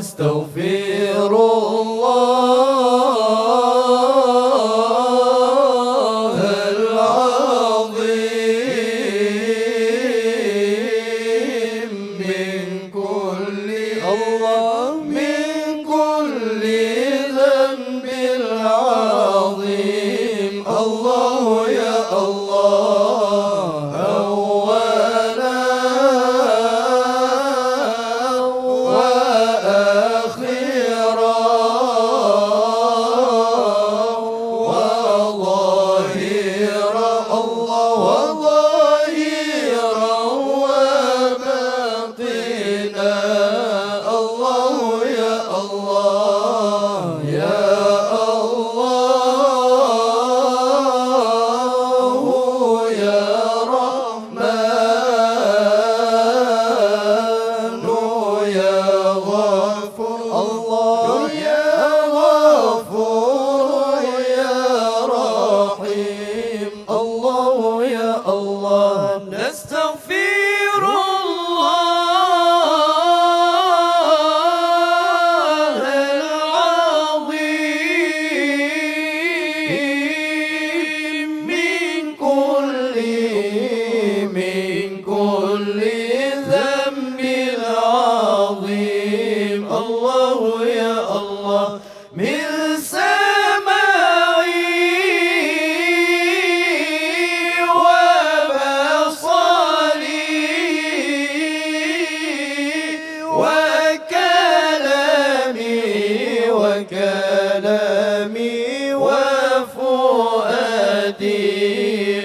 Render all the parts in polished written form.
نستغفر الله العظيم من كل ذنب العظيم. الله يا الله أولا نستغفر الله العظيم من كل ذنب العظيم. الله يا الله من كلامي وفؤادي.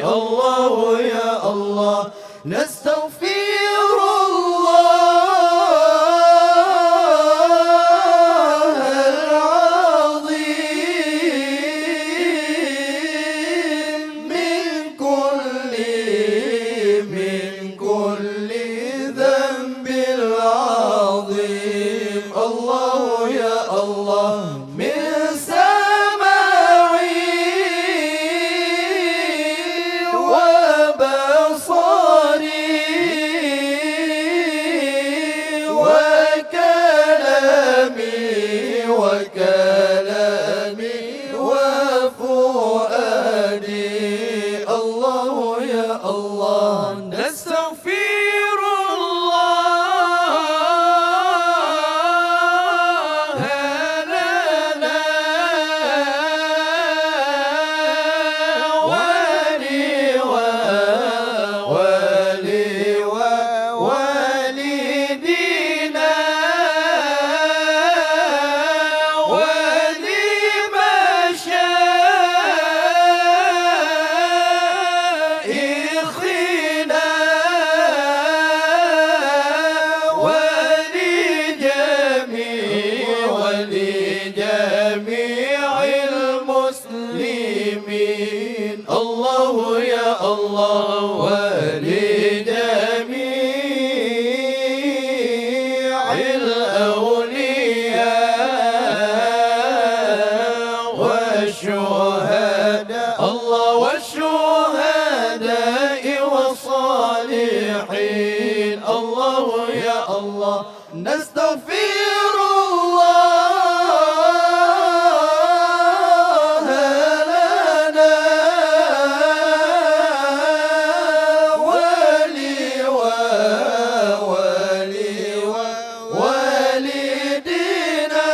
الله يا الله نستغفر الله العظيم من كل ذنب العظيم. الله يا الله من كلامي وفؤادي. الله يا الله نستغفر الله لنا ولوالدينا ولجميع المسلمين. الله يا الله ولجميع الأولياء والشهداء. الله والشهداء والصالحين. الله يا الله نستغفر الله لنا ولوالدينا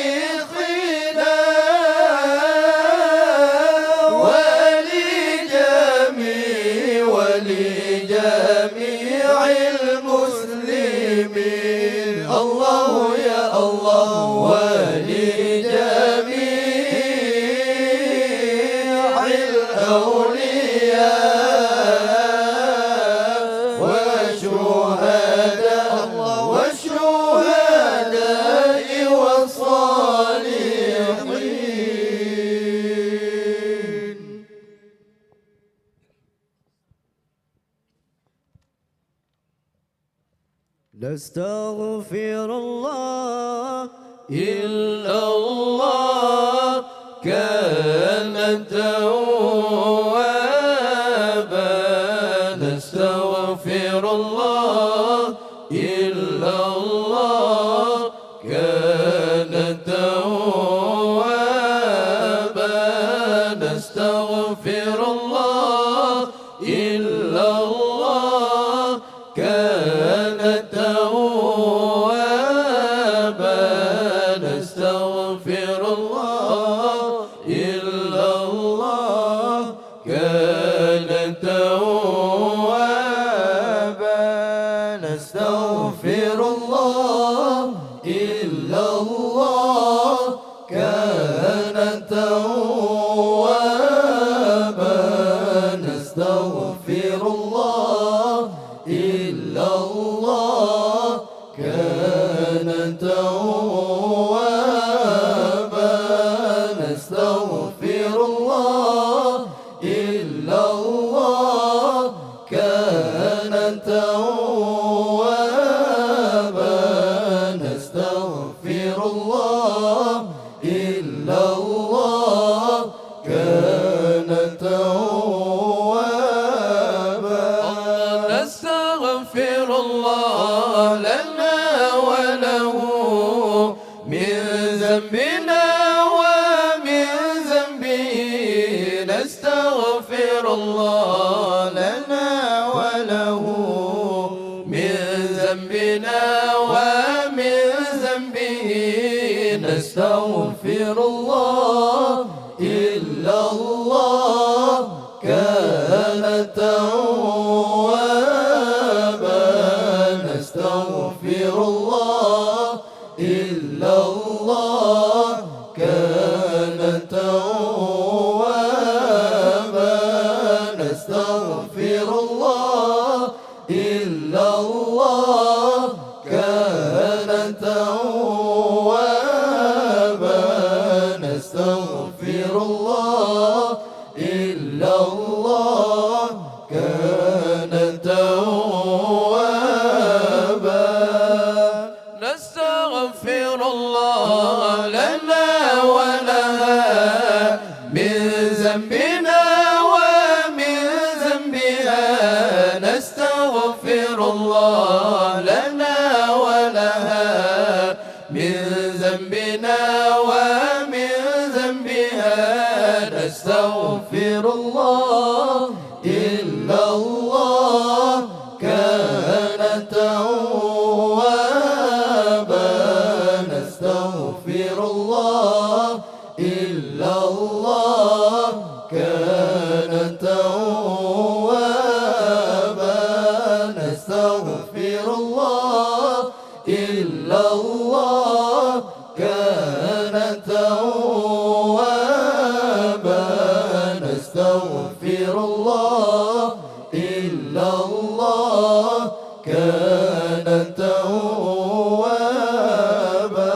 ولمشايخنا ولجميع المسلمين. الله يا الله ولجميع الأولياء والشهداء والصالحين. نستغفر الله إلا الله كان توابا نستغفر الله إلا الله كان توابا نستغفر الله إلا الله كان توابا نستغفر الله إلا الله كان توابا نستغفر الله إلا الله كان توابا نستغفر الله إلا الله كان توابا نستغفر الله إلا الله كان توابا نستغفر الله إلا الله كان توابا نستغفر الله لنا وله من ذنبنا ومن ذنبه نستغفر الله لنا وله من ذنبنا ومن ذنبه نستغفر الله إلا الله كان توابا نستغفر الله إلا الله كان توابا نستغفر الله إلا الله كان توابا نستغفر الله إلا الله كان توابا نستغفر الله لنا ولها من ذنبنا ومن ذنبها نستغفر الله لنا ولها من ذنبنا ومن ذنبها نستغفر الله إلا الله كان توابا نستغفر الله إلا الله كان توابا نستغفر الله إلا الله كان توابا نستغفر الله إلا الله كان توابا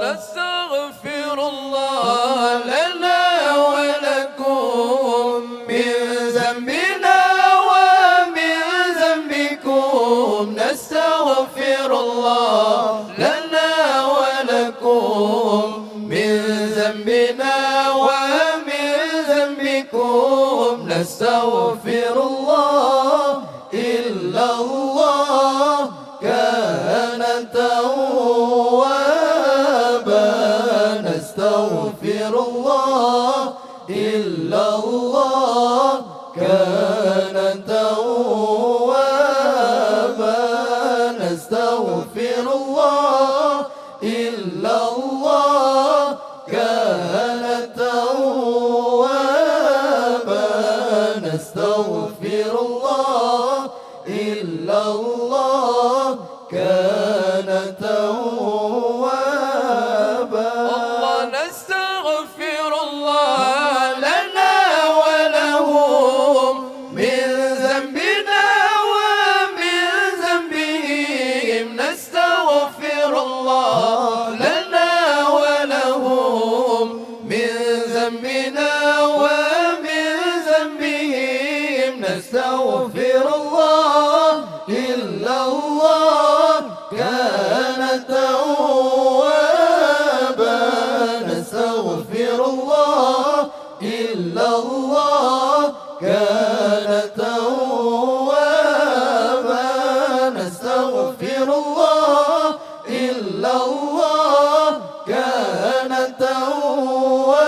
نستغفر الله لنا ولكم من ذنبنا ومن ذنبكم نستغفر الله لنا ولكم من ذنبنا ومن ذنبكم نستغفر الله إلا الله كان توابا نستغفر الله إلا الله كان توابا نستغفر الله إلا الله كان توابا نستغفر الله إلا الله كان توابا نستغفر الله لنا ولهم من ذنبنا ومن ذنبهم نستغفر الله لنا ولهم من ذنبنا ومن ذنبهم نستغفر الله إلا الله إلا الله كان توابا نستغفر الله إلا الله كان توابا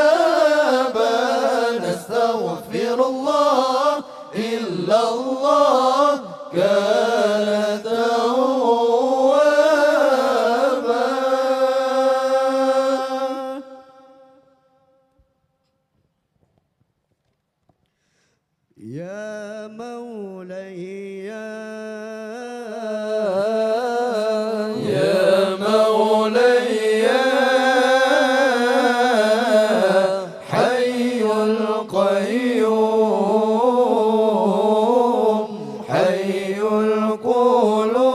نستغفر الله إلا الله كان توابا. يا مولاي يا مولاي حي القيوم حي القلوب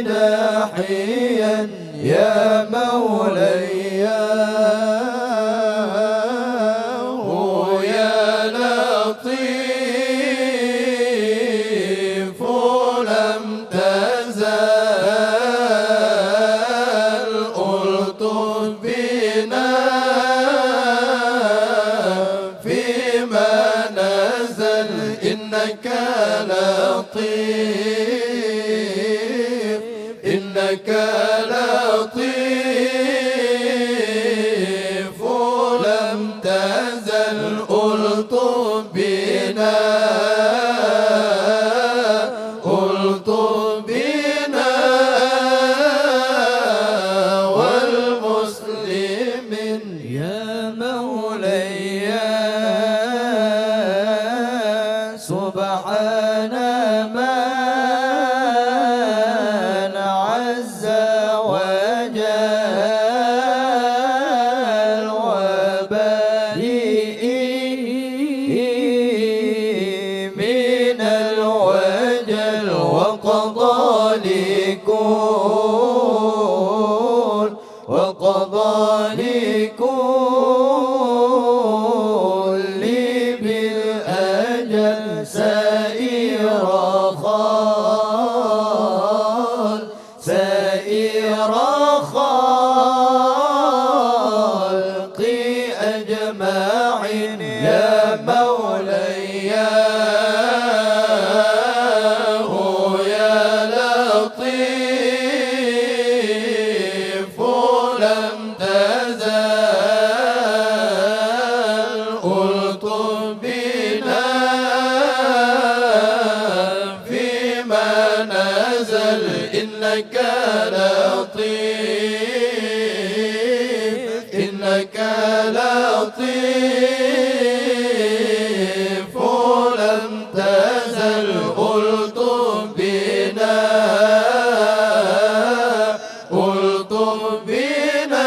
داحيا يا مولاي لطيف لم تزال ألطف بنا فيما نزل إنك لطيف إنك لطيف لم تزل ألطف بنا ألطف بنا والمسلمين يا مولاي سبحان من عز وجل وبرئ من الوجل وقضى لكل بالأجل سائر خلق أجمعين يا مولاي يا لطيف لم تزال ألطف بنا فيما نزل إنك لطيف إنك لطيف لم تزل ألطف بنا ألطف بنا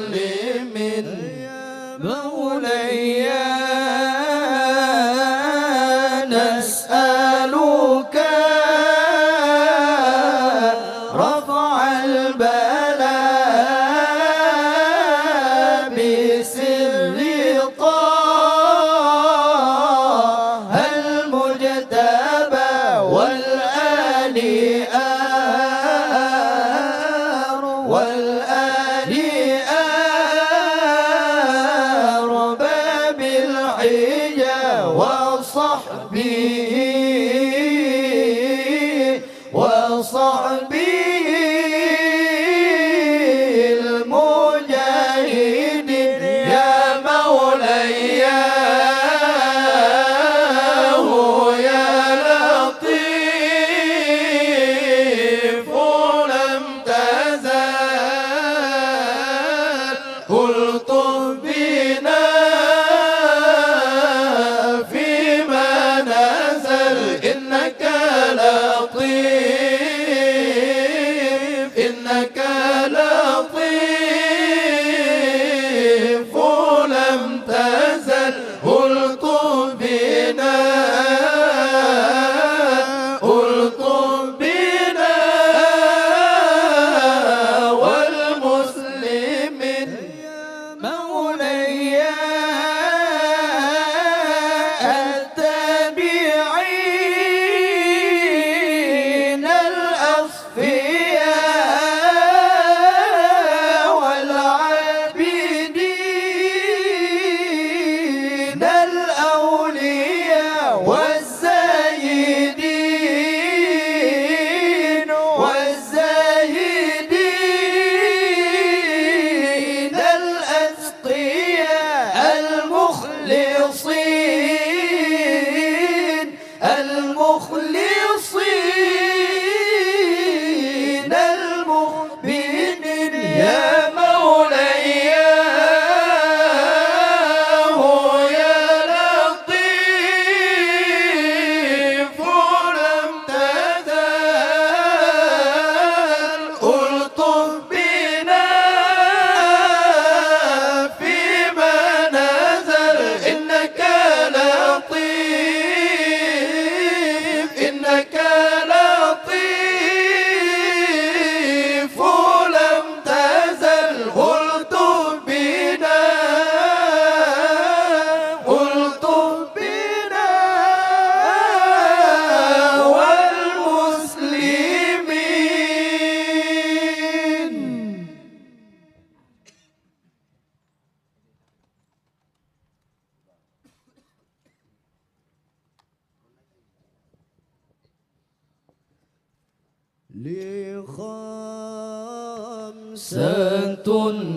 والمسلمين مولاي نسألك رفع البلاء بسر طه المجتبى والآل أرباب الحجة وصحبه المجاهدين يا مولاي يا لطيف لم تزال ألطف بنا فيما نزل إنك لطيف إنك لطيف لم تزل ألطف بنا ألطف بنا والمسلمين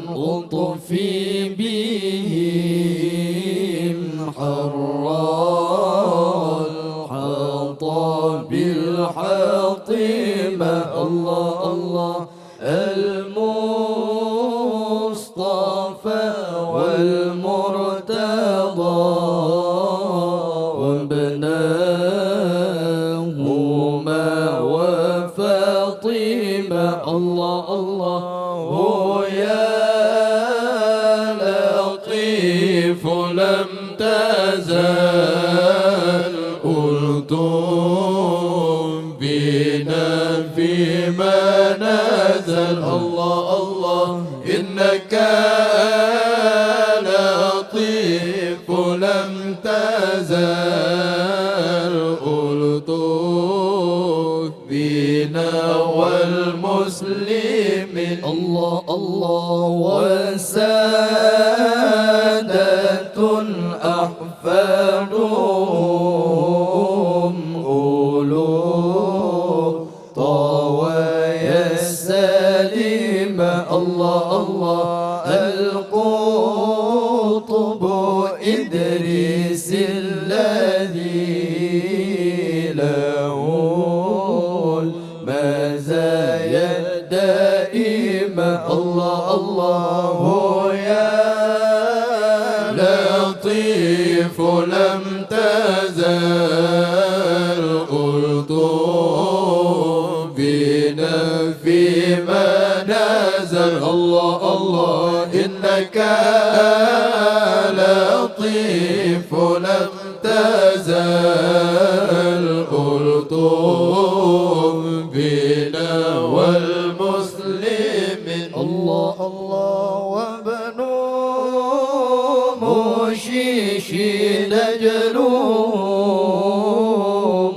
أطفي بهم حر الحطب الحطيمة الله الله المصطفى والمرتضى وابناهما وفاطمة الله الله يا لطيف لم تزل ألطم بنا فيما نزل الله الله إنك لطيف لم تزل ألطف بنا والمسلمين الله الله وسادة أحفادهم أولو طوايا السليمة الله الله القطب إدريس الذي له المزايا الدائمة الله الله يا لطيف لم تزل ألطف بنا فيما نزل الله الله إنك لطيف لم تزل ألطف بنا والمسلمين الله الله وبنو مشيش نجلو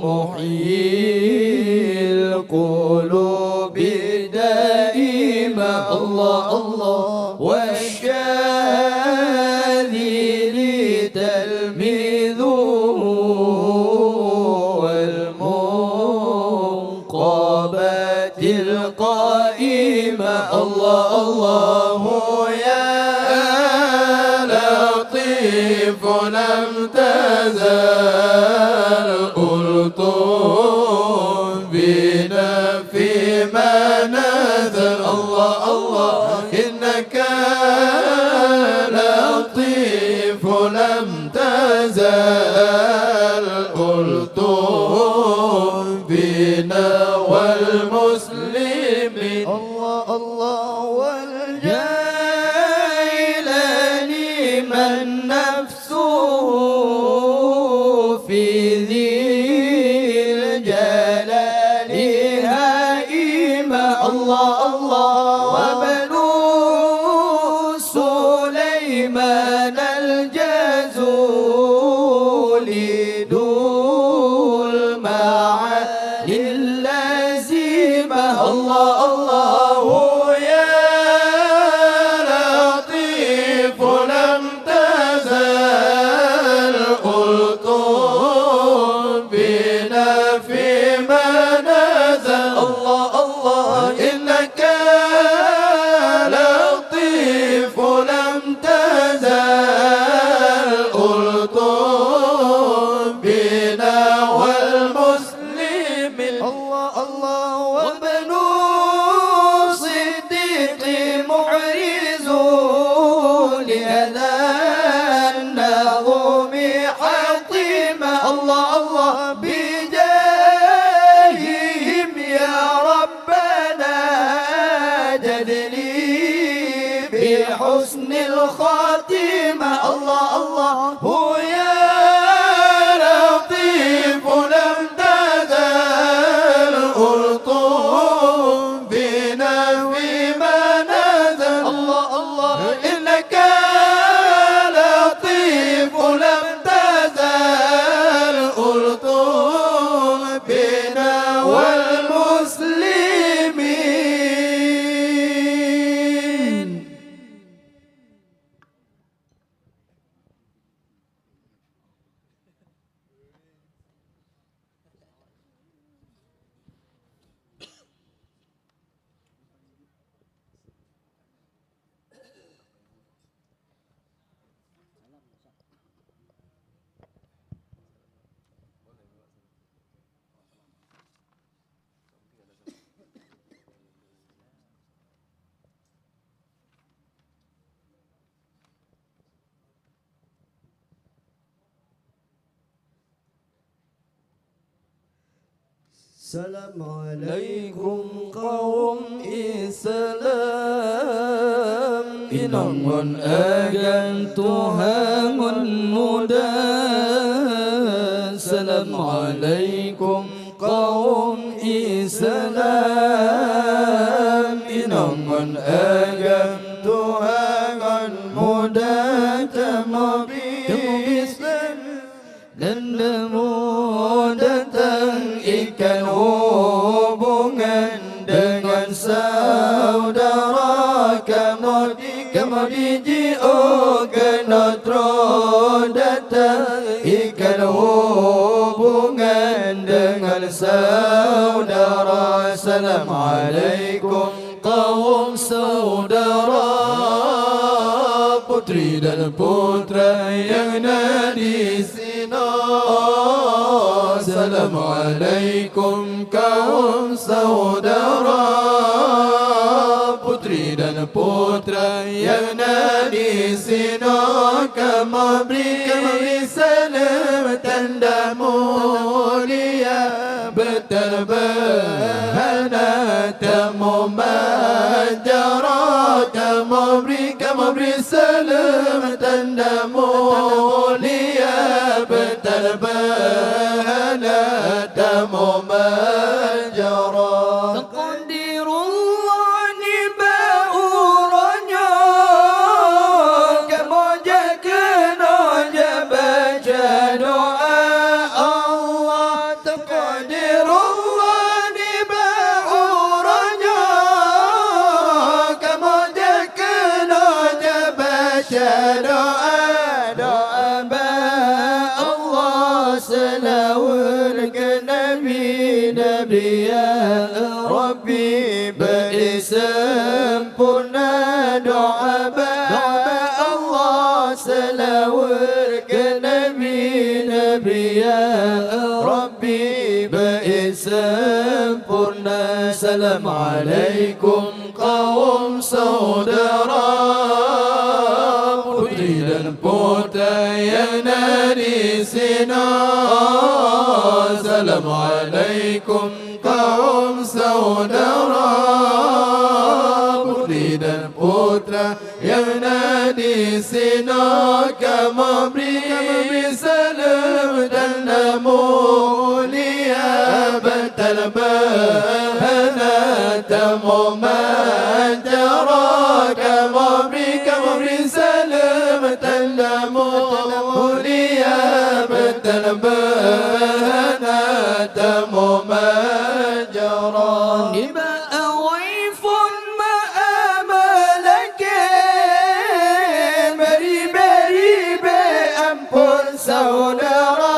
محيي القلوب دائما الله الله والشاذي تلميذه والمنقبات القائمة الله الله يا لطيف لم تزل ألطف بنا فيما نزل الله الله إنك لطيف لم تزل ألطف بنا والمسلمين الله الله والجيلاني من نفسه في ذي الجلال هائمة الله الله وبنو سليمان الجزولي ذو المعاني اللازمة الله الله يا لطيف لم تزل ألطف بنا فيما نزل الله الله إنك لطيف لم تزل ألطف بنا والمسلمين الله الله وابنو صديق محرز لهذا النظم حطيمة الله الله بجاههم يا ربنا جدلي بحسن الخاتمة الله الله هو يا لطيف لم تزل ألطف بنا فيما نزل الله الله إنك لطيف لم تزل ألطف بنا والمسلمين Assalamualaikum kaum Islam, inangun agan Tuhangun muda. Assalamualaikum kaum Islam, inangun agan Tuhangun muda. Temu Islam dan nemu datang ikan hubungan dengan saudara. Kamu diji'o kenotro datang ikan hubungan dengan saudara. Assalamualaikum kaum saudara, putri dan putra yang ada di sini. Assalamualaikum kaum saudara, putri dan putra yang ada di sini. Kamu beri salam tanda mulia, berterbahana tamu majara. Kamu beri salam tanda mulia, berterbahana tamu majara. Taqdirullah ni ba'uranya, kamu kena baca doa Allah. Taqdirullah ni ba'uranya, kamu kena baca doa. Doa Allah selawat ke Nabi ya Rabbi bersempurna. Doa Allah selawat ke Nabi ya Rabbi bersempurna. Assalamualaikum kaum saudara, putri dan putra yang ada di sini. Assalamualaikum kaum saudara, putri dan putra yang ada di sini. Kamu beri salam dan mulia, berterbahana tamu majara. Kamu beri salam tanda mulia, berterbahana tamu majara. Niba awaifun ma'amalakin, beri ampun saudara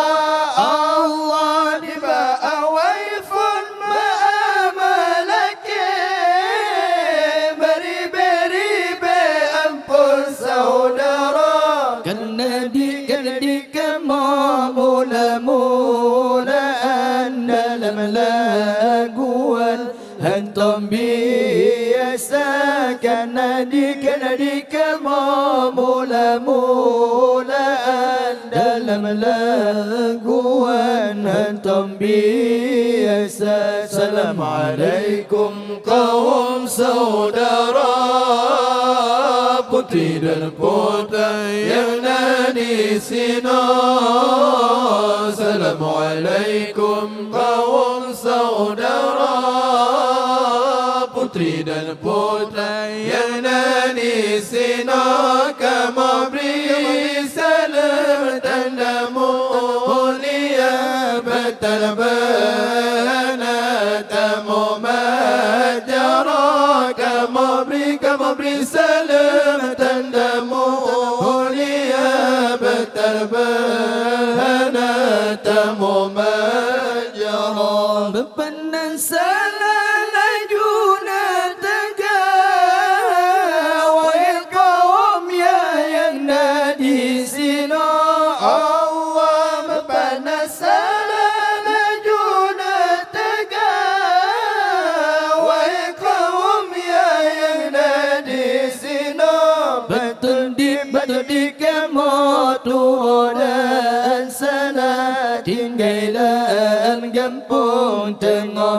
Allah. Niba awaifun ma'amalakin, beri ampun saudara. Kena mula-mulaan dalam laguan hantam biasa. Kena mula-mulaan dalam laguan hantam biasa. Assalamualaikum kaum saudara, putri dan putra yang ada di sini. Assalamualaikum kaum saudara, putri dan putra yang ada di sini. Kamu beri salam tanda mulia, berterbahana tamu majara. Kamu beri salam tanda mulia, berterbahana tamu majara. Bepenan salah lajuna tegak, wahai kaum yang ada di sini. Allah bepenan salah lajuna tegak, wahai kaum yang ada di sini. Betul di kamu turun salah, tinggalan kampung tengah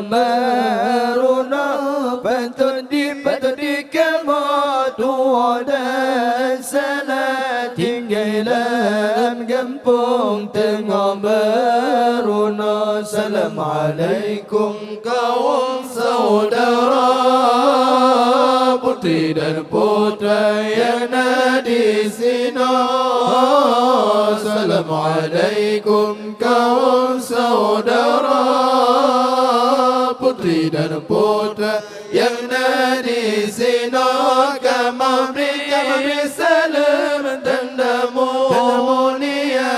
tua dan salat tinggalan kampung tengah beruna. Assalamualaikum kaum saudara, putri dan putra yang ada di sini. Assalamualaikum kaum saudara, putri dan putra yang ada di sini. Kami beri salam tanda mulia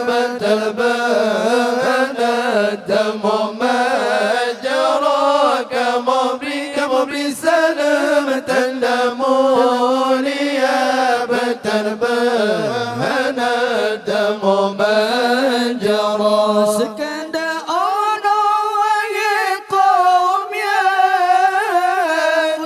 berterbangan demo majara. Kami beri salam tanda mulia berterbangan demo majara. Sekadar orang yang kaum yang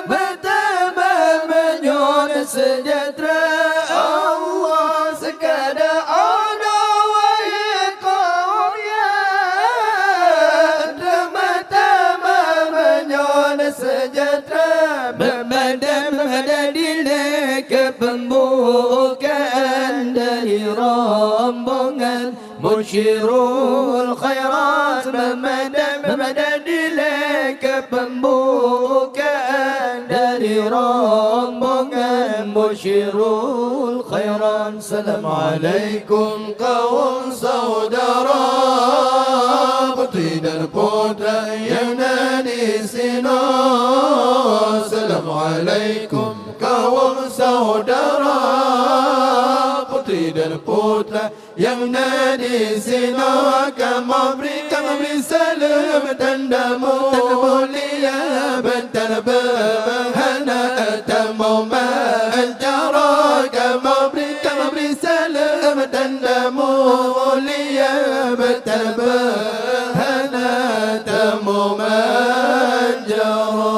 berteman menyuarakan sejahtera Allah. Sekadar orang yang kaum yang berteman menyuarakan sejahtera. Bermadam ke pembukaan dari rombongan Musyirul Khairat. Bermadam ke pembukaan dari rombongan Musyirul Khairat. Assalamualaikum kaum saudara, putri dan putra yang ada di sini. Assalamualaikum kaum saudara, putri dan putra yang ada di sini. Kami beri salam tanda mulia berterbangan demo majara. Kami beri salam tanda mulia berterbangan demo majara.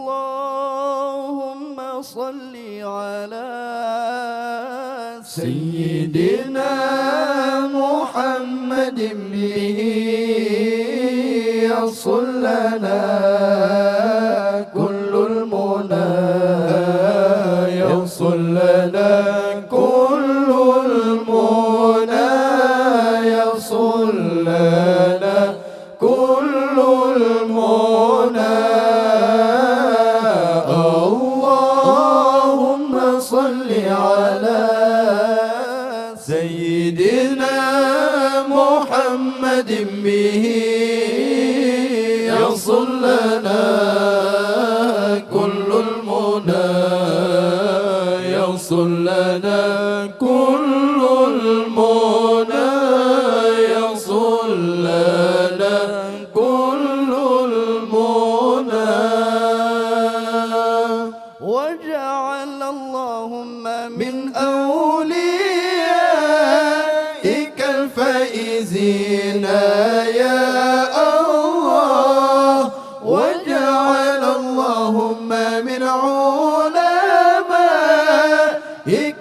Allahumma salli ala Sayyidina Muhammadin bihi yasul lana kullul muna, yasul lana kullul muna, yasul lana kullul muna. سيدنا محمد به يصل لنا كل المنى، يصل لنا كل المنى، يصل لنا كل المنى. وجعل اللهم من أوليائك الفائزين يا الله، وجعل اللهم من علمائك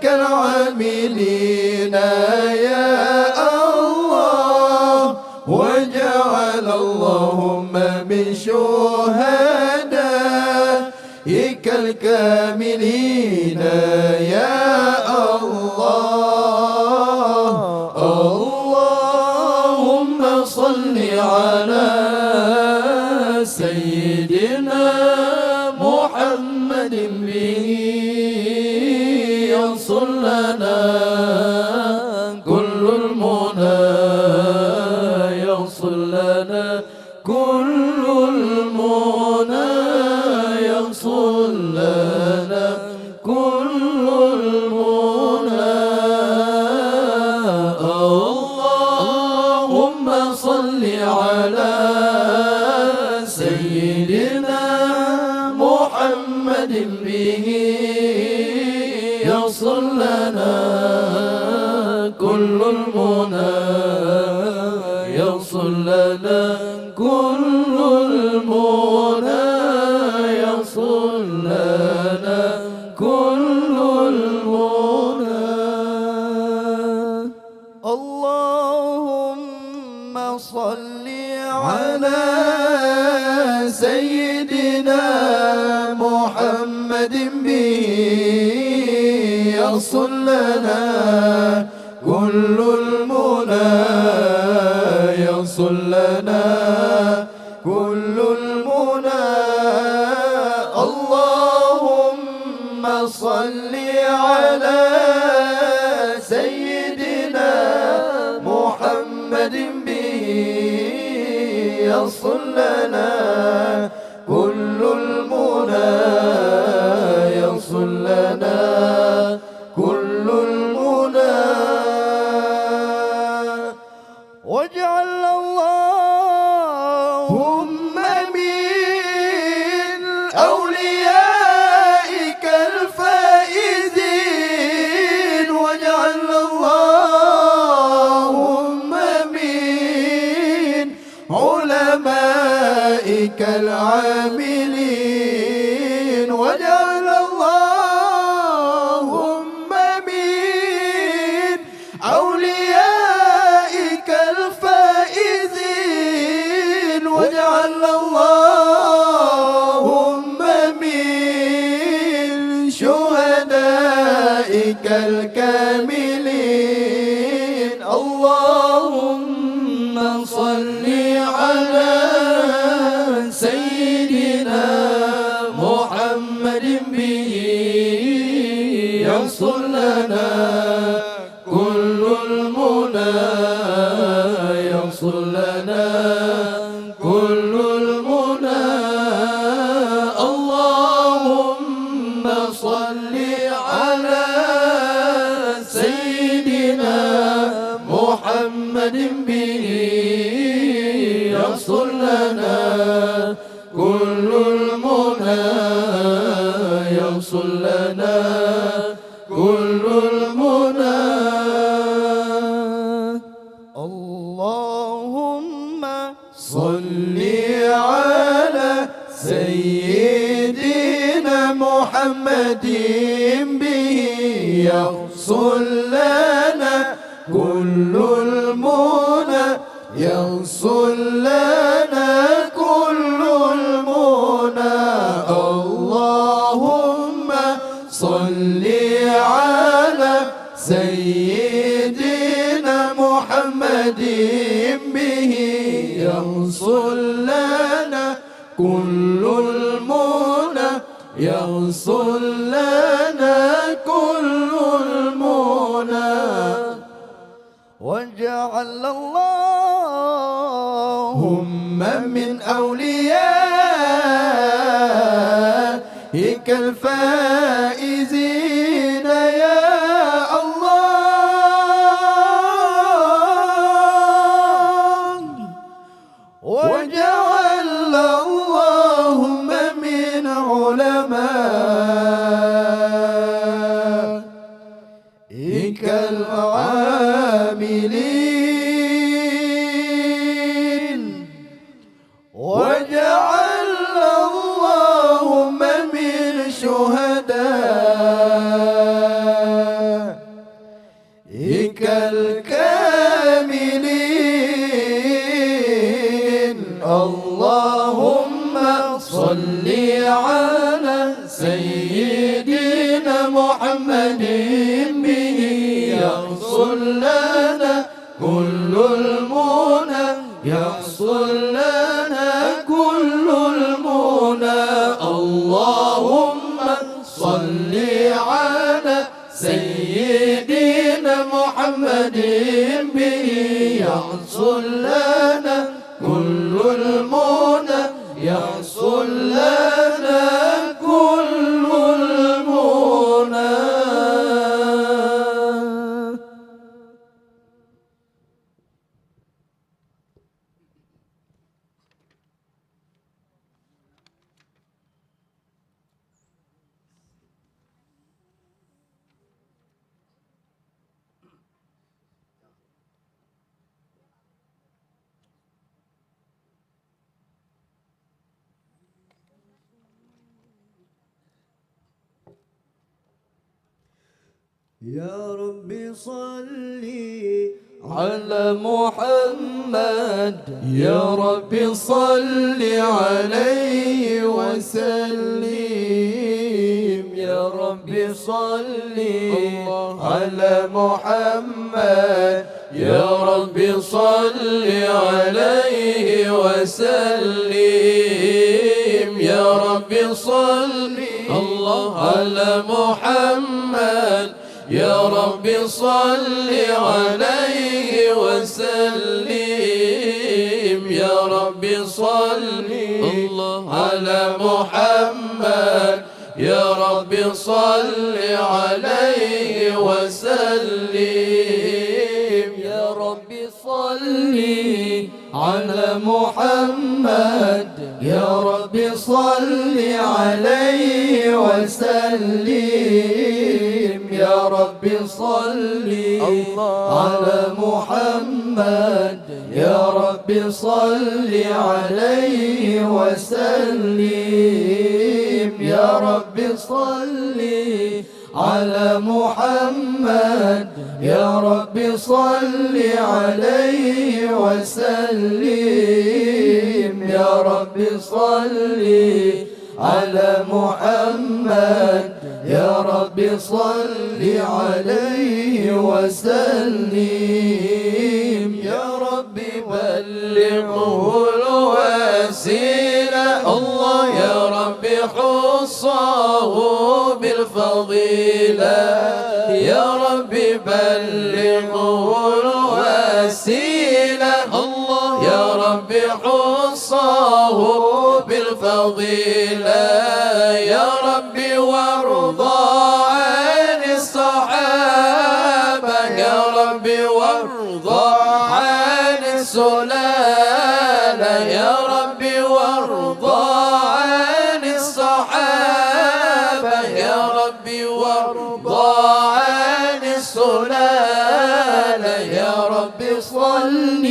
العاملين يا الله، وجعل اللهم من شهدائك الكاملين يا الله. اللهم صل على سيدنا محمد به يصل لنا كل لنا كل المنى يحصل لنا كل المنى اللهم صل على سيدنا محمد به يحصل لنا كل المنى يحصل لنا كل المنى يحصل لنا كل المنى اللهم صل على سيدنا محمد به يحصل لنا كل المنى يحصل لنا كل المنى اللهم صل على سيدنا محمد به يحصل لنا كل المنى يحصل لنا كل المنى واجعل اللهم من أوليائك الفائزين واجعل اللهم من علمائك العاملين واجعل اللهم من أوليائك الفائزين واجعل اللهم من شهدائك الكاملين اللهم صل على سيدنا محمد به يحصل لنا كل المنى يحصل لنا كل المنى اللهم صل على سيدنا محمد به يحصل لنا كل المنى يحصل لنا كل المنى اللهم صل على سيدنا محمد به يحصل لنا كل المنى يحصل لنا كل المنى اللهم صل على سيدنا محمد به يحصل لنا كل المنى يحصل لنا كل المنى وجعل اللهم من أوليائك الفائزين يا الله وجعل اللهم من علمائك العاملين وجعل اللهم من شهدائك الكاملين اللهم صل على سيدنا محمد به يحصل لنا كل المنى يحصل لنا كل المنى اللهم صل على سيدنا محمد به يحصل لنا المنى يحصل لنا كل المنى. يا ربي صلي على محمد، يا رب صل عليه وسلم. يا رب صل على محمد، يا رب صل عليه وسلم. يا رب صل على محمد، يا رب صل عليه وسلم. يا رب صل على محمد، يا رب صل عليه وسلم. يا رب صل على محمد، يا رب صل عليه وسلم. يا رب صل على محمد، يا رب صل عليه وسلم. يا رب صل على محمد، يا رب صل عليه وسلم. يا رب صل على محمد، يا رب صل عليه وسلم. يا رب بلغه الوسيلة، الله يا رب خصه بالفضيلة. يا رب بلغه الوسيلة، الله يا رب خصه بالفضيلة. يا رب وارضى عن الصحابة، يا رب وارضى عن السلالة. يا رب وارضى عن الصحابة، يا رب وارضى عن السلالة. يا رب صل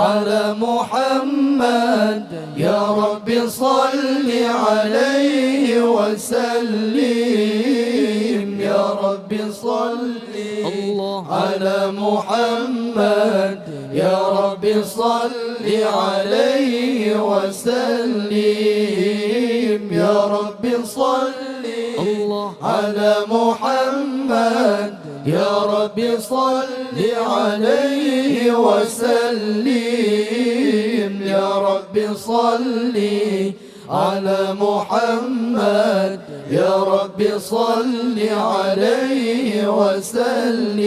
على محمد، يا رب صل عليه وسلم. يا رب صل على محمد، يا رب صل عليه وسلم. يا رب صل على محمد، يا رب صل عليه وسلم. يا رب صل على محمد، يا رب صل عليه وسلم.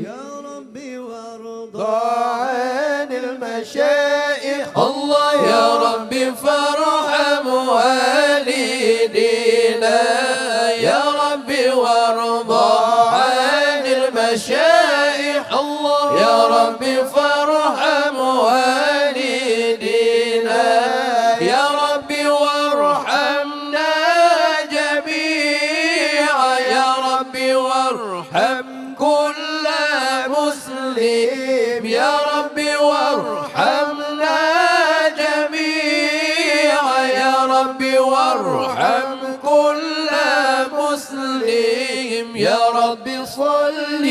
يا ربي وارضى عن المشايخ، الله يا ربي فارحم والدينا. يا ربي وارضى عن المشايخ، الله يا ربي فارحم والدينا. يا ربي وارحمنا جميعا، يا ربي وارحم كل مسلم. يا ربي وارحمنا جميعا، يا ربي وارحم كل مسلم. يا ربي صل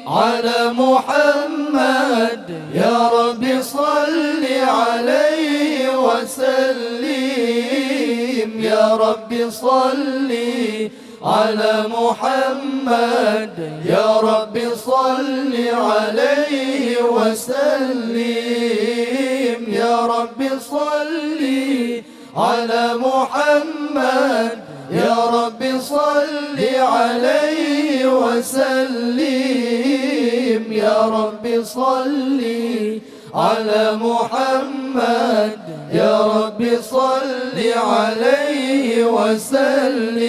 على محمد، يا ربي صل عليه وسلم. يا ربي صل على محمد، يا ربي صل عليه وسلم. يا ربي صل على محمد، يا ربي صل عليه وسلم. يا ربي صل على محمد يا رب صل عليه وسلم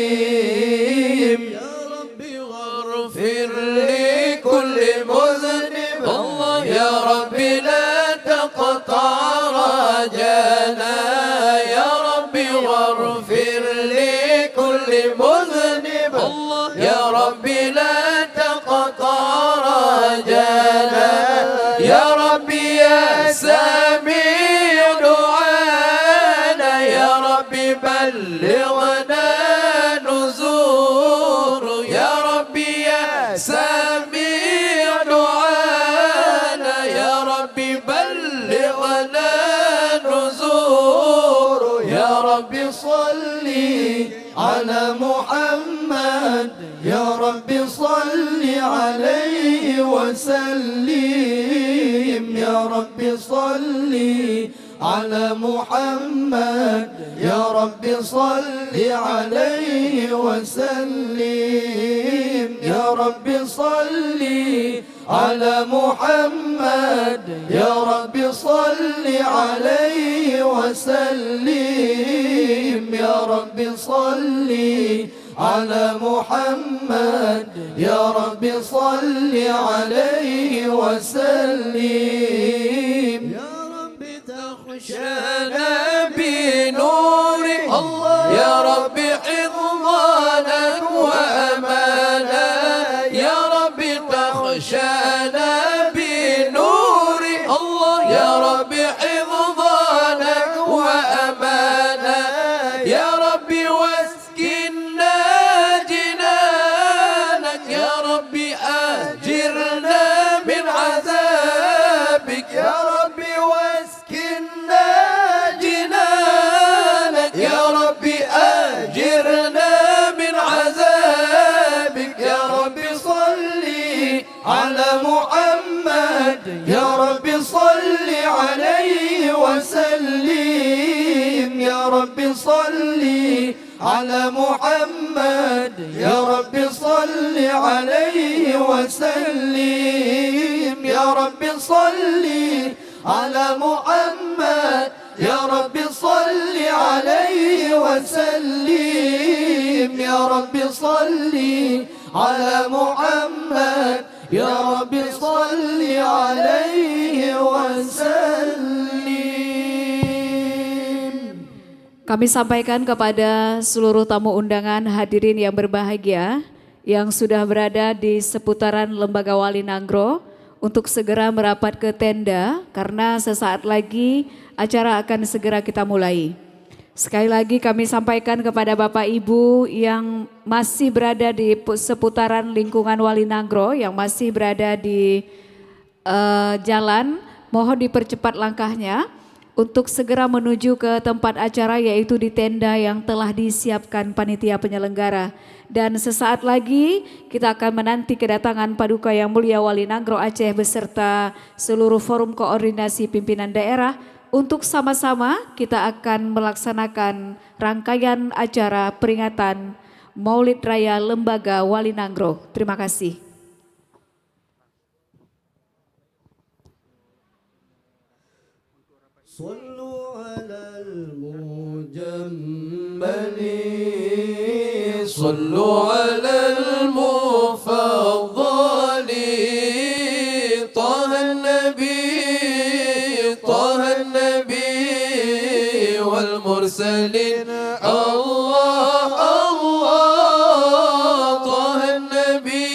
يا ربي واغفر لكل مذنب الله يا ربي لا تقطع رجانا يا ربي واغفر لكل مذنب الله يا ربي لا تقطع رجانا يا ربي يا سميع دعانا يا ربي بلغنا نزور يا ربي يا سميع دعانا يا ربي بلغنا نزور يا رب صل على محمد يا رب صل عليه وسلم يا رب صل على محمد يا رب صل عليه وسلم يا رب صل على محمد يا رب صل عليه وسلم يا رب صل على محمد يا رب صل عليه وسلم يا رب تخشانا بنورك الله يا رب حفظانا وأمانا يا رب تخشانا بنورك الله يا رب حفظانا وأمانا يا رب واسكننا جنانك يا رب أجرنا من عذابك يا رب واسكننا جنانك يا رب أجرنا من عذابك يا رب صل على محمد يا رب صل عليه وسلم يا رب صل على محمد يا رب صل عليه وسلم يا رب صل على محمد يا رب صل عليه وسلم يا رب صل على محمد يا رب صل عليه وسلم. Kami sampaikan kepada seluruh tamu undangan hadirin yang berbahagia yang sudah berada di seputaran Lembaga Wali Nanggro untuk segera merapat ke tenda karena sesaat lagi acara akan segera kita mulai. Sekali lagi kami sampaikan kepada Bapak Ibu yang masih berada di seputaran lingkungan Wali Nanggro, yang masih berada di jalan, mohon dipercepat langkahnya untuk segera menuju ke tempat acara yaitu di tenda yang telah disiapkan panitia penyelenggara. Dan sesaat lagi kita akan menanti kedatangan Paduka Yang Mulia Wali Nanggro Aceh beserta seluruh forum koordinasi pimpinan daerah untuk sama-sama kita akan melaksanakan rangkaian acara peringatan Maulid Raya Lembaga Wali Nanggro. Terima kasih. Sallu alal mujammali صلوا على المفضل طه النبي والمرسلين الله الله طه النبي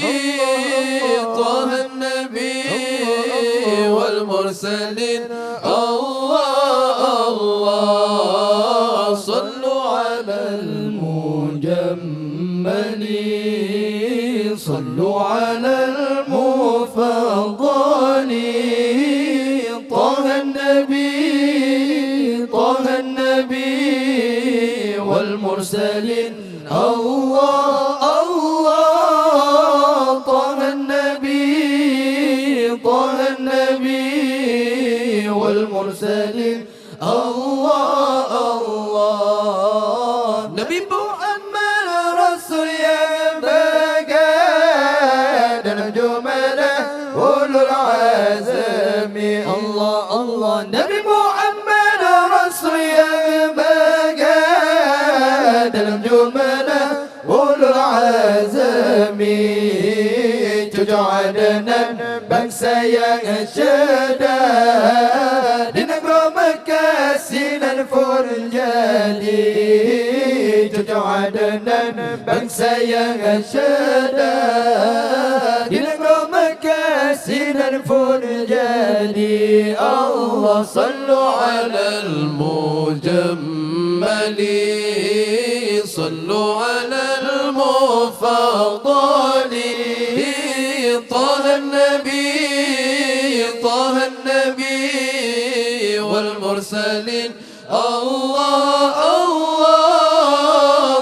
والمرسلين الله الله صلوا على المجمل صلوا على المفضل طه النبي والمرسلين الله الله طه النبي والمرسلين الله الله نبي محمد رسول يا بقى نجومنا أولو العزم الله الله Nabi Muhammad Rasul yang baga dalam jumlah ulul azmi cucu Adnan bangsa yang cerdas di negeri Mekah sinan Furjadi cucu Adnan bangsa yang cerdas di negeri Mekah sinan Furjadi Allah sallu alal mujammali sallu alal mufaddali طه النبي والمرسلين الله الله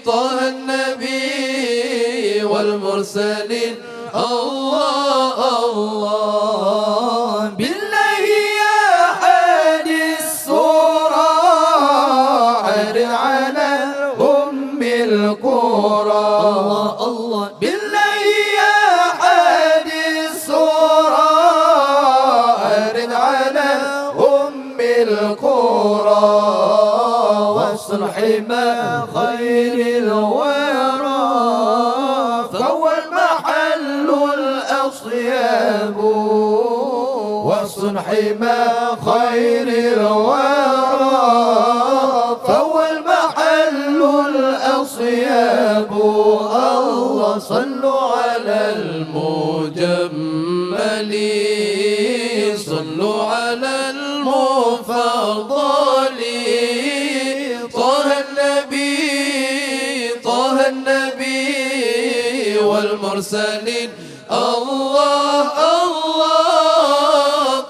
طه النبي والمرسلين الله الله بالله يا حادي الصورة عر على أم القرى الله الله بالله يا حادي الصورة عر على أم القرى واصلح ما خير الورى فهو المحل الأصيب واصلح ما خير الورى فهو المحل الأصيب الله صلوا على المجمل صلوا على المفضل طه النبي والمرسلين الله الله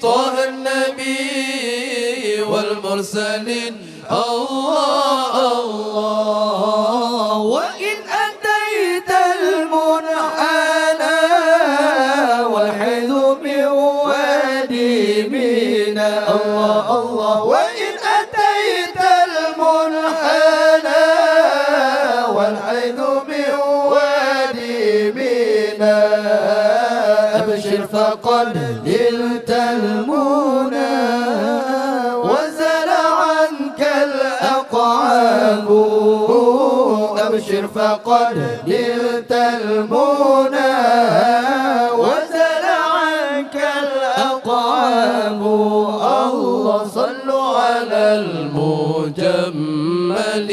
طه النبي والمرسلين الله الله وإن أتيت المنحنى والحيث من وادي منا الله الله وإن أتيت المنحنى والحيث من وادي منا أبشر فقد نلت المنى وزل عنك الأقعاب أبشر فقد نلت المنى وزل عنك الأقعاب الله صلوا على المجمل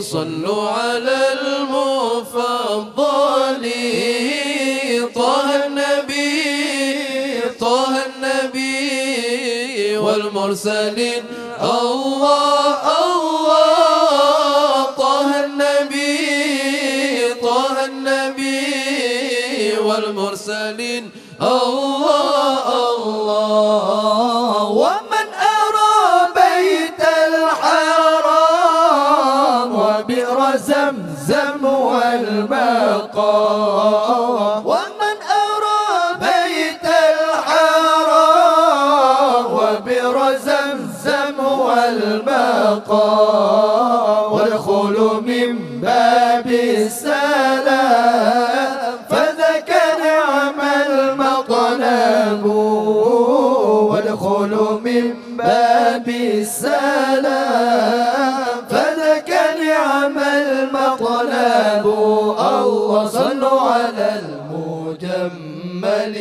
صلوا على المفضل طه النبي والمرسلين الله الله طه النبي والمرسلين الله الله ومن أرى بيت الحرام وبئر زمزم والمقام ومن أرى بيت الحرام وبئر زمزم والمقام وادخل من باب السلام فذاك نعم المطلب وادخل من باب السلام فذاك نعم المطلب الله صلوا على المجمل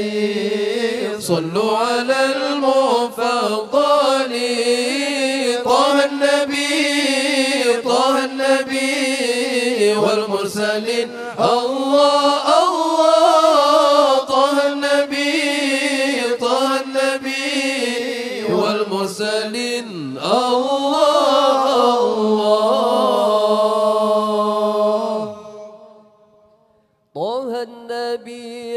صلوا على المفضل طه النبي والمرسلين الله الله طه النبي والمرسلين الله الله طه النبي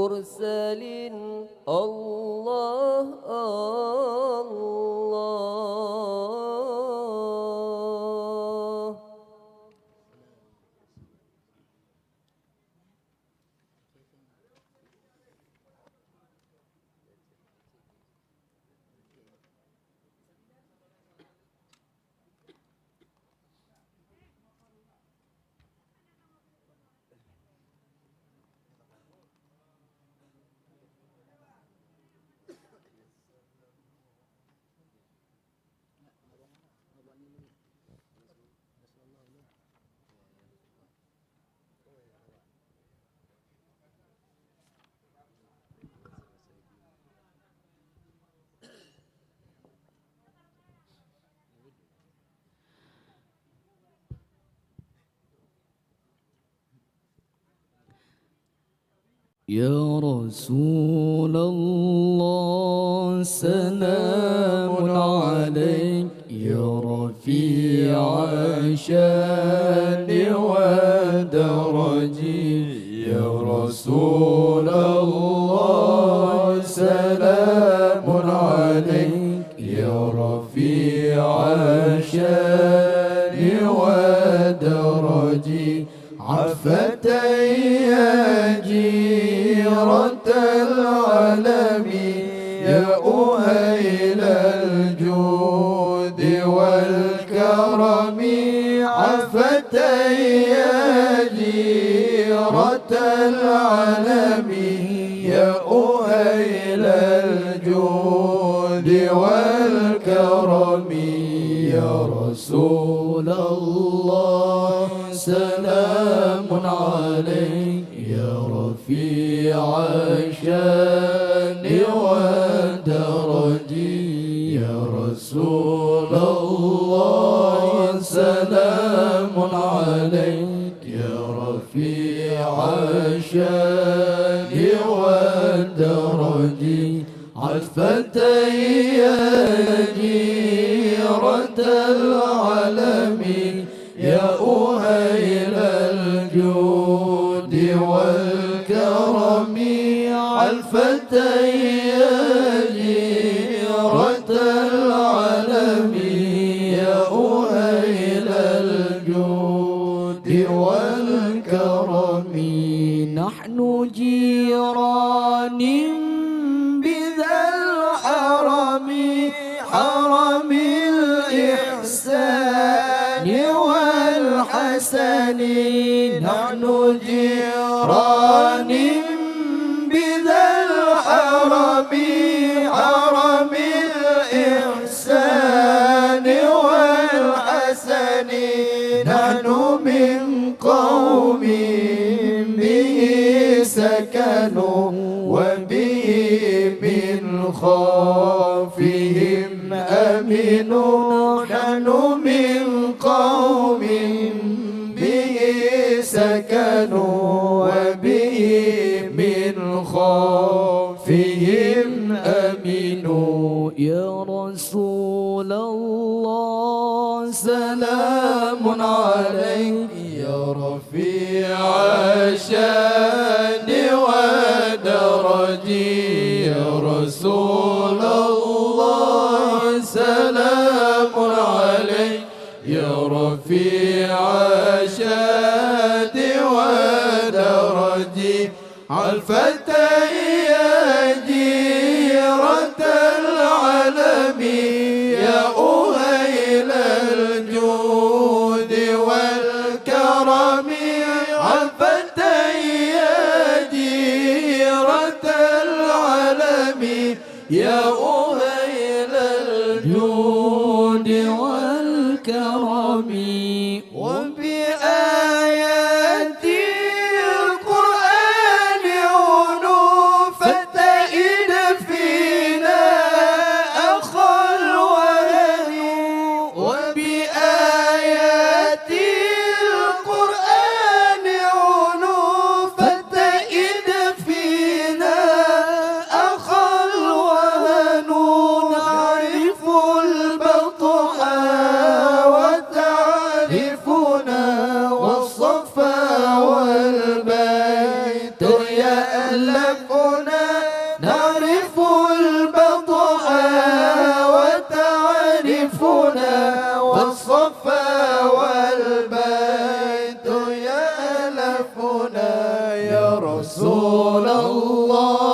والمرسلين الله الله يا رسول الله سلام عليك يا رفيع الشان ودرجي يا رسول الله سلام عليك يا رفيع الشان ودرجي عفتي يا جيرة العالم يا أهيل الجود والكرم عفتي يا جيرة العالم يا أهيل الجود والكرم يا رسول الله سلام عليك يا رفيع الشان والدرجي يا رسول الله سلام عليك يا رفيع الشان والدرجي عفتي يا جيرة العالم يا أهيل الجود والكرم عفتي يا جيرة العالم يا أهيل الجود والكرم نحن جيران بذا الحرم حرم الإحسان والحسن نحن جيران بذا الحرم حرم الإحسان والحسن نحن من قوم به سكنوا وبه من خوفهم أمنوا نحن من قوم به سكنوا وبه من خوفهم أمنوا يا رسول الله سلام عليك يا رفيع الشان ودرجي يا رسول الله سلام عليك يا رفيع الشان ودرجي عفتي يا جيرة العالم يا أهيل الجود والكرم عفتي يا جيرة العالم يا أهيل الجود والكرم وبآيات القرآن عنوف التئد فينا أخا الوهن وبآيات القرآن عنوف التئد فينا أخا الوهن نعرف البطحاء وتعرفنا والصفا والبيت يألفنا نعرف البطحاء وتعرفنا والصفا والبيت يألفنا يا رسول الله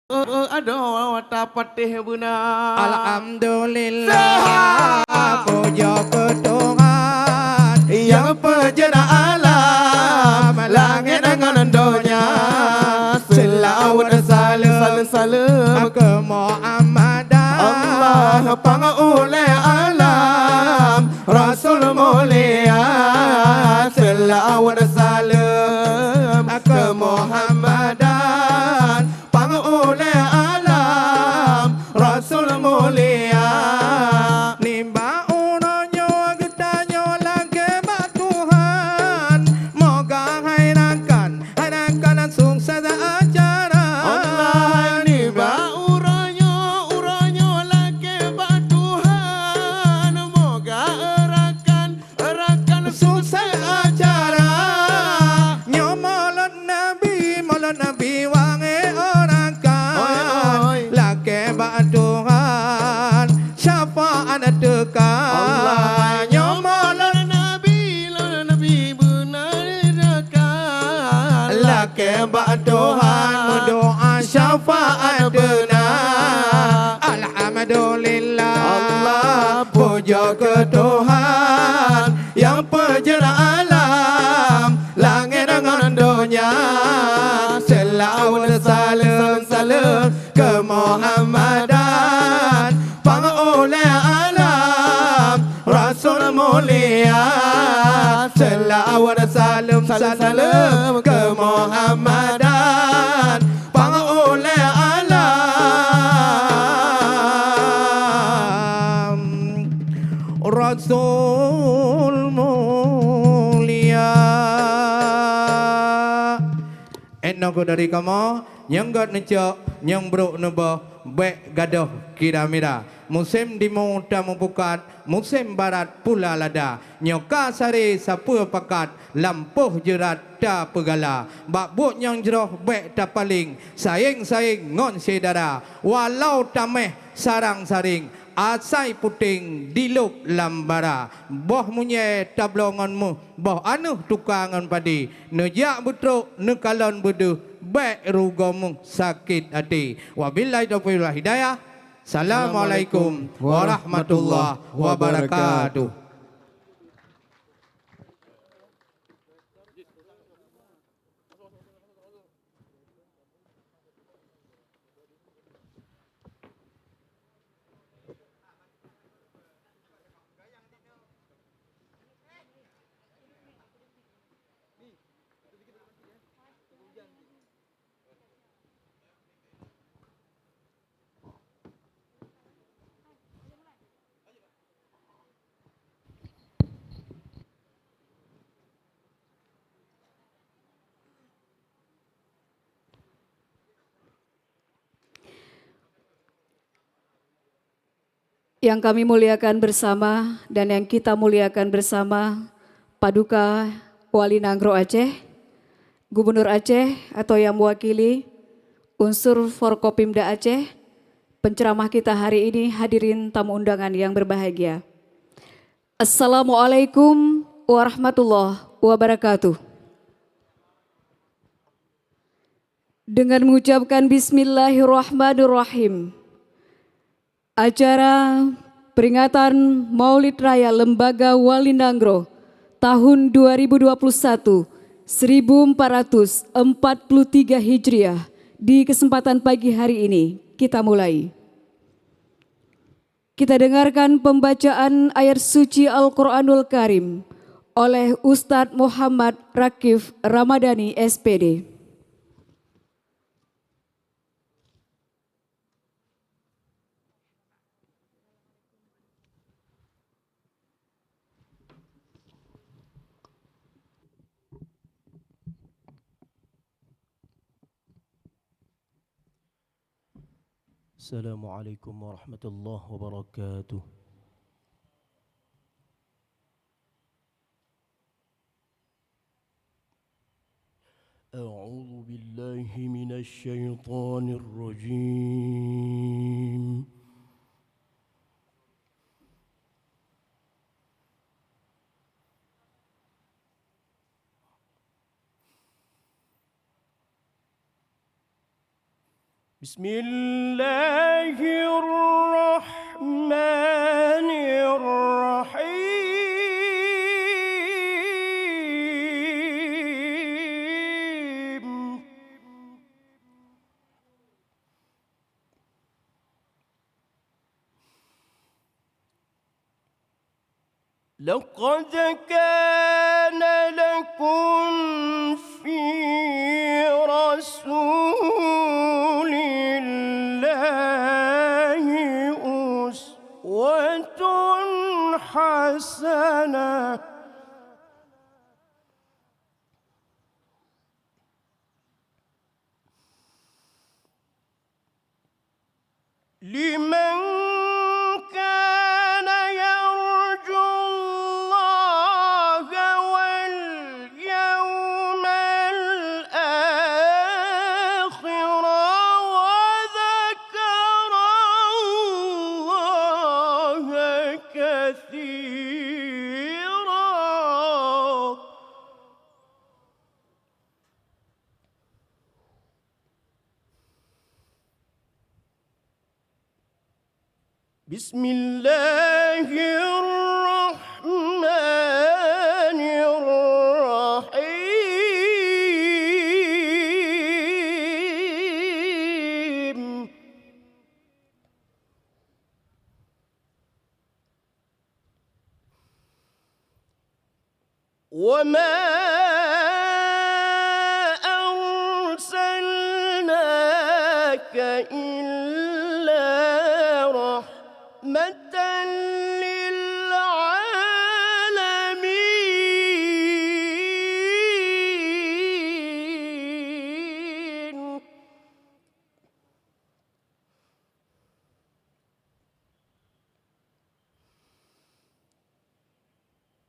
Aduh, tapatih benar. Alhamdulillah, puja ke Tuhan yang penjana alam, langit dengan dunia. Selawat salam ke Muhammadan, Allah pangulai alam, Rasul mulia. Selawat salam ke Muhammadan, pangulai alam, Rasul mulia. Nimba unonyo getanyo lagi mak Tuhan, moga hairakan langsung saja acara. Allah nimba uranyo lagi bak Tuhan, moga erakan Susah acara nyomolon Nabi wangi orang kan Oi. laki bak Tuhan syafaat dekat. Allah nyomolon Nabi benar dekat. Laki bak Tuhan doa syafaat benar. Alhamdulillah, Allah puja ke Tuhan yang penjana alam, langit dengan dunia. Selawat salam ke Muhammadan, pangulai alam, Rasul mulia. Selawat salam ke Muhammadan, pangulai alam, Rasul mulia. Enak dari kamu yang gak necok yang bro neba baik gadoh kira mira. Musim dimu tamu pukat, musim barat pula lada. Nyoka sari sapu pakat, lampuh jerat ta pegala. Bak buk yang jeroh baik ta paling, saying ngon sedara. Walau tameh sarang saring, asai puting diluk lambara. Boh munye tablonganmu, boh anuh tukangan padi. Nejak butruk, nekalon buduh, baik rugamu sakit hati. Wabillahi taufiq wal hidayah. Assalamualaikum warahmatullahi wabarakatuh. Yang kami muliakan bersama dan yang kita muliakan bersama Paduka Wali Nanggro Aceh, Gubernur Aceh atau yang mewakili unsur Forkopimda Aceh, penceramah kita hari ini, hadirin tamu undangan yang berbahagia. Assalamualaikum warahmatullahi wabarakatuh. Dengan mengucapkan Bismillahirrahmanirrahim, acara peringatan Maulid Raya Lembaga Wali Nanggro tahun 2021 1443 Hijriah di kesempatan pagi hari ini kita mulai. Kita dengarkan pembacaan ayat suci Al-Quranul Karim oleh Ustadz Muhammad Rakif Ramadhani SPD. Assalamualaikum warahmatullahi wabarakatuh. A'udzu billahi minasy syaithanir rajim. بسم الله الرحمن الرحيم لقد كان لكم في رسول الله أسوة حسنة لمن كان يرجو الله واليوم الآخر وذكر الله كثيرا. بسم الله الرحمن الرحيم وما أرسلناك إلا رحمة للعالمين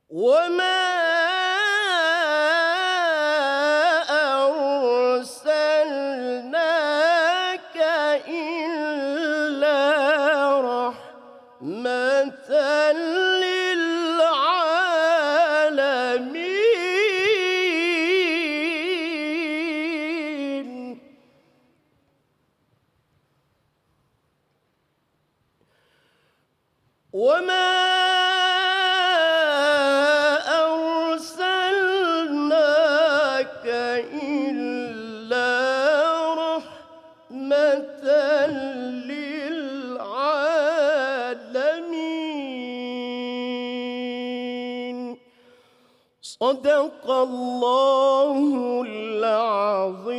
وما أرسلناك إلا رحمة للعالمين وما أرسلناك إلا رحمة للعالمين. صدق الله العظيم.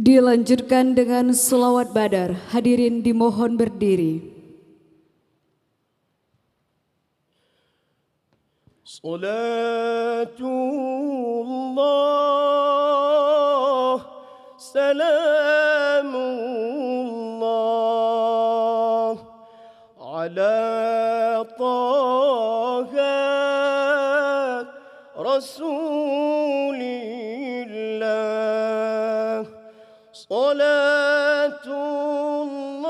Dilanjutkan dengan selawat badar. Hadirin dimohon berdiri. صلاة الله سلام الله على طه رسول الله. صلاة الله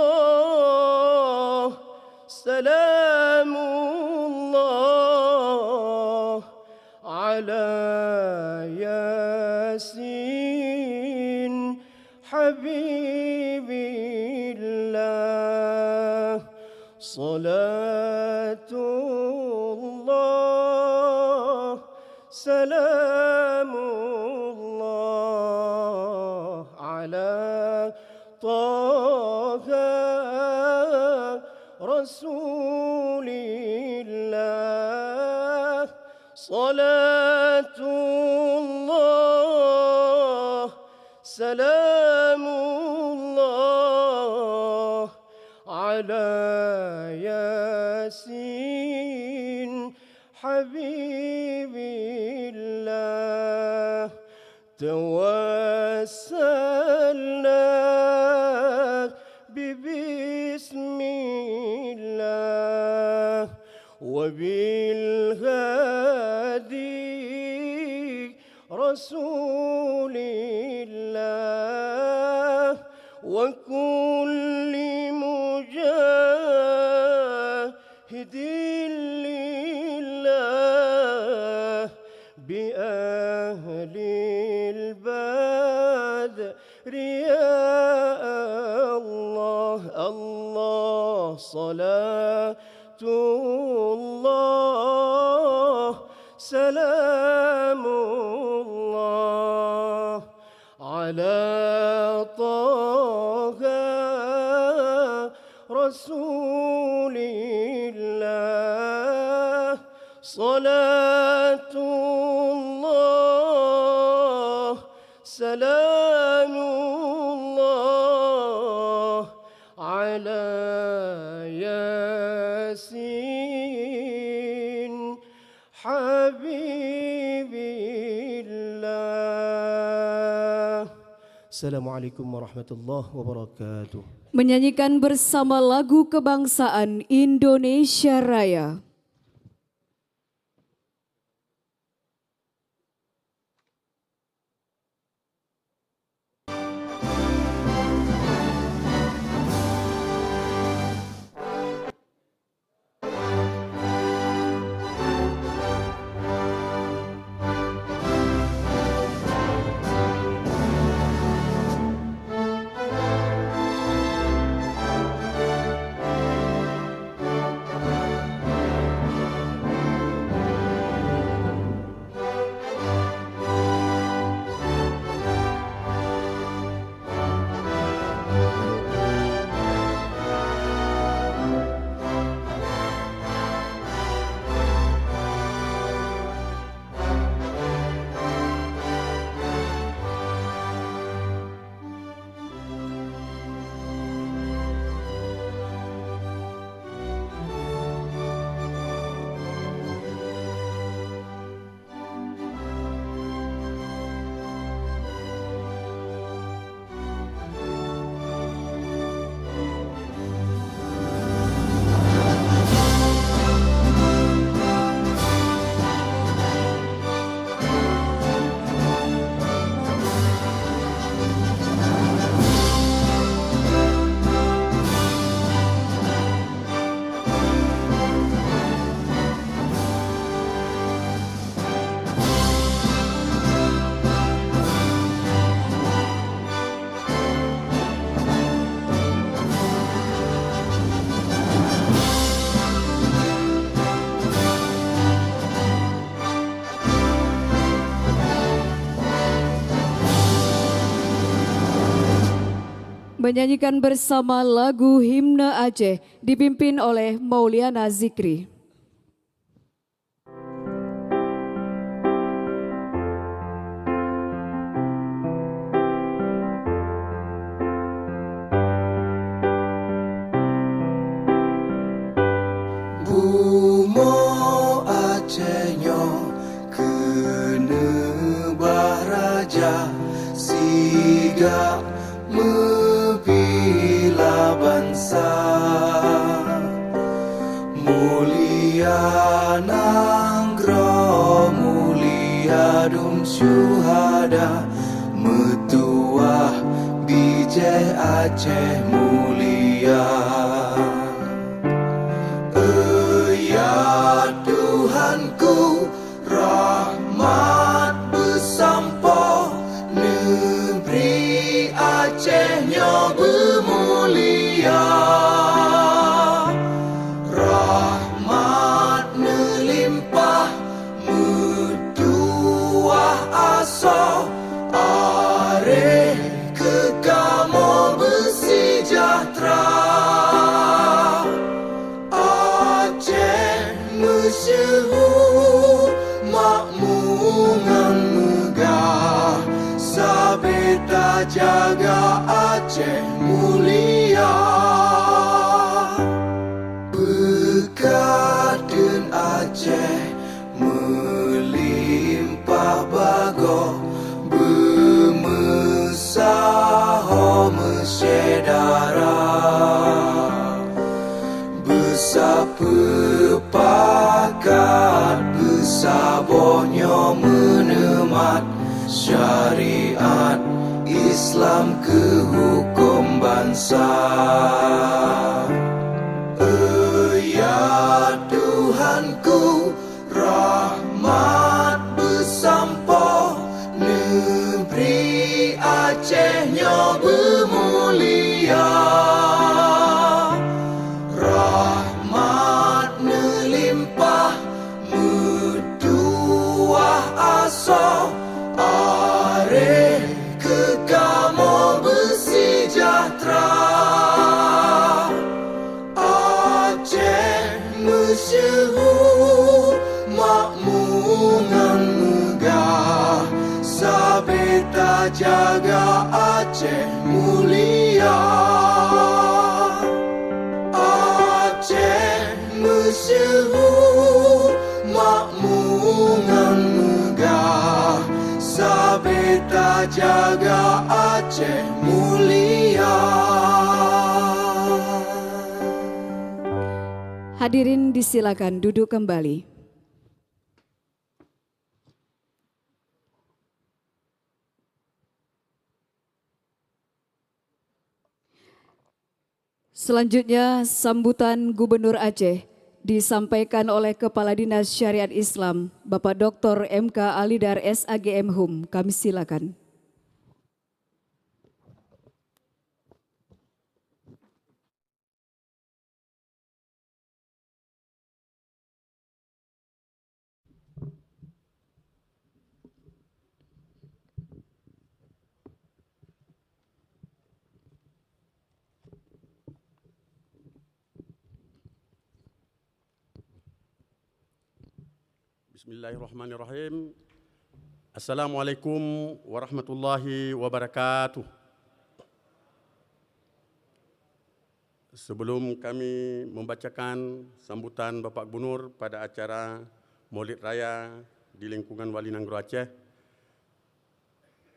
سلام الله على ياسين حبيب الله. صلاة الله سلام الله على طه رسول الله. صلاة الله سلام الله على ياسين حبيب الله. توسلنا ببسم الله وبالهادي رسول الله وكل مجاهد لله بأهل البدر سلام الله على طه رسول الله صلاة الله سلام الله على ياسين حبيب الله. Assalamualaikum warahmatullahi wabarakatuh. Menyanyikan bersama lagu kebangsaan Indonesia Raya. Menyanyikan bersama lagu Himne Aceh dipimpin oleh Mauliana Zikri. Bumo Acehnya kene baraja siga mebila bangsa mulia nanggro mulia dum syuhada metuah bijai Aceh mulia. Ya Tuhanku, rahmat bersampo negeri Acehnya bermulia. Rahmat melimpah metuah aso are kekamo bersejahtera. Masyhur makmungan megah sabeta jaga Aceh mulia. Bekaden Aceh melimpah bago bermesaho mesyedara besapepakat besabohnya menemat syariat Islam ke hukum bangsa. Ya Tuhanku, rahmat bersampo negeri Acehnya bermulia. Rahmat melimpah metuah jaga Aceh mulia. Aceh masyhur makmungan megah, Sabeta jaga Aceh mulia. Hadirin disilakan duduk kembali. Selanjutnya sambutan Gubernur Aceh disampaikan oleh Kepala Dinas Syariat Islam Bapak Dr. MK Alidar SAGM Hum. Kami silakan. Bismillahirrahmanirrahim. Assalamualaikum warahmatullahi wabarakatuh. Sebelum kami membacakan sambutan Bapak Gubernur pada acara Maulid Raya di lingkungan Wali Nanggro Aceh,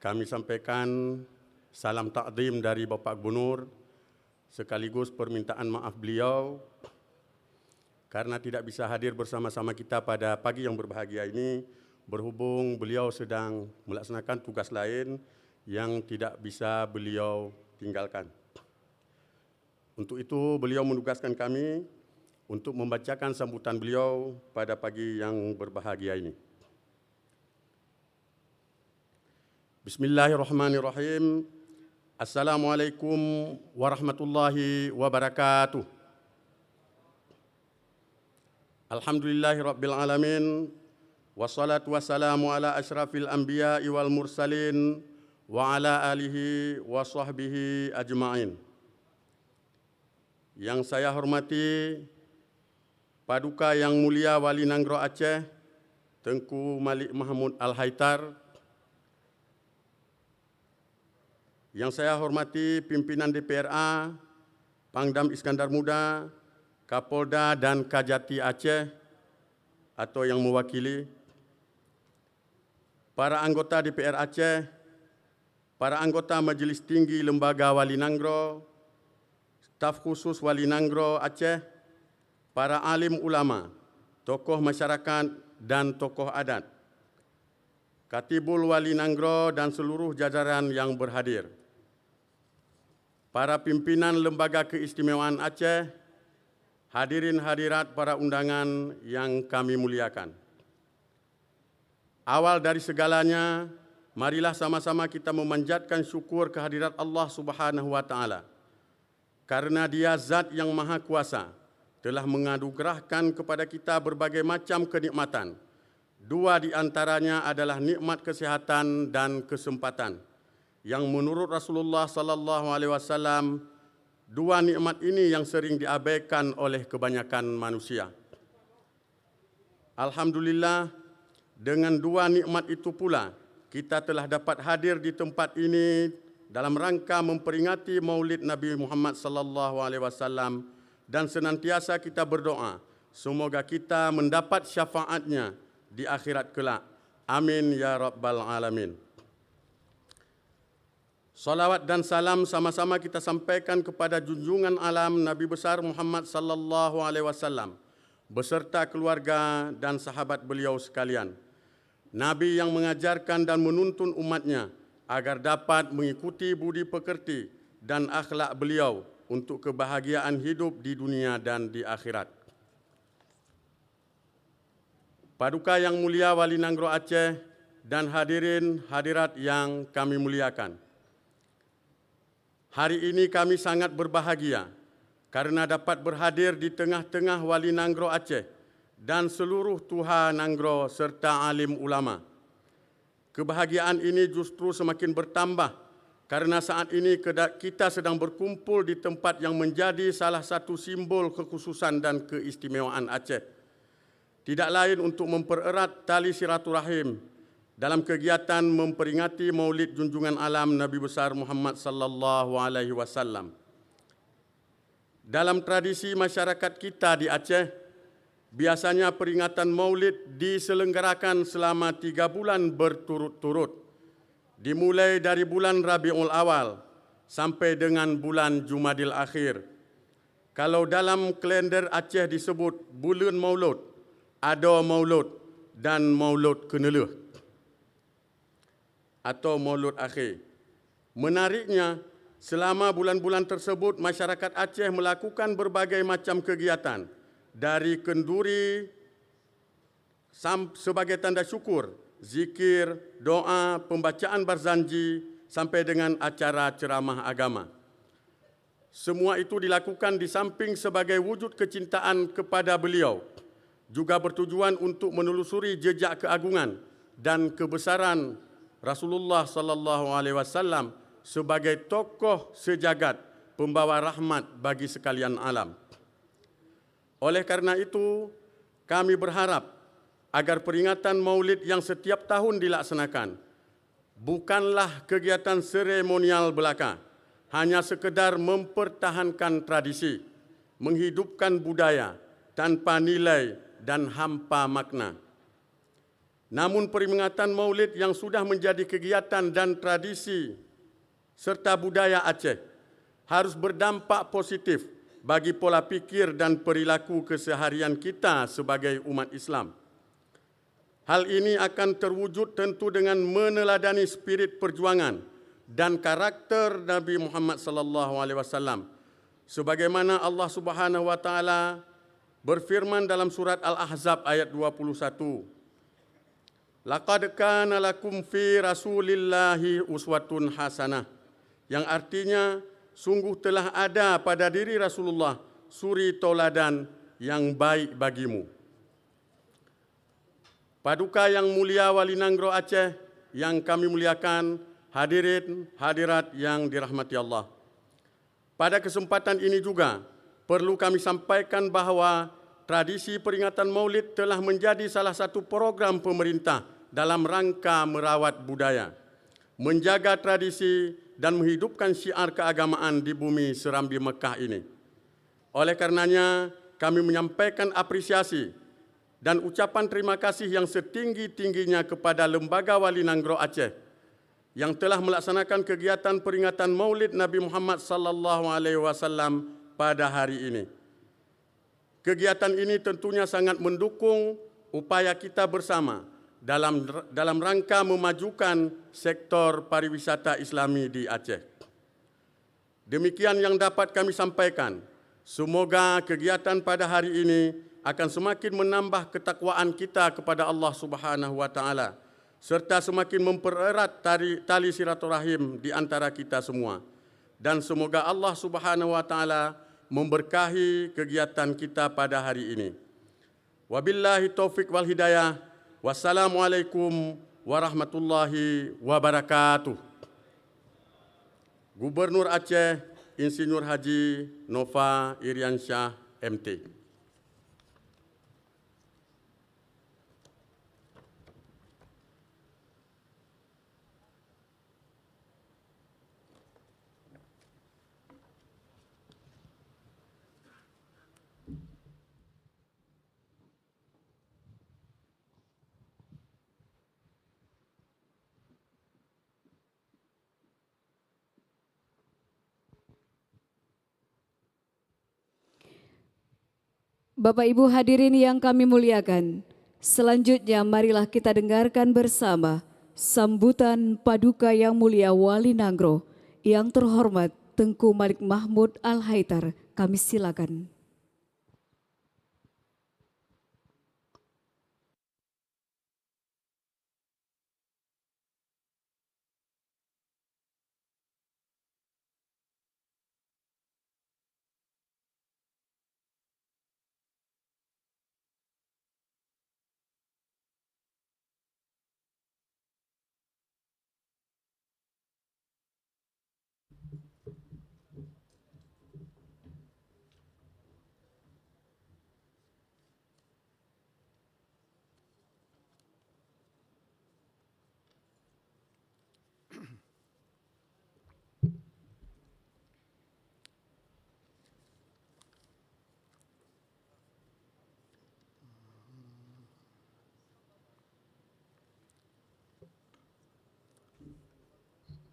kami sampaikan salam takdim dari Bapak Gubernur sekaligus permintaan maaf beliau karena tidak bisa hadir bersama-sama kita pada pagi yang berbahagia ini, berhubung beliau sedang melaksanakan tugas lain yang tidak bisa beliau tinggalkan. Untuk itu, beliau menugaskan kami untuk membacakan sambutan beliau pada pagi yang berbahagia ini. Bismillahirrahmanirrahim. Assalamualaikum warahmatullahi wabarakatuh. Alhamdulillahi Rabbil Alamin, wassalatu wassalamu ala ashrafil anbiya'i wal mursalin, wa ala alihi wa sahbihi ajma'in. Yang saya hormati Paduka Yang Mulia Wali Nanggro Aceh, Tengku Malik Mahmud Al-Haitar. Yang saya hormati pimpinan DPRA, Pangdam Iskandar Muda, Kapolda dan Kajati Aceh atau yang mewakili, para anggota DPR Aceh, para anggota Majelis Tinggi Lembaga Wali Nanggro, staf khusus Wali Nanggro Aceh, para alim ulama, tokoh masyarakat dan tokoh adat, Katibul Wali Nanggro dan seluruh jajaran yang berhadir, para pimpinan Lembaga Keistimewaan Aceh, hadirin hadirat para undangan yang kami muliakan. Awal dari segalanya, marilah sama-sama kita memanjatkan syukur kehadirat Allah Subhanahu wa Ta'ala. Karena Dia Zat yang Maha Kuasa telah menganugerahkan kepada kita berbagai macam kenikmatan. Dua di antaranya adalah nikmat kesehatan dan kesempatan, yang menurut Rasulullah sallallahu alaihi wasallam, dua nikmat ini yang sering diabaikan oleh kebanyakan manusia. Alhamdulillah, dengan dua nikmat itu pula, kita telah dapat hadir di tempat ini dalam rangka memperingati Maulid Nabi Muhammad sallallahu alaihi wasallam dan senantiasa kita berdoa semoga kita mendapat syafaatnya di akhirat kelak. Amin ya rabbal alamin. Salawat dan salam sama-sama kita sampaikan kepada junjungan alam Nabi besar Muhammad sallallahu alaihi wasallam beserta keluarga dan sahabat beliau sekalian. Nabi yang mengajarkan dan menuntun umatnya agar dapat mengikuti budi pekerti dan akhlak beliau untuk kebahagiaan hidup di dunia dan di akhirat. Paduka Yang Mulia Wali Nanggro Aceh dan hadirin hadirat yang kami muliakan. Hari ini kami sangat berbahagia karena dapat berhadir di tengah-tengah Wali Nanggro Aceh dan seluruh tuha Nanggro serta alim ulama. Kebahagiaan ini justru semakin bertambah karena saat ini kita sedang berkumpul di tempat yang menjadi salah satu simbol kekhususan dan keistimewaan Aceh. Tidak lain untuk mempererat tali silaturahim dalam kegiatan memperingati Maulid Junjungan Alam Nabi besar Muhammad sallallahu alaihi wasallam. Dalam tradisi masyarakat kita di Aceh, biasanya peringatan Maulid diselenggarakan selama 3 bulan berturut-turut, dimulai dari bulan Rabiul Awal sampai dengan bulan Jumadil Akhir. Kalau dalam kalender Aceh disebut bulan Maulud, ada Maulud dan Maulud Keneluh atau Maulud Akhir. Menariknya, selama bulan-bulan tersebut masyarakat Aceh melakukan berbagai macam kegiatan, dari kenduri sebagai tanda syukur, zikir, doa, pembacaan barzanji, sampai dengan acara ceramah agama. Semua itu dilakukan di samping sebagai wujud kecintaan kepada beliau, juga bertujuan untuk menelusuri jejak keagungan dan kebesaran Rasulullah sallallahu alaihi wasallam sebagai tokoh sejagat, pembawa rahmat bagi sekalian alam. Oleh karena itu, kami berharap agar peringatan Maulid yang setiap tahun dilaksanakan bukanlah kegiatan seremonial belaka, hanya sekedar mempertahankan tradisi, menghidupkan budaya tanpa nilai dan hampa makna. Namun peringatan Maulid yang sudah menjadi kegiatan dan tradisi serta budaya Aceh harus berdampak positif bagi pola pikir dan perilaku keseharian kita sebagai umat Islam. Hal ini akan terwujud tentu dengan meneladani spirit perjuangan dan karakter Nabi Muhammad sallallahu alaihi wasallam, sebagaimana Allah Subhanahu wa taala berfirman dalam surat Al-Ahzab ayat 21. Laqad kana lakum fi Rasulillahi uswatun hasanah, yang artinya sungguh telah ada pada diri Rasulullah suri tauladan yang baik bagimu. Paduka yang mulia Wali Nanggro Aceh yang kami muliakan, hadirin hadirat yang dirahmati Allah. Pada kesempatan ini juga perlu kami sampaikan bahawa tradisi peringatan Maulid telah menjadi salah satu program pemerintah dalam rangka merawat budaya, menjaga tradisi dan menghidupkan syiar keagamaan di bumi serambi Mekah ini. Oleh karenanya, kami menyampaikan apresiasi dan ucapan terima kasih yang setinggi-tingginya kepada Lembaga Wali Nanggro Aceh yang telah melaksanakan kegiatan peringatan Maulid Nabi Muhammad sallallahu alaihi wasallam pada hari ini. Kegiatan ini tentunya sangat mendukung upaya kita bersama dalam rangka memajukan sektor pariwisata Islami di Aceh. Demikian yang dapat kami sampaikan. Semoga kegiatan pada hari ini akan semakin menambah ketakwaan kita kepada Allah Subhanahu wa taala serta semakin mempererat tali silaturahim di antara kita semua. Dan semoga Allah Subhanahu wa taala memberkahi kegiatan kita pada hari ini. Wabillahi taufik wal hidayah. Wassalamualaikum warahmatullahi wabarakatuh. Gubernur Aceh, Insinyur Haji Nova Iriansyah, MT. Bapak Ibu hadirin yang kami muliakan, selanjutnya marilah kita dengarkan bersama sambutan Paduka Yang Mulia Wali Nanggro yang terhormat Tengku Malik Mahmud Al-Haidar. Kami silakan.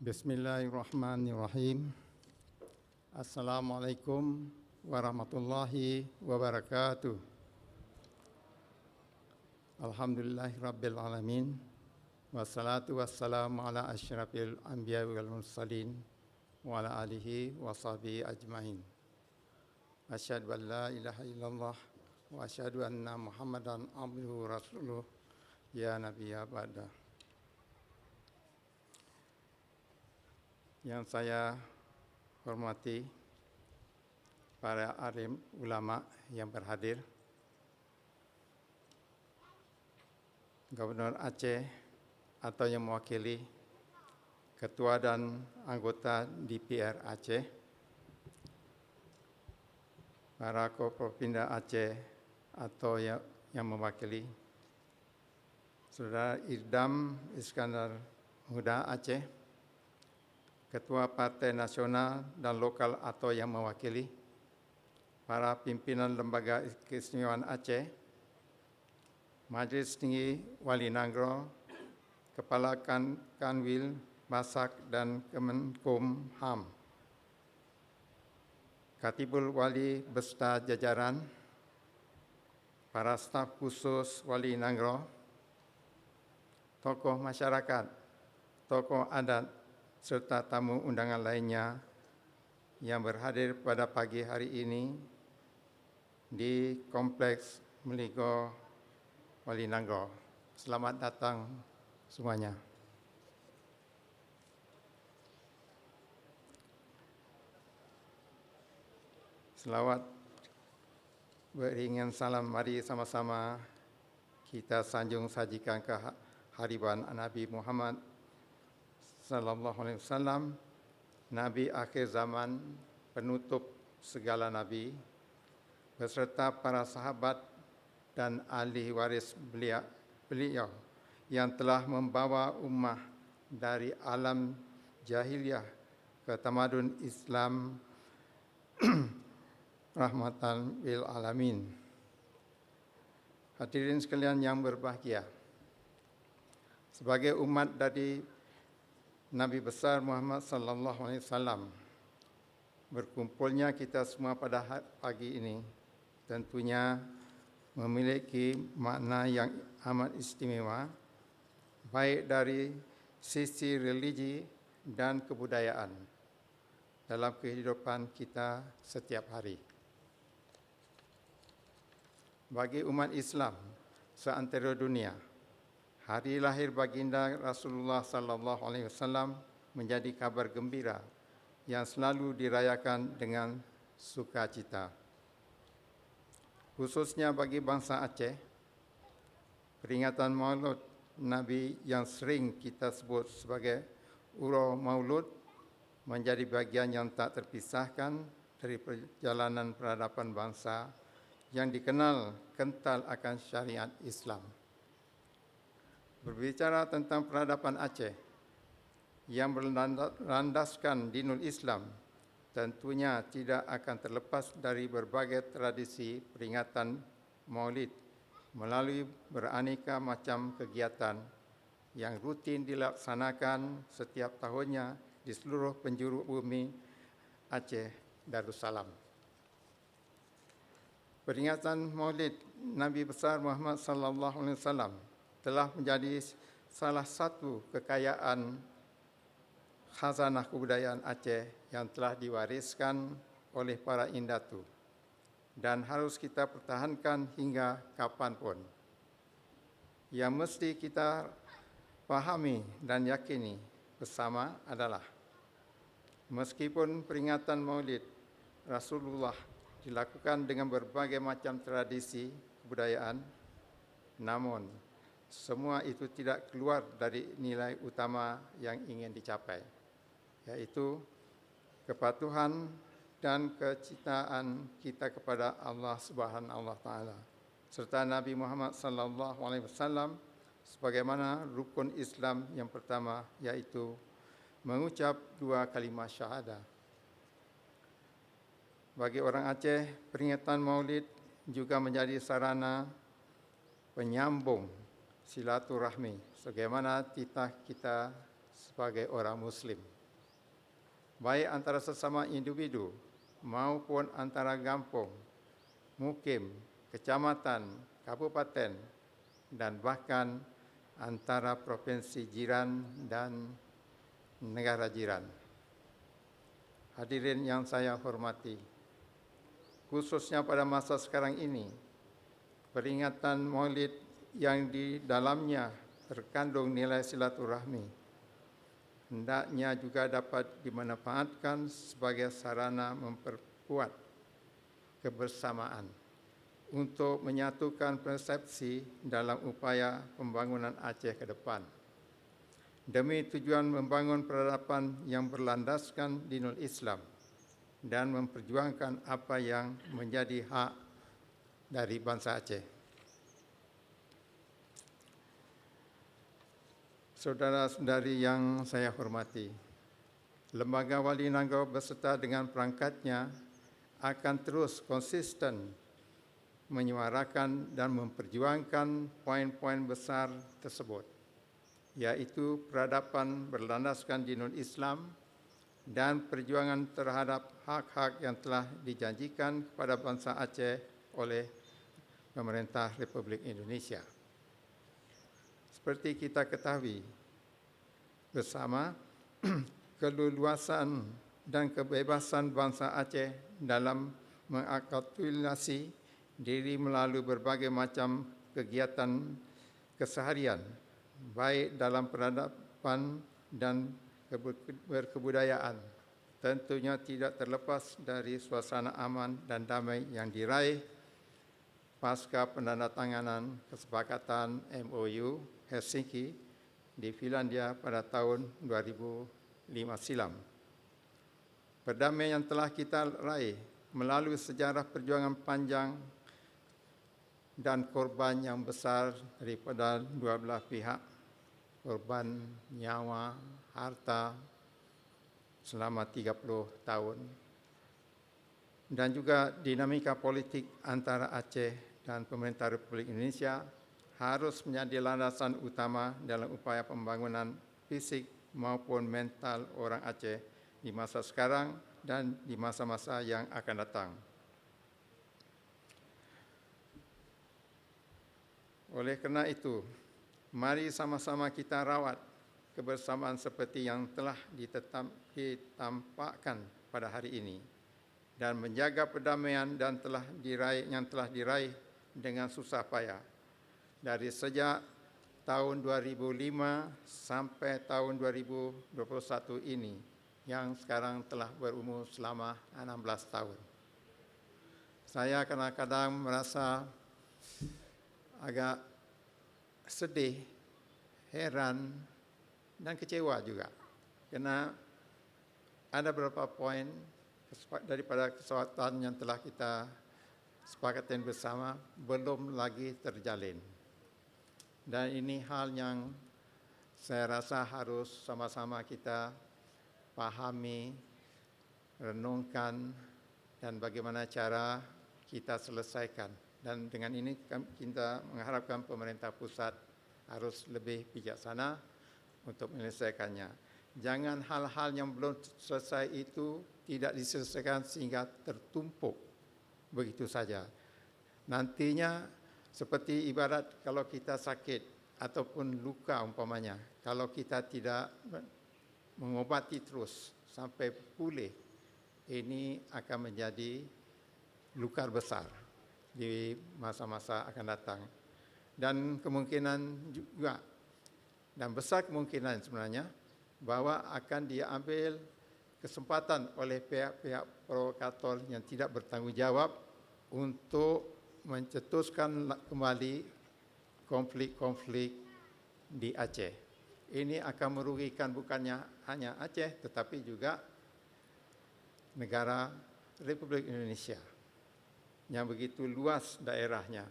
Bismillahirrahmanirrahim. Assalamualaikum warahmatullahi wabarakatuh. Alhamdulillahirabbil alamin. Wassalatu wassalamu ala asyrafil anbiya wal mursalin wa ala alihi wa sahbihi ajmain. Asyhadu an la ilaha illallah wa asyhadu anna Muhammadan abduhu rasuluh ya nabiyya ba'da. Yang saya hormati para alim ulama yang berhadir, Gubernur Aceh atau yang mewakili Ketua dan anggota DPR Aceh, para Kopropinda Aceh atau yang mewakili Saudara Idam Iskandar Muda Aceh, Ketua Partai Nasional dan Lokal atau yang mewakili, para pimpinan Lembaga Keistimewaan Aceh, Majlis Tinggi Wali Nanggro, Kepala Kanwil, Basak dan Kemenkumham, Katibul Wali beserta jajaran, para staf khusus Wali Nanggro, tokoh masyarakat, tokoh adat, serta tamu undangan lainnya yang berhadir pada pagi hari ini di Kompleks Meligo Wali Nanggro. Selamat datang semuanya. Selawat beriringan salam, mari sama-sama kita sanjung sajikan kehadiran Nabi Muhammad sallallahu alaihi wasallam, Nabi akhir zaman, penutup segala nabi, beserta para sahabat dan ahli waris beliau yang telah membawa ummah dari alam jahiliyah ke tamadun Islam rahmatan lil alamin. Hadirin sekalian yang berbahagia, sebagai umat dari Nabi besar Muhammad sallallahu alaihi wasallam, berkumpulnya kita semua pada pagi ini tentunya memiliki makna yang amat istimewa, baik dari sisi religi dan kebudayaan dalam kehidupan kita setiap hari. Bagi umat Islam seantero dunia, hari lahir baginda Rasulullah sallallahu alaihi wasallam menjadi kabar gembira yang selalu dirayakan dengan sukacita. Khususnya bagi bangsa Aceh, peringatan Maulud Nabi yang sering kita sebut sebagai Uro Maulud menjadi bagian yang tak terpisahkan dari perjalanan peradaban bangsa yang dikenal kental akan syariat Islam. Berbicara tentang peradaban Aceh yang berlandaskan dinul Islam, tentunya tidak akan terlepas dari berbagai tradisi peringatan Maulid melalui beraneka macam kegiatan yang rutin dilaksanakan setiap tahunnya di seluruh penjuru bumi Aceh Darussalam. Peringatan Maulid Nabi besar Muhammad sallallahu alaihi wasallam telah menjadi salah satu kekayaan khazanah kebudayaan Aceh yang telah diwariskan oleh para indatu dan harus kita pertahankan hingga kapanpun. Yang mesti kita pahami dan yakini bersama adalah meskipun peringatan Maulid Rasulullah dilakukan dengan berbagai macam tradisi kebudayaan, namun semua itu tidak keluar dari nilai utama yang ingin dicapai, yaitu kepatuhan dan kecintaan kita kepada Allah Subhanahu wa taala serta Nabi Muhammad sallallahu alaihi wasallam sebagaimana rukun Islam yang pertama, yaitu mengucap dua kalimat syahadah. Bagi orang Aceh, peringatan Maulid juga menjadi sarana penyambung silaturahmi sebagaimana titah kita sebagai orang Muslim. baik antara sesama individu maupun antara kampung, mukim, kecamatan, kabupaten, dan bahkan antara provinsi jiran dan negara jiran. Hadirin yang saya hormati, khususnya pada masa sekarang ini, peringatan Maulid yang di dalamnya terkandung nilai silaturahmi hendaknya juga dapat dimanfaatkan sebagai sarana memperkuat kebersamaan untuk menyatukan persepsi dalam upaya pembangunan Aceh ke depan, demi tujuan membangun peradaban yang berlandaskan dinul Islam dan memperjuangkan apa yang menjadi hak dari bangsa Aceh. Saudara-saudari yang saya hormati, Lembaga Wali Nanggro beserta dengan perangkatnya akan terus konsisten menyuarakan dan memperjuangkan poin-poin besar tersebut, yaitu peradaban berlandaskan dinul Islam dan perjuangan terhadap hak-hak yang telah dijanjikan kepada bangsa Aceh oleh pemerintah Republik Indonesia. Seperti kita ketahui bersama, keleluasan dan kebebasan bangsa Aceh dalam mengakulturasi diri melalui berbagai macam kegiatan keseharian, baik dalam peradaban dan berkebudayaan, tentunya tidak terlepas dari suasana aman dan damai yang diraih pasca penandatanganan kesepakatan MOU Helsinki di Finlandia pada tahun 2005 silam. Perdamaian yang telah kita raih melalui sejarah perjuangan panjang dan korban yang besar daripada dua belah pihak, korban nyawa, harta selama 30 tahun, dan juga dinamika politik antara Aceh dan pemerintah Republik Indonesia harus menjadi landasan utama dalam upaya pembangunan fisik maupun mental orang Aceh di masa sekarang dan di masa-masa yang akan datang. Oleh kerana itu, mari sama-sama kita rawat kebersamaan seperti yang telah ditampakkan pada hari ini dan menjaga perdamaian yang telah diraih dengan susah payah dari sejak tahun 2005 sampai tahun 2021 ini, yang sekarang telah berumur selama 16 tahun. Saya kadang-kadang merasa agak sedih, heran, dan kecewa juga, kerana ada beberapa poin daripada kesepakatan yang telah kita sepakati bersama belum lagi terjalin. Dan ini hal yang saya rasa harus sama-sama kita pahami, renungkan, dan bagaimana cara kita selesaikan. Dan dengan ini kita mengharapkan pemerintah pusat harus lebih bijaksana untuk menyelesaikannya. Jangan hal-hal yang belum selesai itu tidak diselesaikan sehingga tertumpuk begitu saja. Nantinya seperti ibarat kalau kita sakit ataupun luka umpamanya, kalau kita tidak mengobati terus sampai pulih, ini akan menjadi luka besar di masa-masa akan datang. Dan kemungkinan juga, dan besar kemungkinan sebenarnya, bahwa akan diambil kesempatan oleh pihak-pihak provokator yang tidak bertanggung jawab untuk mencetuskan kembali konflik-konflik di Aceh. Ini akan merugikan bukannya hanya Aceh, tetapi juga negara Republik Indonesia yang begitu luas daerahnya.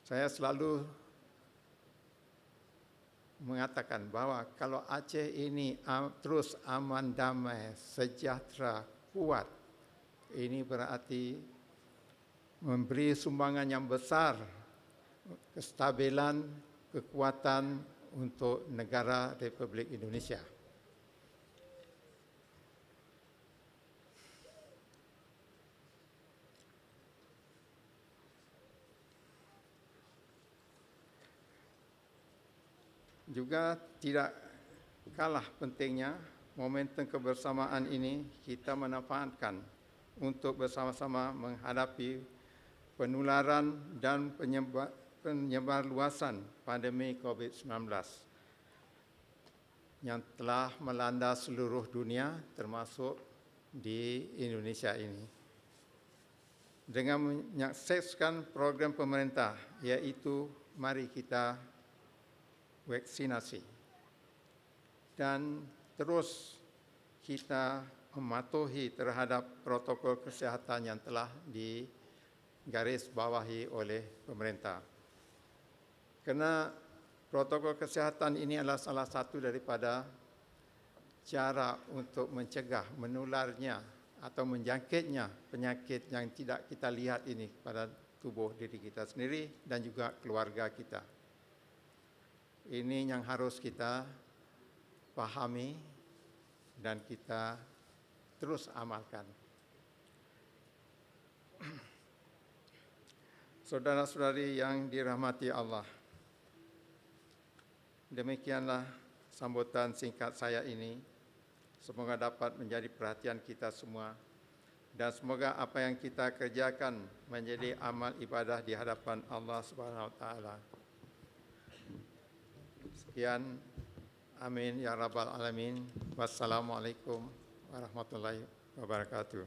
Saya selalu mengatakan bahwa kalau Aceh ini terus aman, damai, sejahtera, kuat, ini berarti memberi sumbangan yang besar, kestabilan, kekuatan untuk negara Republik Indonesia. Juga tidak kalah pentingnya momentum kebersamaan ini kita manfaatkan untuk bersama-sama menghadapi penularan dan penyebarluasan pandemi COVID-19 yang telah melanda seluruh dunia termasuk di Indonesia ini. Dengan menyaksikan program pemerintah iaitu mari kita vaksinasi dan terus kita mematuhi terhadap protokol kesihatan yang telah digarisbawahi oleh pemerintah. Kerana protokol kesihatan ini adalah salah satu daripada cara untuk mencegah menularnya atau menjangkitnya penyakit yang tidak kita lihat ini pada tubuh diri kita sendiri dan juga keluarga kita. Ini yang harus kita pahami dan kita terus amalkan. Saudara-saudari yang dirahmati Allah, demikianlah sambutan singkat saya ini. Semoga dapat menjadi perhatian kita semua dan semoga apa yang kita kerjakan menjadi amal ibadah di hadapan Allah Subhanahu wa taala. Sekian, amin ya rabbal alamin. Wassalamualaikum warahmatullahi wabarakatuh.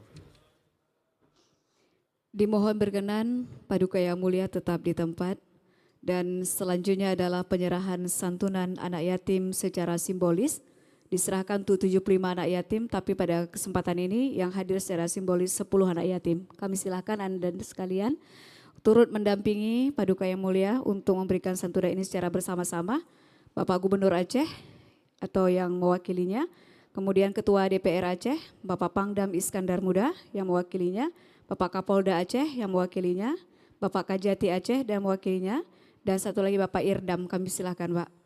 Dimohon berkenan, Paduka Yang Mulia tetap di tempat. Dan selanjutnya adalah penyerahan santunan anak yatim secara simbolis. Diserahkan untuk 75 anak yatim, tapi pada kesempatan ini yang hadir secara simbolis 10 anak yatim. Kami silakan Anda dan sekalian turut mendampingi Paduka Yang Mulia untuk memberikan santunan ini secara bersama-sama. Bapak Gubernur Aceh atau yang mewakilinya, kemudian Ketua DPR Aceh, Bapak Pangdam Iskandar Muda yang mewakilinya, Bapak Kapolda Aceh yang mewakilinya, Bapak Kajati Aceh dan mewakilinya, dan satu lagi Bapak Irdam. Kami silakan, Pak.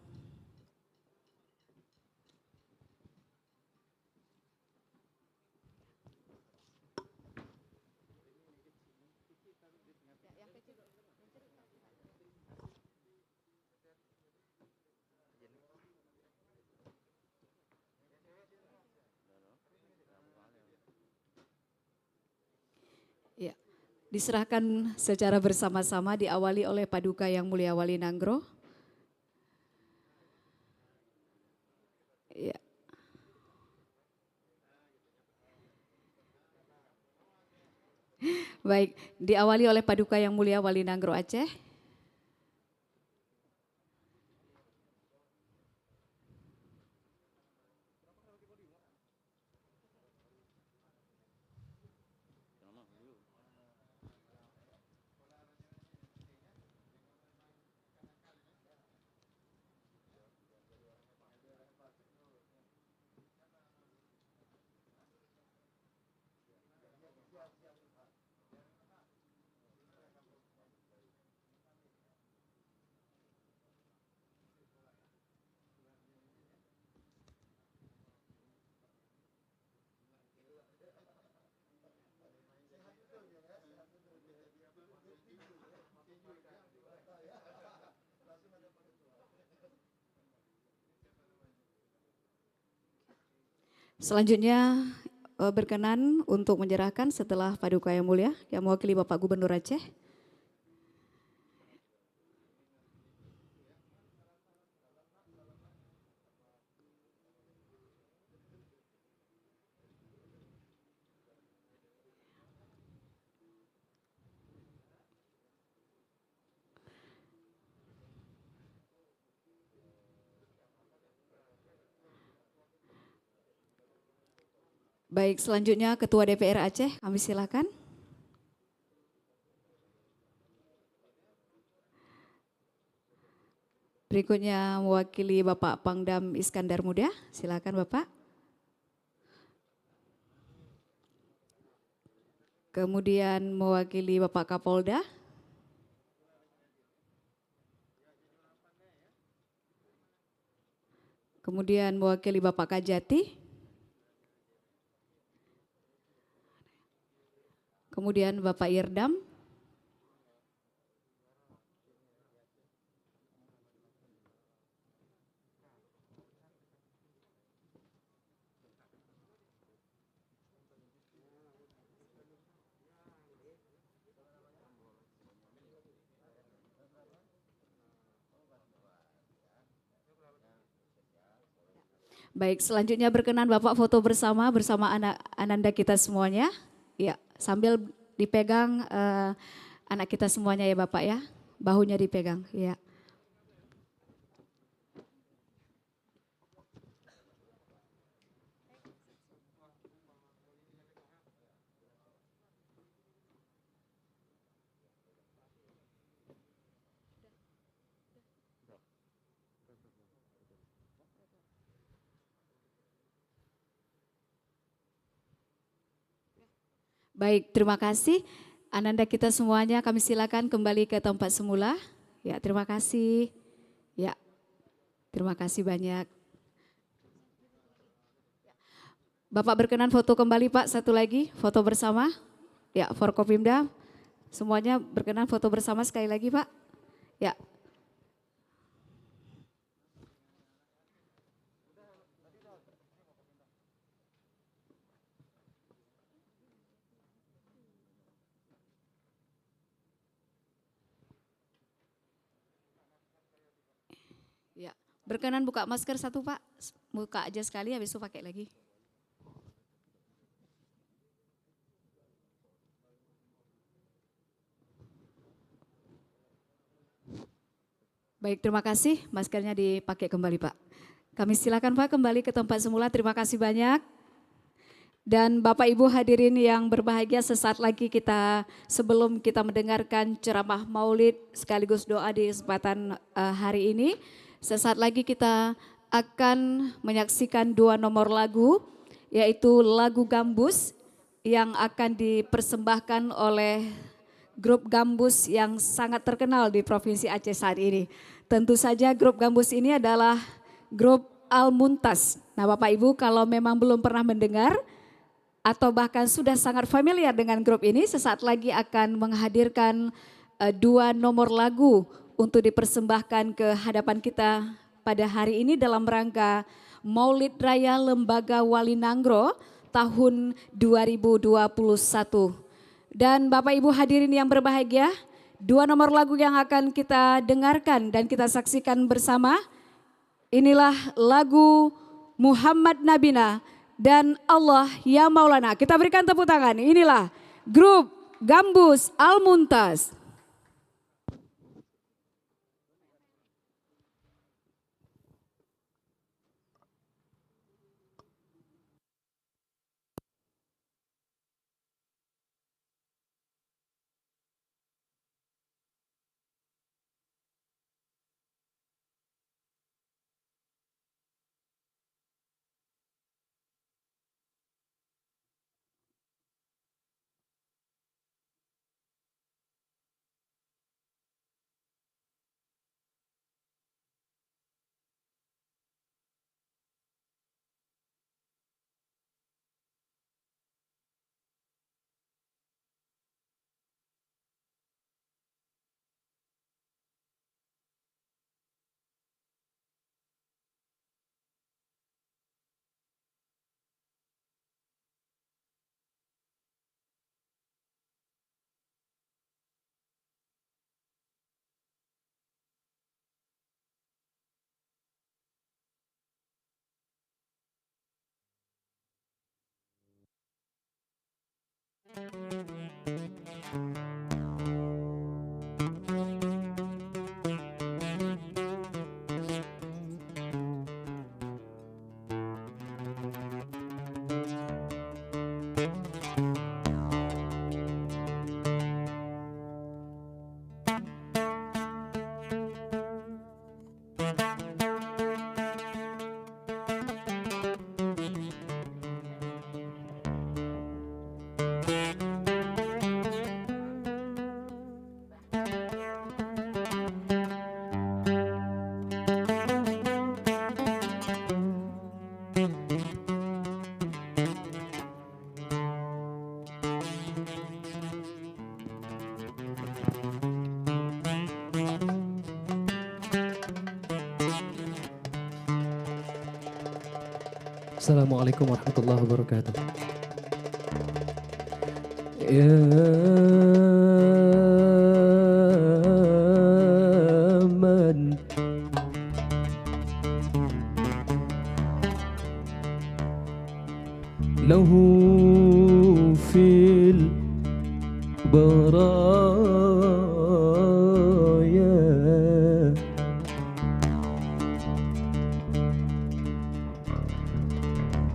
Ya, diserahkan secara bersama-sama diawali oleh Paduka Yang Mulia Wali Nanggro. Ya. Baik, diawali oleh Paduka Yang Mulia Wali Nanggro Aceh. Selanjutnya berkenan untuk menyerahkan setelah Paduka Yang Mulia yang mewakili Bapak Gubernur Aceh. Baik, selanjutnya Ketua DPR Aceh, kami silakan. Berikutnya mewakili Bapak Pangdam Iskandar Muda, silakan Bapak. Kemudian mewakili Bapak Kapolda. Kemudian mewakili Bapak Kajati. Kemudian Bapak Irdam. Baik, selanjutnya berkenan Bapak foto bersama anak Ananda kita semuanya. Ya, sambil dipegang anak kita semuanya ya Bapak ya. Bahunya dipegang, ya. Baik, terima kasih. Ananda kita semuanya kami silakan kembali ke tempat semula. Ya, terima kasih. Ya, terima kasih banyak. Bapak berkenan foto kembali Pak, satu lagi foto bersama. Ya, Forkopimda. Semuanya berkenan foto bersama sekali lagi Pak. Ya. Ya, berkenan buka masker satu Pak, buka aja sekali habis itu pakai lagi. Baik, terima kasih, maskernya dipakai kembali Pak. Kami silakan Pak kembali ke tempat semula, terima kasih banyak. Dan Bapak Ibu hadirin yang berbahagia, sesaat lagi kita sebelum kita mendengarkan ceramah Maulid sekaligus doa di kesempatan hari ini, sesaat lagi kita akan menyaksikan dua nomor lagu, yaitu lagu Gambus yang akan dipersembahkan oleh grup Gambus yang sangat terkenal di Provinsi Aceh saat ini. Tentu saja grup Gambus ini adalah grup Al-Muntas. Nah Bapak Ibu kalau memang belum pernah mendengar atau bahkan sudah sangat familiar dengan grup ini, sesaat lagi akan menghadirkan dua nomor lagu untuk dipersembahkan ke hadapan kita pada hari ini dalam rangka Maulid Raya Lembaga Wali Nanggro tahun 2021. Dan Bapak Ibu hadirin yang berbahagia, dua nomor lagu yang akan kita dengarkan dan kita saksikan bersama, inilah lagu Muhammad Nabina dan Allah Ya Maulana. Kita berikan tepuk tangan, inilah grup Gambus Al-Muntas. Assalamualaikum warahmatullahi wabarakatuh. Ya man له في البرايا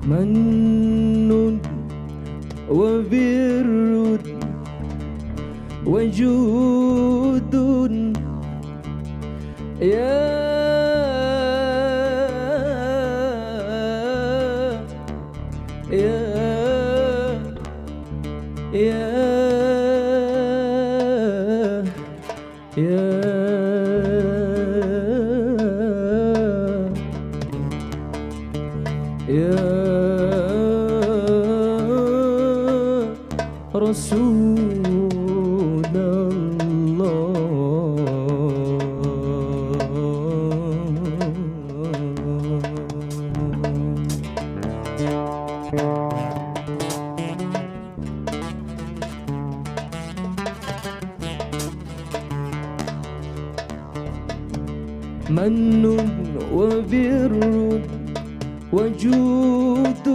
من وبر وجود يا رسول من وبر وجود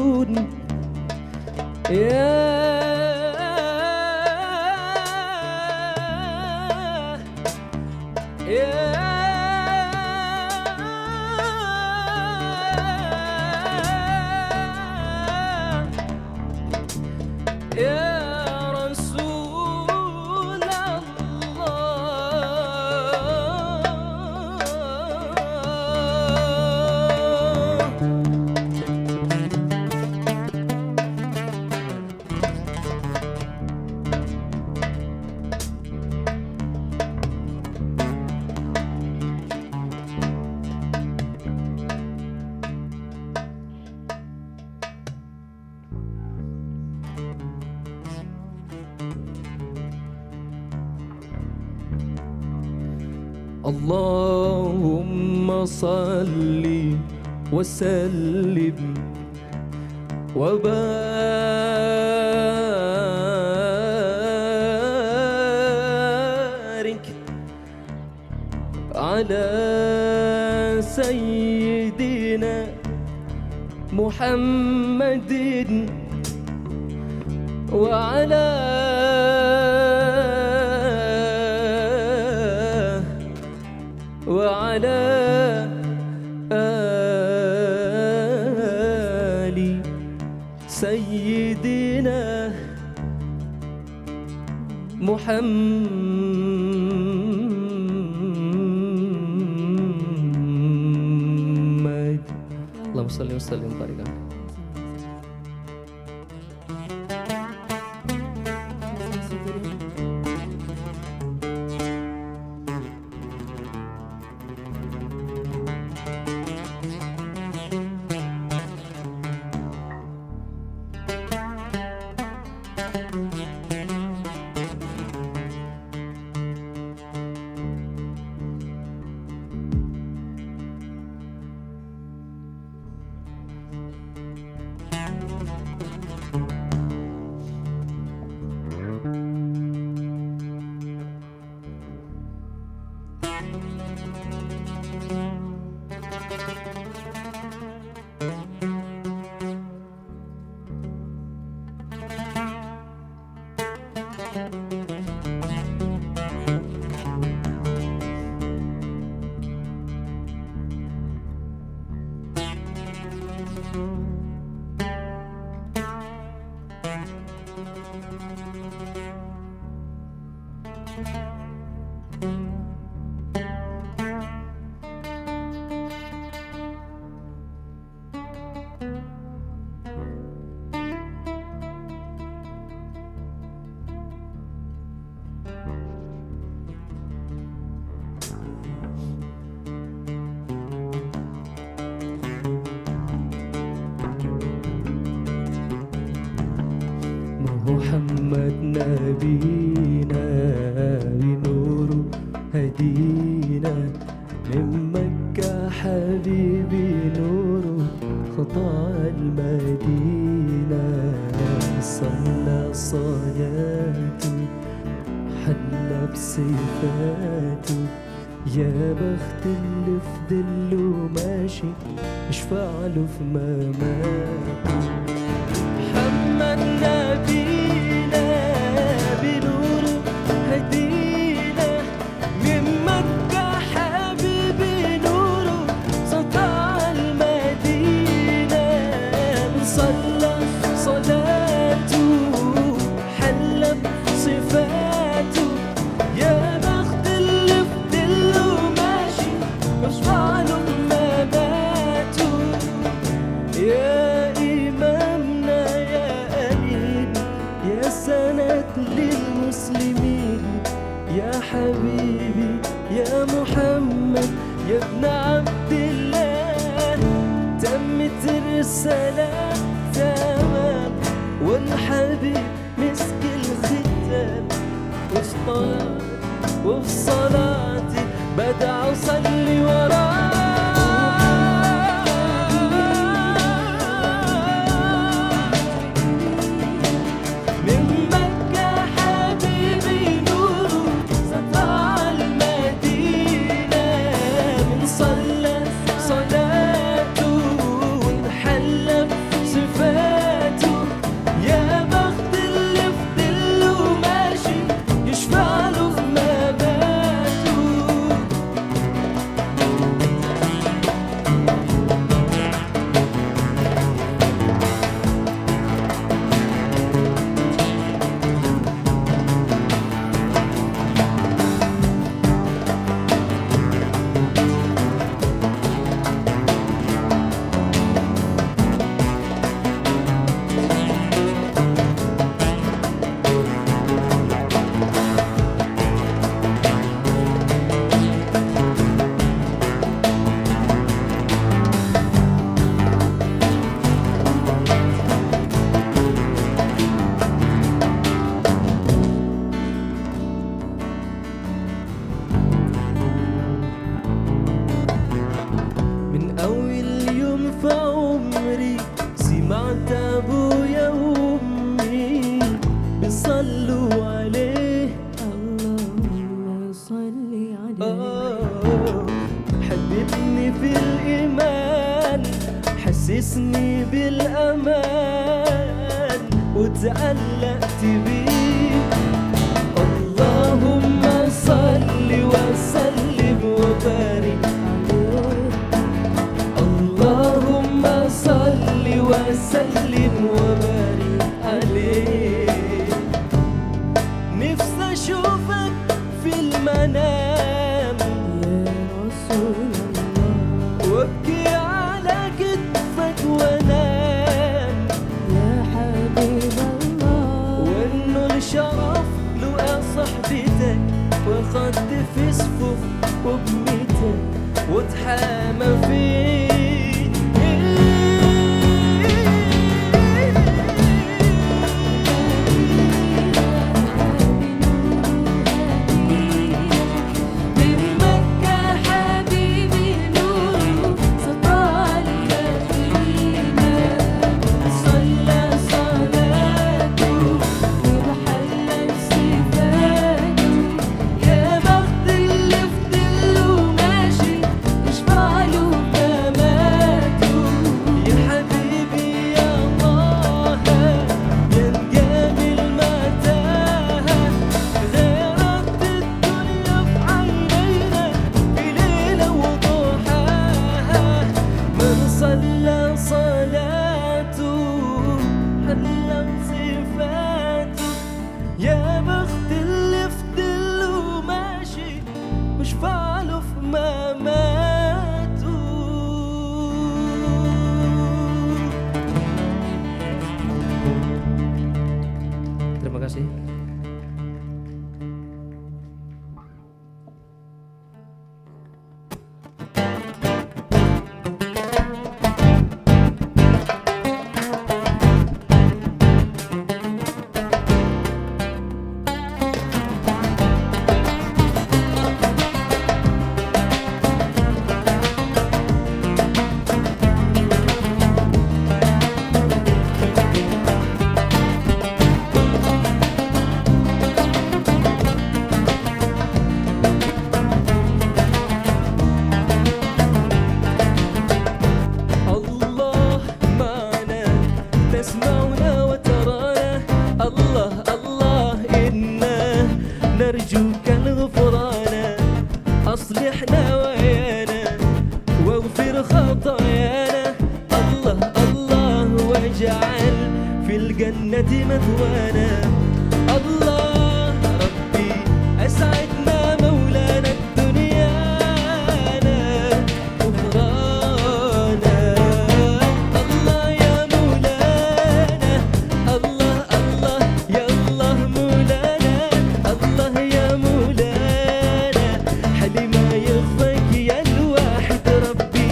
اللهم صل وسلم وبارك على سيدنا محمد وعلى آل سيدنا محمد اللهم صل وسلم وبارك عليه. محمد نبينا بنور هدينا من مكة حبيبي نور خطى المدينة صلى صلاته حلى بصفاته يا بخت اللي في ظله ماشي اشفع له في مماته محمد نبينا بنور هدينا من مكة حبيبي نوره سطع المدينة من صلى صلاته حلى بصفاته يا بخت اللي في دله ماشي مشفع له مماته يا إمامنا يا أمين يا سند للمسلمين يا حبيبي يا محمد يا ابن عبد الله تمت الرسالة تمام والحبيب مسك الختام وفي صلاتي بدع أصلي وراه من مكة حبيبي نوره سطع المدينة من صلى صلاته وانحلى بصفاته يا بخت اللي في دله ماشي يشفع له في مماته من أول يوم في عمري سمعت أبويا وأمي بيصلوا عليه اللهم صل عليه حببني في الإيمان حسسني بالأمان وتعلقت بيه اللهم صل وسلم وبارك عليه اللهم صل وسلم وبارك عليه نفسي أشوفك في المنام يا رسول الله وابكي على كتفك وانام يا حبيب الله وانه الشرف لقى صحبتك وخد في صفوف وبميتك وتحامى فيك من مكة حبيبي نوره سطع المدينة صلى صلاته وحلى بصفاته يا بخت اللي في دله ماشي يشفع له مماته يا حبيبي يا طه يا نجامل متاهة غيرت الدنيا في عينينا في ليلة وضحاها من صلى صلاته حلى بصفاته يا بخت اللي في دله ماشي وشفع له في مماته Terima kasih. مثوانا الله ربي أسعدنا مولانا دنيانا أخرانا الله يا مولانا الله الله يا الله مولانا الله يا مولانا حلي ما يخفك يا الواحد ربي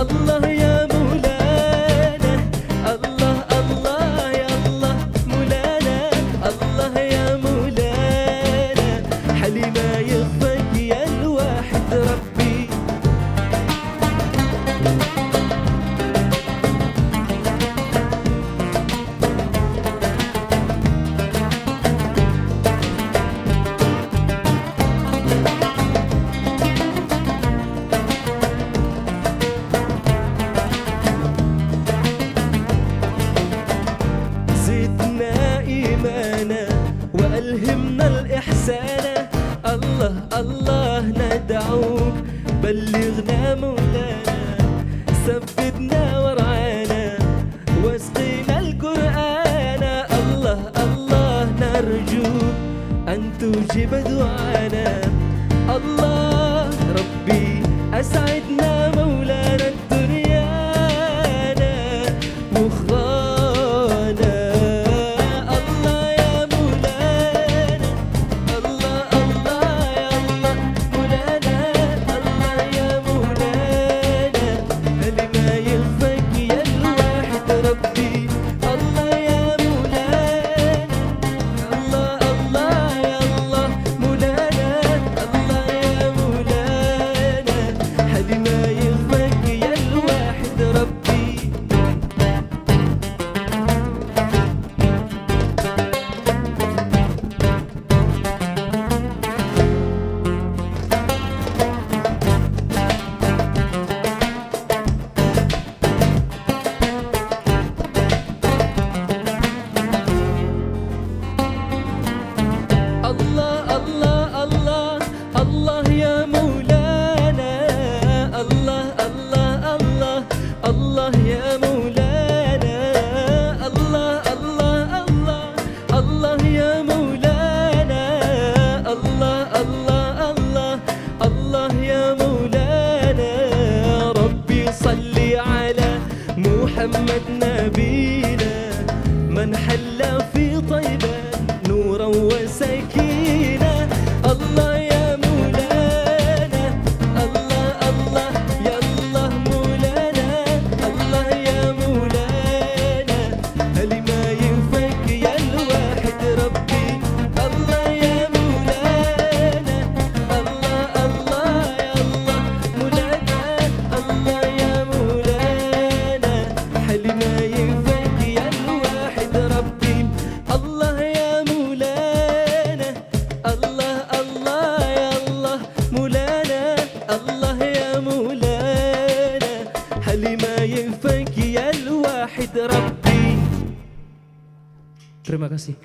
الله يا مولانا الله الله يا الله مولانا الله يا مولانا حلي ما يخفك يا الواحد ربي زدنا إيمانا وألهمنا الإحسان الله الله ندعوك بلغنا مولانا ثبتنا ورعانا واسقينا القرآن الله الله نرجوك أن تجيب دعانا الله ربي أسعدنا مولانا دنيانا وأخرانا الله يا مولانا الله الله يا الله مولانا الله يا مولانا اللي ما يخفك يا الواحد ربي الله يا مولانا الله الله يا الله مولانا الله يا مولانا حد ما يخفك يا الواحد ربي الله الله الله الله يا مولانا الله الله الله الله يا مولانا الله الله الله الله يا مولانا الله الله الله الله يا مولانا ربي صل على محمد نبينا من حل في طيبة نورا وسكينة الله يا مولانا الله الله يا الله مولانا الله يا مولانا اللي ما ينفك يا الواحد ربي الله يا مولانا الله الله يا الله مولانا الله يا مولانا حلي ما ينفك يا الواحد ربي الله يا مولانا الله الله يا الله مولانا الله يا مولانا حلي ما ينفك يا الواحد ربي. Terima kasih.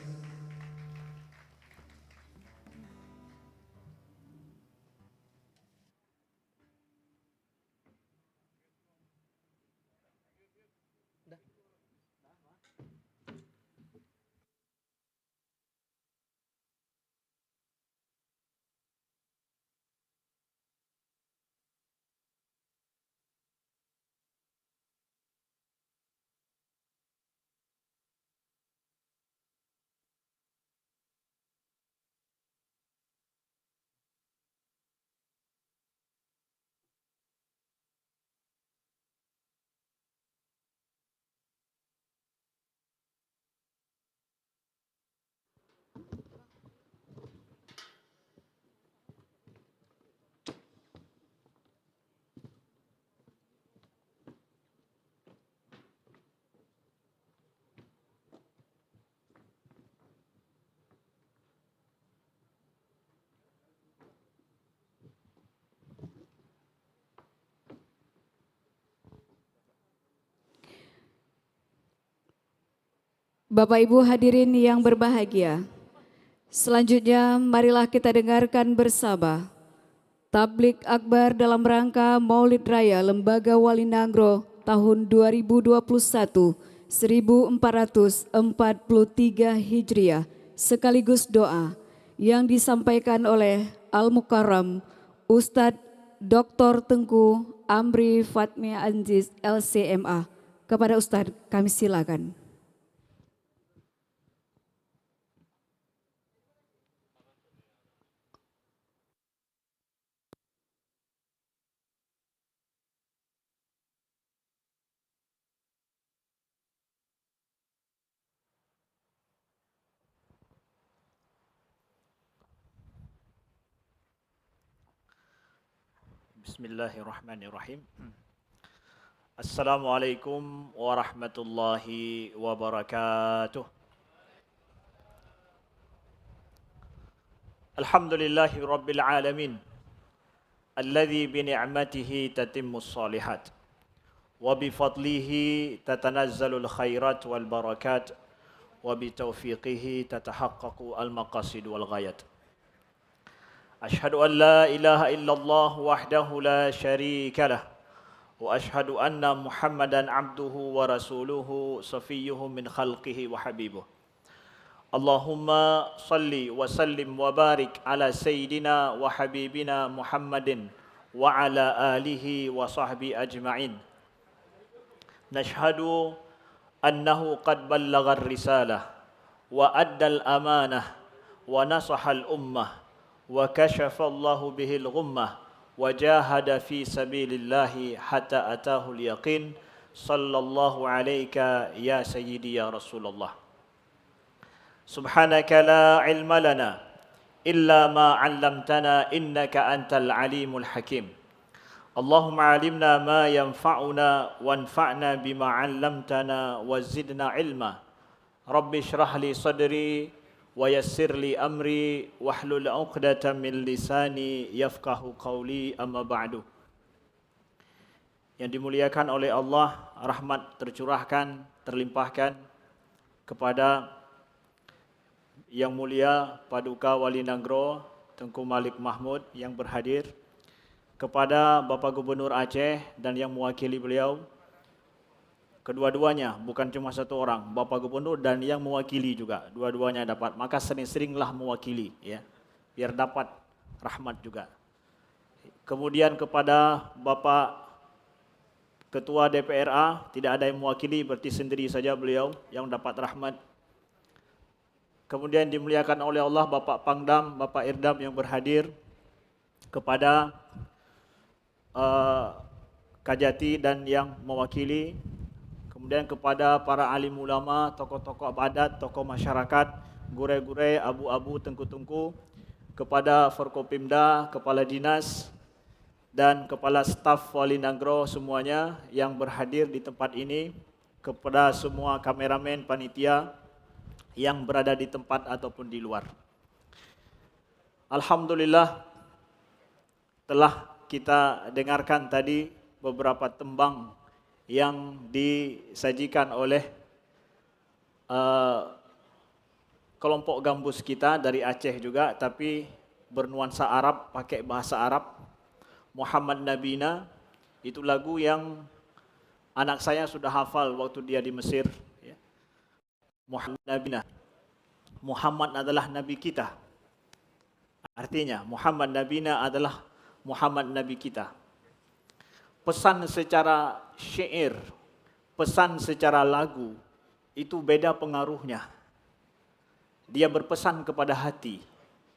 Bapak Ibu hadirin yang berbahagia, selanjutnya marilah kita dengarkan bersama Tablik Akbar dalam rangka Maulid Raya Lembaga Wali Nangro tahun 2021 1443 Hijriah sekaligus doa yang disampaikan oleh Al-Mukarram Ustadz Dr. Tengku Amri Fatmi Aziz LCMA. Kepada Ustadz kami silakan. Bismillahirrahmanirrahim. Assalamualaikum warahmatullahi wabarakatuh. Alhamdulillahi rabbil alamin. Alladhi bini'matihi tatimmus salihat. Wa bifadlihi tatanazzalul khairat wal barakat. Wa bitaufiqihi tatahaqqaqu al maqasid wal ghayat. أشهد أن لا إله إلا الله وحده لا شريك له وأشهد أن محمدا عبده ورسوله صفيه من خلقه وحبيبه اللهم صل وسلم وبارك على سيدنا وحبيبنا محمد وعلى آله وصحبه أجمعين نشهد أنه قد بلغ الرسالة وأدى الأمانة ونصح الأمة وكشف الله به الغمة وجاهد في سبيل الله حتى أتاه اليقين صلى الله عليك يا سيدي يا رسول الله سبحانك لا علم لنا إلا ما علمتنا إنك أنت العليم الحكيم اللهم علمنا ما ينفعنا وانفعنا بما علمتنا وزدنا علما رب اشرح لي صدري ويسر لي أمري واحلل عقدة من لساني يفقه قولي أما بعد. Yang dimuliakan oleh Allah, rahmat tercurahkan, terlimpahkan kepada Yang Mulia Paduka Wali Nagro Tengku Malik Mahmud yang berhadir, kepada Bapak Gubernur Aceh dan yang mewakili beliau, kedua-duanya, bukan cuma satu orang, Bapak Gubernur dan yang mewakili juga, dua-duanya dapat. Maka sering-seringlah mewakili, ya, biar dapat rahmat juga. Kemudian kepada Bapak Ketua DPRA, tidak ada yang mewakili, berarti sendiri saja beliau yang dapat rahmat. Kemudian dimuliakan oleh Allah Bapak Pangdam, Bapak Irdam yang berhadir, kepada Kajati dan yang mewakili. Kemudian kepada para alim ulama, tokoh-tokoh adat, tokoh masyarakat, gure-gure, abu-abu, tengku-tengku, kepada Forkopimda, kepala dinas, dan kepala staf Wali Nagro semuanya yang berhadir di tempat ini, kepada semua kameramen, panitia yang berada di tempat ataupun di luar. Alhamdulillah telah kita dengarkan tadi beberapa tembang yang disajikan oleh kelompok gambus kita dari Aceh juga, tapi bernuansa Arab, pakai bahasa Arab. Muhammad Nabina, itu lagu yang anak saya sudah hafal waktu dia di Mesir. Muhammad Nabina, Muhammad adalah Nabi kita. Artinya Muhammad Nabina adalah Muhammad Nabi kita. Pesan secara syair, pesan secara lagu, itu beda pengaruhnya. Dia berpesan kepada hati.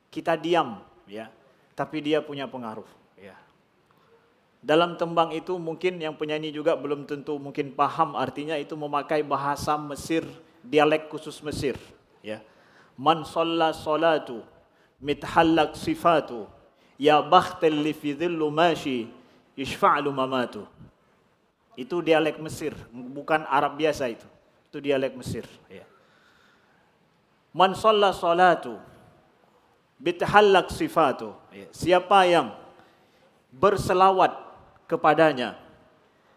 Kita diam, ya, tapi dia punya pengaruh. Ya. Dalam tembang itu mungkin yang penyanyi juga belum tentu mungkin paham artinya, itu memakai bahasa Mesir, dialek khusus Mesir. Ya. Man shalla salatu, mithallak sifatu, ya bakhtal li fi dhillu mashi, yashfa'lu mamatu. Itu dialek Mesir, bukan Arab biasa itu. Itu dialek Mesir, ya. Man shalla salatu bitahallak sifatu, ya. Siapa yang berselawat kepadanya,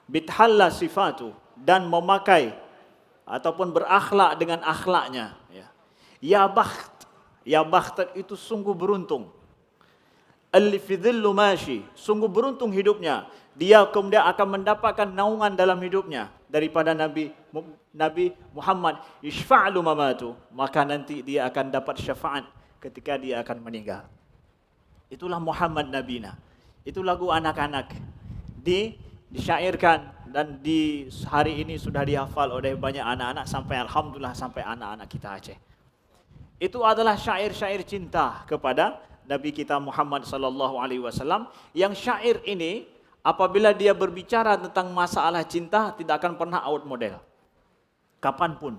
bitahalla sifatu, dan memakai ataupun berakhlak dengan akhlaknya, ya. Ya bakht itu sungguh beruntung. Al-fidhillu mashi, sungguh beruntung hidupnya. Dia kemudian akan mendapatkan naungan dalam hidupnya. daripada Nabi Muhammad, yashfa'lu mamatu, maka nanti dia akan dapat syafaat ketika dia akan meninggal. Itulah Muhammad Nabina. Itu lagu anak-anak disyairkan dan di hari ini sudah dihafal oleh banyak anak-anak sampai alhamdulillah sampai anak-anak kita Aceh. Itu adalah syair-syair cinta kepada Nabi kita Muhammad sallallahu alaihi wasallam, yang syair ini apabila dia berbicara tentang masalah cinta tidak akan pernah out model. Kapanpun.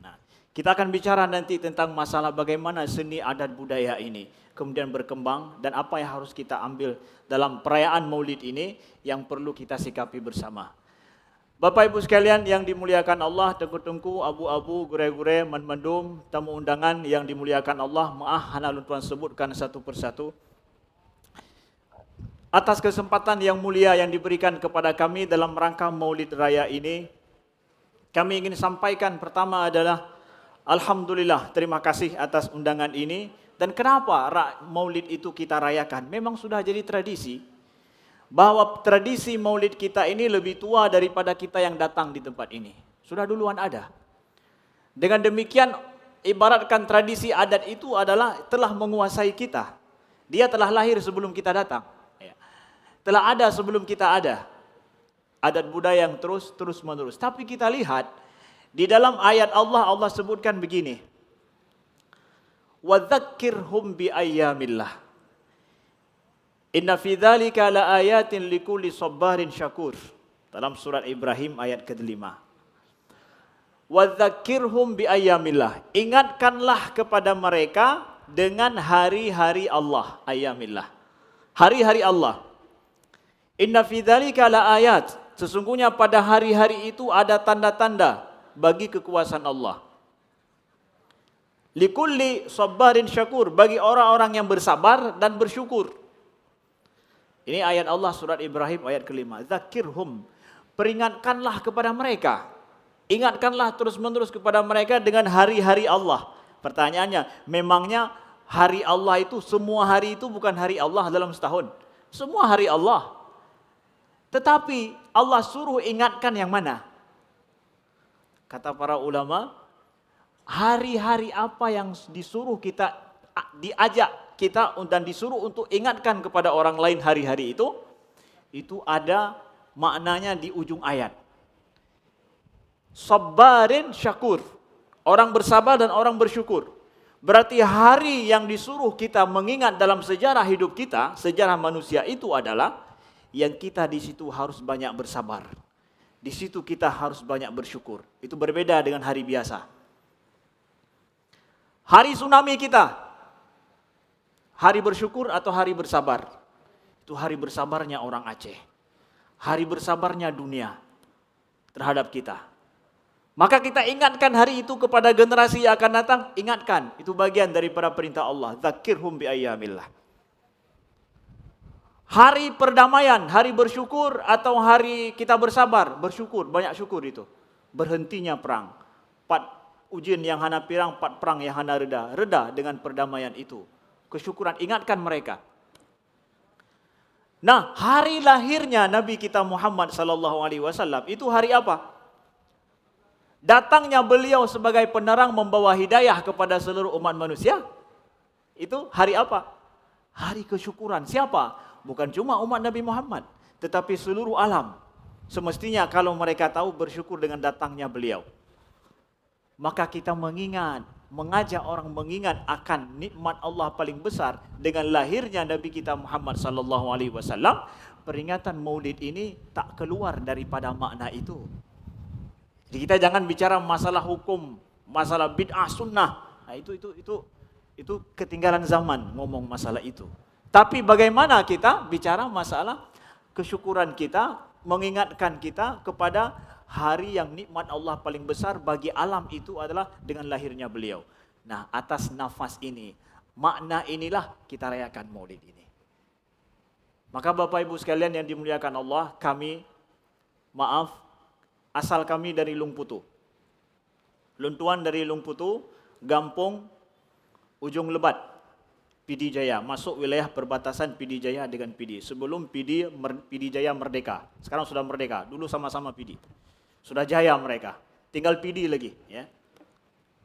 Nah, kita akan bicara nanti tentang masalah bagaimana seni adat budaya ini kemudian berkembang dan apa yang harus kita ambil dalam perayaan Maulid ini yang perlu kita sikapi bersama. Bapak Ibu sekalian yang dimuliakan Allah, tengku-tengku, abu-abu, gure-gure, mendum, tamu undangan yang dimuliakan Allah, maaf hana Tuan sebutkan satu persatu. Atas kesempatan yang mulia yang diberikan kepada kami dalam rangka Maulid Raya ini, kami ingin sampaikan pertama adalah alhamdulillah, terima kasih atas undangan ini. Dan kenapa Maulid itu kita rayakan? Memang sudah jadi tradisi. Bahwa tradisi Maulid kita ini lebih tua daripada kita yang datang di tempat ini. Sudah duluan ada. Dengan demikian, ibaratkan tradisi adat itu adalah telah menguasai kita. Dia telah lahir sebelum kita datang. Telah ada sebelum kita ada. Adat budaya yang terus menerus. Tapi kita lihat, di dalam ayat Allah, Allah sebutkan begini. وَذَكِّرْهُمْ بِأَيَّامِ اللَّهِ Inna fi dzalika laayatin likulli sabarin syakur. Dalam surat Ibrahim ayat ke-5. Wa dzakkirhum bi ayyamillah. Ingatkanlah kepada mereka dengan hari-hari Allah, ayyamillah. Hari-hari Allah. Inna fi dzalika laayat. Sesungguhnya pada hari-hari itu ada tanda-tanda bagi kekuasaan Allah. Likulli sabarin syakur, bagi orang-orang yang bersabar dan bersyukur. Ini ayat Allah surat Ibrahim ayat ke-5. Zakirhum, peringatkanlah kepada mereka. Ingatkanlah terus-menerus kepada mereka dengan hari-hari Allah. Pertanyaannya, memangnya hari Allah itu, semua hari itu bukan hari Allah dalam setahun? Semua hari Allah. Tetapi Allah suruh ingatkan yang mana? Kata para ulama, hari-hari apa yang disuruh kita, diajak kita dan disuruh untuk ingatkan kepada orang lain hari-hari itu ada maknanya di ujung ayat. Sabarin syakur, orang bersabar dan orang bersyukur. Berarti hari yang disuruh kita mengingat dalam sejarah hidup kita, sejarah manusia itu adalah yang kita di situ harus banyak bersabar. Di situ kita harus banyak bersyukur. Itu berbeda dengan hari biasa. Hari tsunami kita, hari bersyukur atau hari bersabar? Itu hari bersabarnya orang Aceh. Hari bersabarnya dunia terhadap kita. Maka kita ingatkan hari itu kepada generasi yang akan datang. Ingatkan, itu bagian daripada perintah Allah. Zakirhum bi ayyamillah. Hari perdamaian, hari bersyukur atau hari kita bersabar? Bersyukur, banyak syukur itu. Berhentinya perang. 4 ujian yang hana pirang, 4 perang yang hana reda. Reda dengan perdamaian itu. Kesyukuran, ingatkan mereka. Nah, hari lahirnya Nabi kita Muhammad sallallahu alaihi wasallam itu hari apa? Datangnya beliau sebagai penerang membawa hidayah kepada seluruh umat manusia. Itu hari apa? Hari kesyukuran. Siapa? Bukan cuma umat Nabi Muhammad, tetapi seluruh alam. Semestinya kalau mereka tahu bersyukur dengan datangnya beliau. Maka kita mengajak orang mengingat akan nikmat Allah paling besar dengan lahirnya Nabi kita Muhammad sallallahu alaihi wasallam. Peringatan Maulid ini tak keluar daripada makna itu. Jadi kita jangan bicara masalah hukum, masalah bid'ah sunnah. Nah, itu ketinggalan zaman ngomong masalah itu. Tapi bagaimana kita bicara masalah kesyukuran kita, mengingatkan kita kepada hari yang nikmat Allah paling besar bagi alam itu adalah dengan lahirnya beliau. Nah, atas nafas ini, makna inilah kita rayakan Maulid ini. Maka Bapak Ibu sekalian yang dimuliakan Allah, asal kami dari Lungputu. Luntuan dari Lungputu, Gampung, Ujung Lebat, PD Jaya, masuk wilayah perbatasan PD Jaya dengan PD. Sebelum PD Jaya merdeka, sekarang sudah merdeka, dulu sama-sama PD. Sudah jaya mereka. Tinggal PD lagi, ya.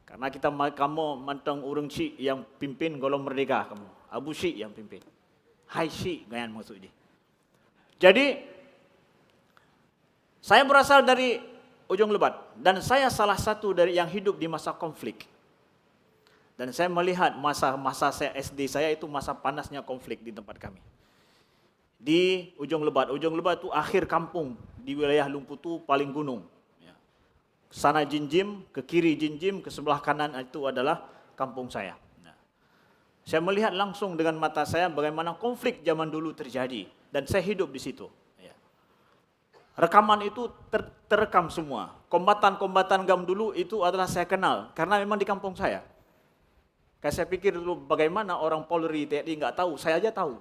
Karena kamu mantang urang Syik yang pimpin golong merdeka kamu. Abu Syik yang pimpin. Hai Syik gayan maksud dia. Jadi saya berasal dari Ujung Lebat dan saya salah satu dari yang hidup di masa konflik. Dan saya melihat masa saya SD saya itu masa panasnya konflik di tempat kami. Di Ujung Lebat. Ujung Lebat itu akhir kampung di wilayah Lumputu paling gunung. Sana Jinjim, ke kiri Jinjim, ke sebelah kanan itu adalah kampung saya. Saya melihat langsung dengan mata saya bagaimana konflik zaman dulu terjadi dan saya hidup di situ. Rekaman itu terekam semua. Kombatan-kombatan GAM dulu itu adalah saya kenal karena memang di kampung saya. Kayak saya pikir dulu bagaimana orang Polri, TNI nggak tahu, saya aja tahu.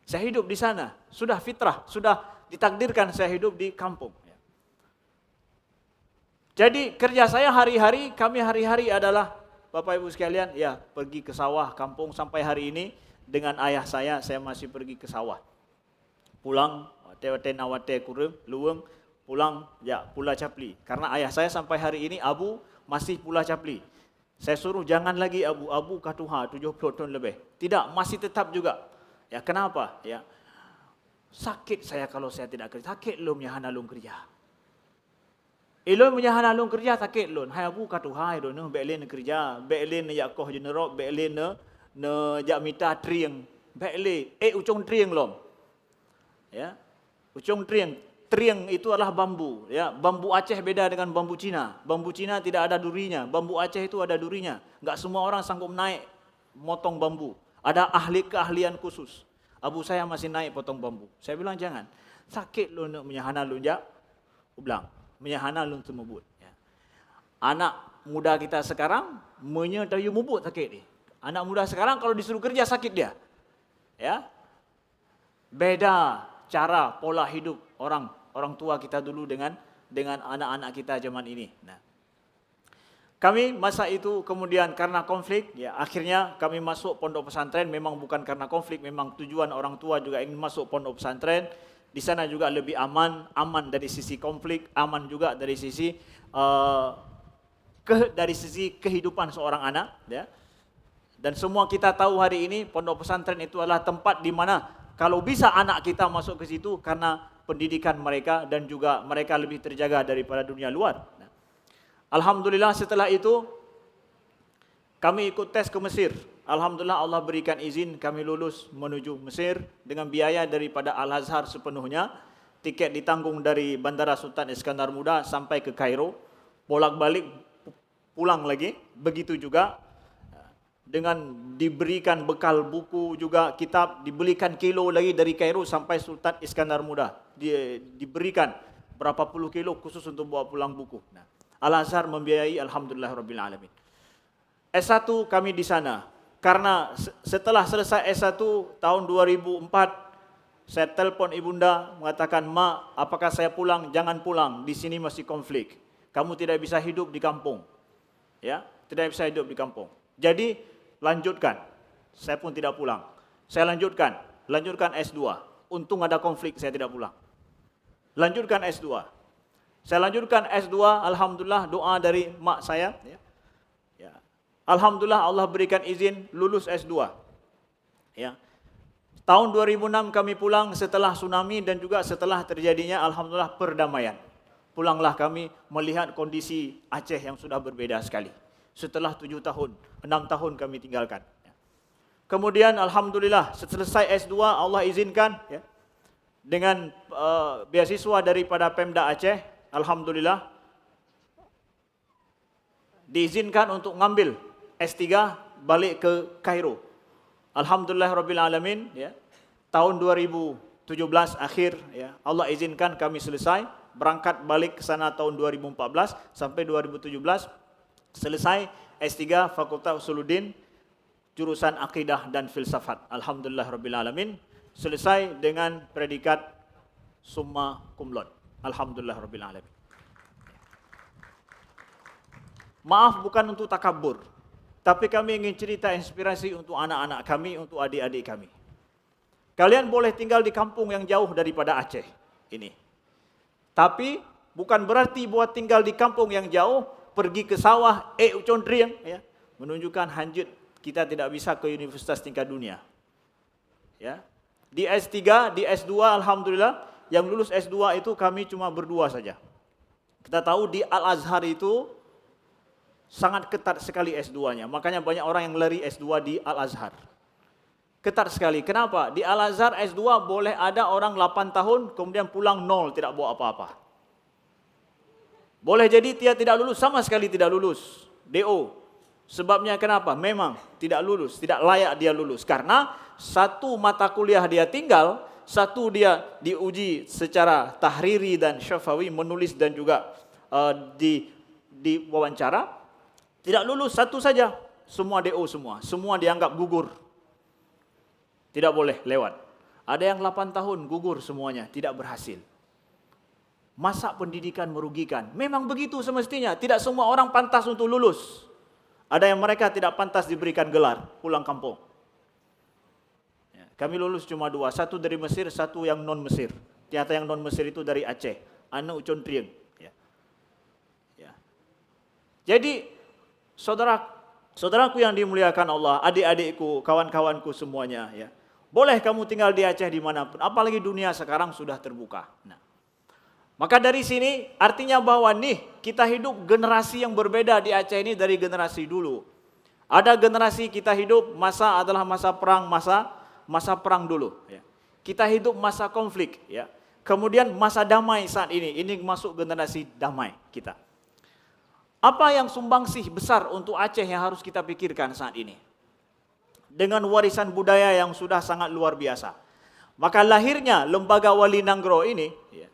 Saya hidup di sana, sudah fitrah, sudah ditakdirkan saya hidup di kampung. Jadi kerja saya kami hari-hari adalah Bapak Ibu sekalian, ya pergi ke sawah kampung sampai hari ini dengan ayah saya masih pergi ke sawah. Pulang, wate nawate kurung, luweng, pulang ya Pula Capli. Karena ayah saya sampai hari ini Abu masih Pula Capli. Saya suruh jangan lagi Abu katuha 70 tahun lebih. Tidak, masih tetap juga. Ya kenapa? Ya sakit saya kalau saya tidak kerja. Sakit lom ya hanalung kerja. Ilon punya hanalung kerja sakit lon. Hai Abu katuha do ne belen kerja, belen ya koh general, belen ne jak mita trieng, belen ucong trieng lom. Ya, ucong trieng. Trieng itu adalah bambu. Ya, bambu Aceh beda dengan bambu Cina. Bambu Cina tidak ada durinya. Bambu Aceh itu ada durinya. Enggak semua orang sanggup naik motong bambu. Ada keahlian khusus. Abu saya masih naik potong bambu. Saya bilang jangan. Sakit lu nak menyahana lu jak. Ulang. Menyahana lu semubut. Ya. Anak muda kita sekarang menyatayu mubut sakit dia. Anak muda sekarang kalau disuruh kerja sakit dia. Ya. Beda cara pola hidup orang tua kita dulu dengan anak-anak kita zaman ini. Nah, kami masa itu kemudian karena konflik, ya akhirnya kami masuk pondok pesantren. Memang bukan karena konflik, memang tujuan orang tua juga ingin masuk pondok pesantren. Di sana juga lebih aman dari sisi konflik, aman juga dari sisi kehidupan seorang anak. Ya. Dan semua kita tahu hari ini pondok pesantren itu adalah tempat di mana kalau bisa anak kita masuk ke situ karena pendidikan mereka dan juga mereka lebih terjaga daripada dunia luar. Alhamdulillah setelah itu kami ikut tes ke Mesir. Alhamdulillah Allah berikan izin kami lulus menuju Mesir dengan biaya daripada Al-Azhar sepenuhnya. Tiket ditanggung dari Bandara Sultan Iskandar Muda sampai ke Kairo. Bolak-balik pulang lagi. Begitu juga dengan diberikan bekal buku juga kitab, dibelikan kilo lagi dari Kairo sampai Sultan Iskandar Muda. Diberikan berapa puluh kilo khusus untuk bawa pulang buku. Nah, Al-Azhar membiayai, alhamdulillah rabbil alamin. S1 kami di sana. Karena setelah selesai S1 tahun 2004, saya telepon ibunda mengatakan, "Ma, apakah saya pulang?" "Jangan pulang, di sini masih konflik. Kamu tidak bisa hidup di kampung." Ya, tidak bisa hidup di kampung. Jadi lanjutkan. Saya pun tidak pulang. Saya lanjutkan S2. Untung ada konflik, saya tidak pulang. Lanjutkan S2. Saya lanjutkan S2, alhamdulillah doa dari mak saya. Ya. Alhamdulillah Allah berikan izin lulus S2. Ya. Tahun 2006 kami pulang setelah tsunami dan juga setelah terjadinya alhamdulillah perdamaian. Pulanglah kami melihat kondisi Aceh yang sudah berbeda sekali. Setelah 7 tahun, 6 tahun kami tinggalkan. Kemudian alhamdulillah selesai S2 Allah izinkan ya, dengan beasiswa daripada Pemda Aceh, alhamdulillah diizinkan untuk ngambil S3 balik ke Kairo. Alhamdulillah rabbil alamin ya. Tahun 2017 akhir ya, Allah izinkan kami selesai berangkat balik ke sana tahun 2014 sampai 2017 selesai S3 Fakultas Usuluddin jurusan Akidah dan Filsafat. Alhamdulillah rabbil alamin selesai dengan predikat summa cum laude. Alhamdulillah rabbil alamin. Maaf bukan untuk takabur, tapi kami ingin cerita inspirasi untuk anak-anak kami, untuk adik-adik kami. Kalian boleh tinggal di kampung yang jauh daripada Aceh ini. Tapi bukan berarti buat tinggal di kampung yang jauh, pergi ke sawah, ucon triang, ya, menunjukkan hanjut kita tidak bisa ke universitas tingkat dunia. Ya. Di S3, di S2, alhamdulillah, yang lulus S2 itu kami cuma berdua saja. Kita tahu di Al-Azhar itu sangat ketat sekali S2-nya. Makanya banyak orang yang lari S2 di Al-Azhar. Ketat sekali. Kenapa? Di Al-Azhar S2 boleh ada orang 8 tahun, kemudian pulang 0, tidak bawa apa-apa. Boleh jadi dia tidak lulus, sama sekali tidak lulus. DO. Sebabnya kenapa? Memang tidak lulus, tidak layak dia lulus. Karena satu mata kuliah dia tinggal, satu dia diuji secara tahriri dan syafawi, menulis dan juga di wawancara. Tidak lulus satu saja, semua DO semua dianggap gugur. Tidak boleh lewat. Ada yang 8 tahun gugur semuanya, tidak berhasil. Masa pendidikan merugikan. Memang begitu semestinya, tidak semua orang pantas untuk lulus. Ada yang mereka tidak pantas diberikan gelar, pulang kampung. Ya, kami lulus cuma 2, satu dari Mesir, satu yang non-Mesir. Ternyata yang non-Mesir itu dari Aceh, Ana Ucon Trieng. Ya. Ya. Jadi, saudaraku yang dimuliakan Allah, adik-adikku, kawan-kawanku semuanya, ya, boleh kamu tinggal di Aceh dimanapun, apalagi dunia sekarang sudah terbuka. Nah, maka dari sini artinya bahwa nih kita hidup generasi yang berbeda di Aceh ini dari generasi dulu. Ada generasi kita hidup masa adalah masa perang, masa perang dulu. Ya. Kita hidup masa konflik. Ya. Kemudian masa damai saat ini masuk generasi damai kita. Apa yang sumbangsih besar untuk Aceh yang harus kita pikirkan saat ini? Dengan warisan budaya yang sudah sangat luar biasa. Maka lahirnya Lembaga Wali Nanggro ini, ya,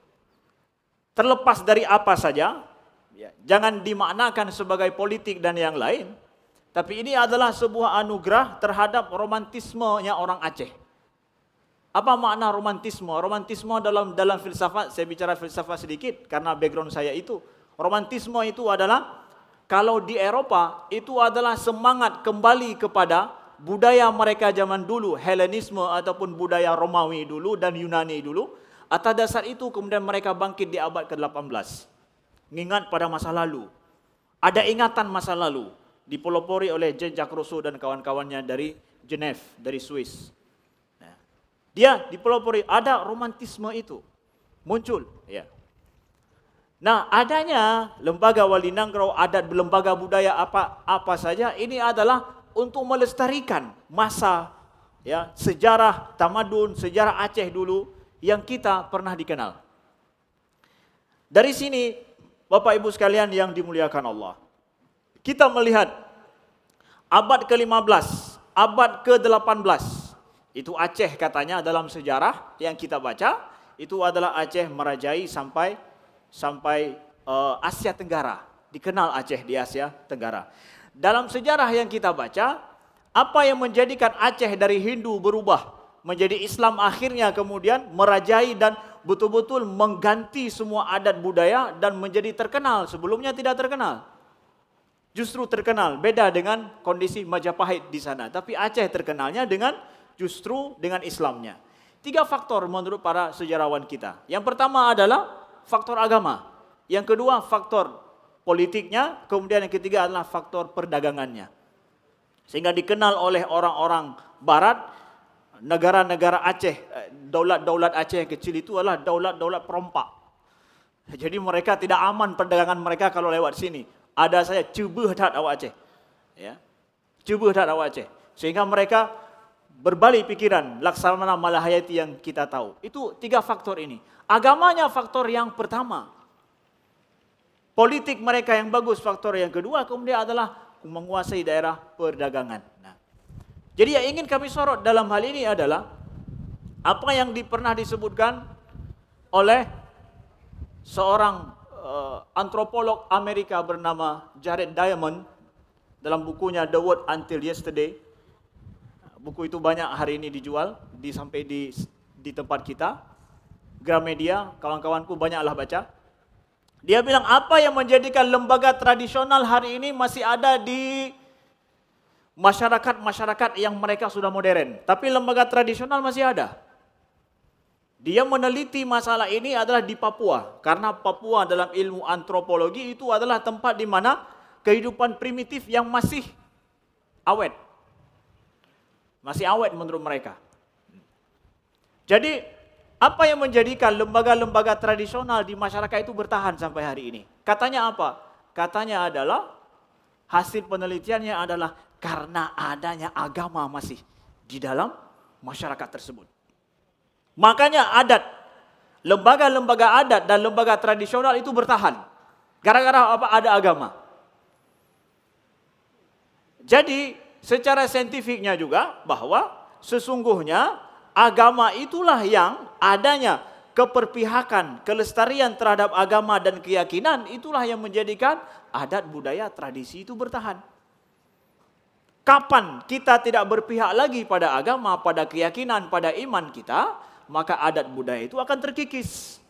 terlepas dari apa saja, ya, jangan dimaknakan sebagai politik dan yang lain, tapi ini adalah sebuah anugerah terhadap romantismenya orang Aceh. Apa makna romantisme? Romantisme dalam filsafat, saya bicara filsafat sedikit karena background saya itu. Romantisme itu adalah, kalau di Eropa, itu adalah semangat kembali kepada budaya mereka zaman dulu, Helenisme ataupun budaya Romawi dulu dan Yunani dulu. Atas dasar itu kemudian mereka bangkit di abad ke-18. Mengingat pada masa lalu. Ada ingatan masa lalu. Dipelopori oleh Jean-Jacques Rousseau dan kawan-kawannya dari Genève, dari Swiss. Nah, dia dipelopori, ada romantisme itu. Muncul. Ya. Nah, adanya Lembaga Wali Nanggro, adat lembaga budaya apa saja, ini adalah untuk melestarikan masa, ya, sejarah tamadun, sejarah Aceh dulu yang kita pernah dikenal. Dari sini, Bapak Ibu sekalian yang dimuliakan Allah, kita melihat abad ke-15, abad ke-18, itu Aceh katanya dalam sejarah yang kita baca, itu adalah Aceh merajai sampai Asia Tenggara, dikenal Aceh di Asia Tenggara. Dalam sejarah yang kita baca, apa yang menjadikan Aceh dari Hindu berubah menjadi Islam akhirnya kemudian merajai dan betul-betul mengganti semua adat budaya dan menjadi terkenal. Sebelumnya tidak terkenal. Justru terkenal, beda dengan kondisi Majapahit di sana. Tapi Aceh terkenalnya justru dengan Islamnya. 3 faktor menurut para sejarawan kita. Yang pertama adalah faktor agama. Yang kedua faktor politiknya, kemudian yang ketiga adalah faktor perdagangannya. Sehingga dikenal oleh orang-orang barat, negara-negara Aceh, daulat-daulat Aceh yang kecil itu adalah daulat-daulat perompak. Jadi mereka tidak aman perdagangan mereka kalau lewat sini. Ada saya cuba dat awak Aceh. Ya. Cuba dat awak Aceh. Sehingga mereka berbalik pikiran, Laksamana Malahayati yang kita tahu. Itu 3 faktor ini. Agamanya faktor yang pertama. Politik mereka yang bagus faktor yang kedua, kemudian adalah menguasai daerah perdagangan. Nah, jadi yang ingin kami sorot dalam hal ini adalah apa yang pernah disebutkan oleh seorang antropolog Amerika bernama Jared Diamond dalam bukunya The World Until Yesterday. Buku itu banyak hari ini dijual, sampai di tempat kita. Gramedia, kawan-kawanku banyaklah baca. Dia bilang apa yang menjadikan lembaga tradisional hari ini masih ada di masyarakat-masyarakat yang mereka sudah modern. Tapi lembaga tradisional masih ada. Dia meneliti masalah ini adalah di Papua. Karena Papua dalam ilmu antropologi itu adalah tempat di mana kehidupan primitif yang masih awet. Masih awet menurut mereka. Jadi, apa yang menjadikan lembaga-lembaga tradisional di masyarakat itu bertahan sampai hari ini? Katanya apa? Katanya adalah, hasil penelitiannya adalah karena adanya agama masih di dalam masyarakat tersebut. Makanya adat, lembaga-lembaga adat dan lembaga tradisional itu bertahan. Gara-gara apa? Ada agama. Jadi, secara saintifiknya juga bahwa sesungguhnya agama itulah yang adanya keperpihakan, kelestarian terhadap agama dan keyakinan itulah yang menjadikan adat budaya tradisi itu bertahan. Kapan kita tidak berpihak lagi pada agama, pada keyakinan, pada iman kita, maka adat budaya itu akan terkikis.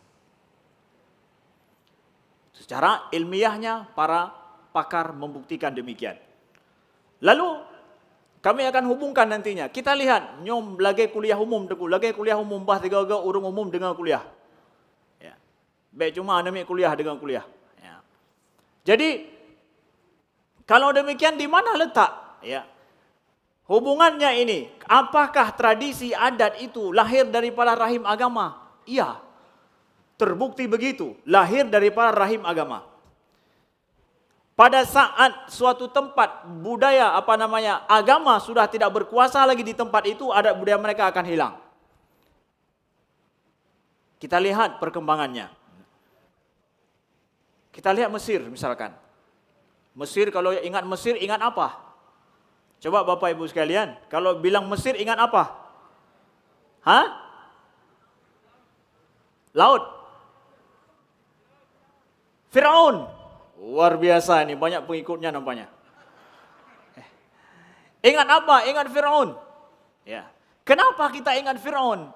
Secara ilmiahnya para pakar membuktikan demikian. Lalu kami akan hubungkan nantinya. Kita lihat nyom lagi kuliah umum deku, lagi kuliah umum bah tiga urung umum dengan kuliah. Ya. Baik cuma anda kuliah dengan kuliah. Ya. Jadi kalau demikian di mana letak? Ya. Hubungannya ini, apakah tradisi adat itu lahir daripada rahim agama? Iya, terbukti begitu, lahir daripada rahim agama. Pada saat suatu tempat budaya agama sudah tidak berkuasa lagi di tempat itu, adat budaya mereka akan hilang. Kita lihat perkembangannya. Kita lihat Mesir misalkan. Mesir, kalau ingat Mesir ingat apa? Coba Bapak Ibu sekalian, kalau bilang Mesir ingat apa? Hah? Laut. Firaun. Luar biasa ini, banyak pengikutnya nampaknya. Ingat apa? Ingat Firaun. Ya. Kenapa kita ingat Firaun?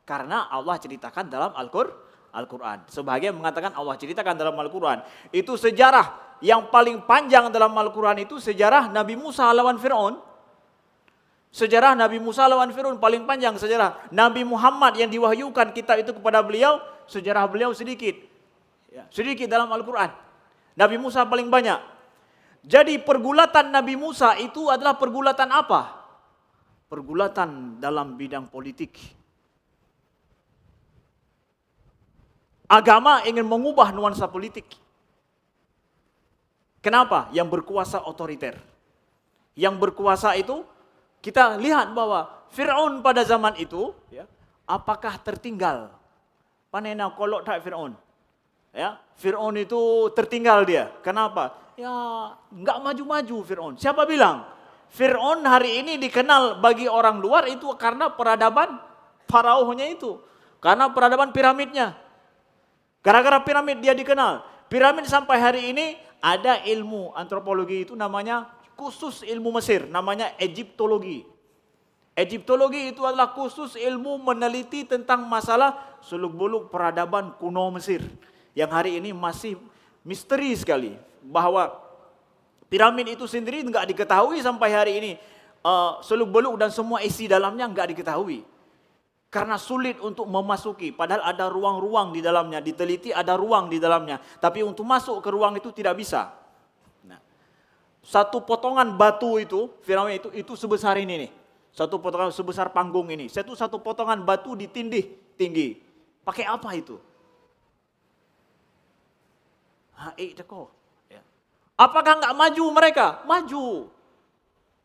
Karena Allah ceritakan dalam Al-Quran. Sebagian mengatakan Allah ceritakan dalam Al-Quran. Itu sejarah yang paling panjang dalam Al-Quran itu sejarah Nabi Musa lawan Fir'aun. Sejarah Nabi Musa lawan Fir'aun paling panjang sejarah. Nabi Muhammad yang diwahyukan kitab itu kepada beliau, sejarah beliau sedikit. Ya, sedikit dalam Al-Quran. Nabi Musa paling banyak. Jadi pergulatan Nabi Musa itu adalah pergulatan apa? Pergulatan dalam bidang politik. Agama ingin mengubah nuansa politik. Kenapa? Yang berkuasa otoriter. Yang berkuasa itu, kita lihat bahwa Fir'aun pada zaman itu, ya, apakah tertinggal? Panena kolok tak Fir'aun? Ya, Fir'aun itu tertinggal dia. Kenapa? Ya, enggak maju-maju Fir'aun. Siapa bilang? Fir'aun hari ini dikenal bagi orang luar itu karena peradaban Faraohnya itu. Karena peradaban piramidnya. Gara-gara piramid dia dikenal. Piramid sampai hari ini ada ilmu antropologi itu namanya khusus ilmu Mesir, namanya Egyptologi. Egyptologi itu adalah khusus ilmu meneliti tentang masalah seluk-beluk peradaban kuno Mesir. Yang hari ini masih misteri sekali. Bahwa piramid itu sendiri enggak diketahui sampai hari ini. Seluk-beluk dan semua isi dalamnya enggak diketahui. Karena sulit untuk memasuki, padahal ada ruang-ruang di dalamnya, diteliti ada ruang di dalamnya. Tapi untuk masuk ke ruang itu tidak bisa. Nah, satu potongan batu itu, piramid itu sebesar ini nih. Satu potongan sebesar panggung ini. Satu potongan batu ditindih tinggi. Pakai apa itu? Apakah enggak maju mereka? Maju.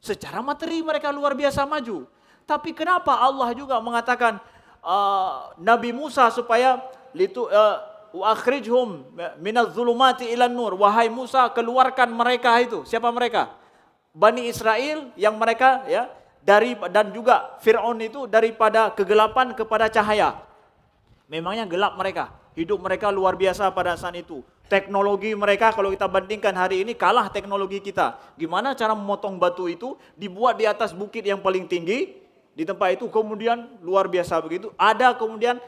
Secara materi mereka luar biasa maju. Tapi kenapa Allah juga mengatakan Nabi Musa supaya akhrijhum minadz zulumati ilan nur, wahai Musa keluarkan mereka itu. Siapa mereka? Bani Israel yang mereka ya dan juga Fir'aun itu daripada kegelapan kepada cahaya. Memangnya gelap mereka. Hidup mereka luar biasa pada saat itu. Teknologi mereka kalau kita bandingkan hari ini kalah teknologi kita. Gimana cara memotong batu itu dibuat di atas bukit yang paling tinggi. Di tempat itu kemudian luar biasa begitu. Ada kemudian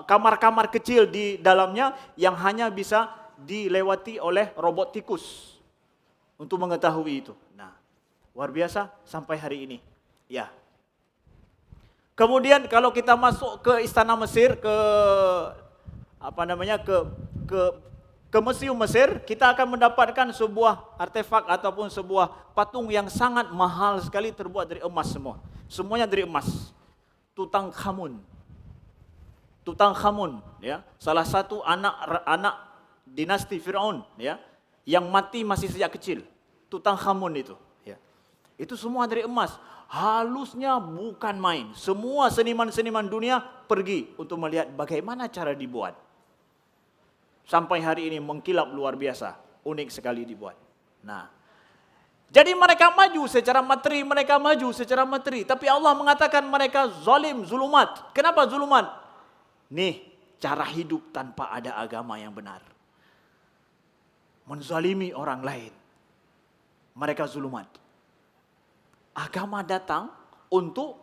kamar-kamar kecil di dalamnya yang hanya bisa dilewati oleh robot tikus untuk mengetahui itu. Nah, luar biasa sampai hari ini. Ya. Kemudian kalau kita masuk ke istana Mesir, ke apa namanya, ke Museum Mesir, kita akan mendapatkan sebuah artefak ataupun sebuah patung yang sangat mahal sekali, terbuat dari emas semua. Semuanya dari emas. Tutankhamun, ya, salah satu anak dinasti Firaun, ya, yang mati masih sejak kecil. Tutankhamun itu, ya. Itu semua dari emas. Halusnya bukan main. Semua seniman-seniman dunia pergi untuk melihat bagaimana cara dibuat. Sampai hari ini mengkilap luar biasa, unik sekali dibuat. Nah, jadi mereka maju secara materi, mereka maju secara materi. Tapi Allah mengatakan mereka zalim, zulumat. Kenapa zulumat? Nih, cara hidup tanpa ada agama yang benar. Menzalimi orang lain. Mereka zulumat. Agama datang untuk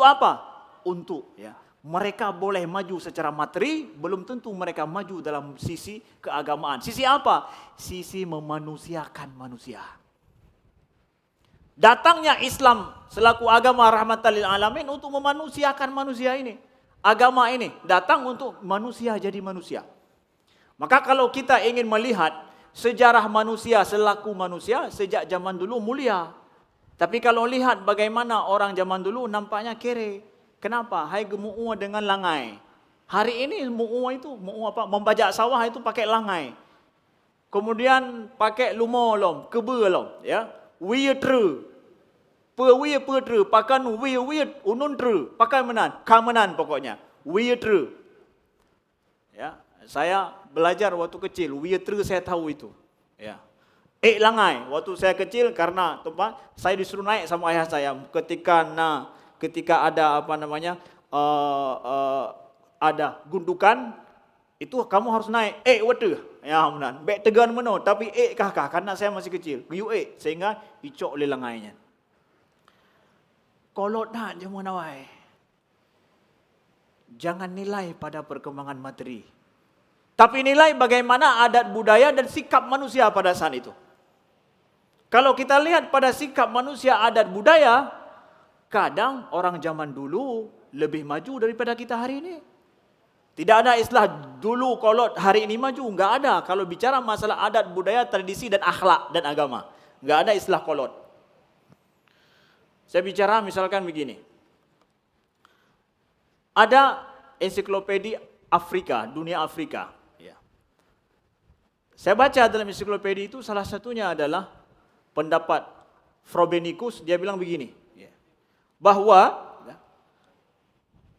apa? Untuk, ya, mereka boleh maju secara materi, belum tentu mereka maju dalam sisi keagamaan. Sisi apa? Sisi memanusiakan manusia. Datangnya Islam selaku agama rahmatan lil alamin untuk memanusiakan manusia ini. Agama ini datang untuk manusia jadi manusia. Maka kalau kita ingin melihat sejarah manusia selaku manusia sejak zaman dulu mulia. Tapi kalau lihat bagaimana orang zaman dulu nampaknya kere. Kenapa? Hai gemuk dengan langai. Hari ini membajak sawah itu pakai langai. Kemudian pakai lumolom, kebelom, ya. Wietru. Pewetru, pakan wiet ununtru, pakai menan, kamenan pokoknya. Wietru. Ya, saya belajar waktu kecil, wietru saya tahu itu. Ya. Langai, waktu saya kecil karena saya disuruh naik sama ayah saya ketika ada apa namanya ada gundukan itu kamu harus naik wete ya menan bek tegan meno tapi kakak karena saya masih kecil yu sehingga dicok oleh langainya kolot nak jamu nawai jangan nilai pada perkembangan materi tapi nilai bagaimana adat budaya dan sikap manusia pada saat itu. Kalau kita lihat pada sikap manusia adat budaya, kadang orang zaman dulu lebih maju daripada kita hari ini. Tidak ada istilah dulu kolot hari ini maju, enggak ada. Kalau bicara masalah adat budaya, tradisi dan akhlak dan agama, enggak ada istilah kolot. Saya bicara misalkan begini. Ada ensiklopedia Afrika, dunia Afrika. Ya. Saya baca dalam ensiklopedia itu salah satunya adalah pendapat Frobenius, dia bilang begini, bahwa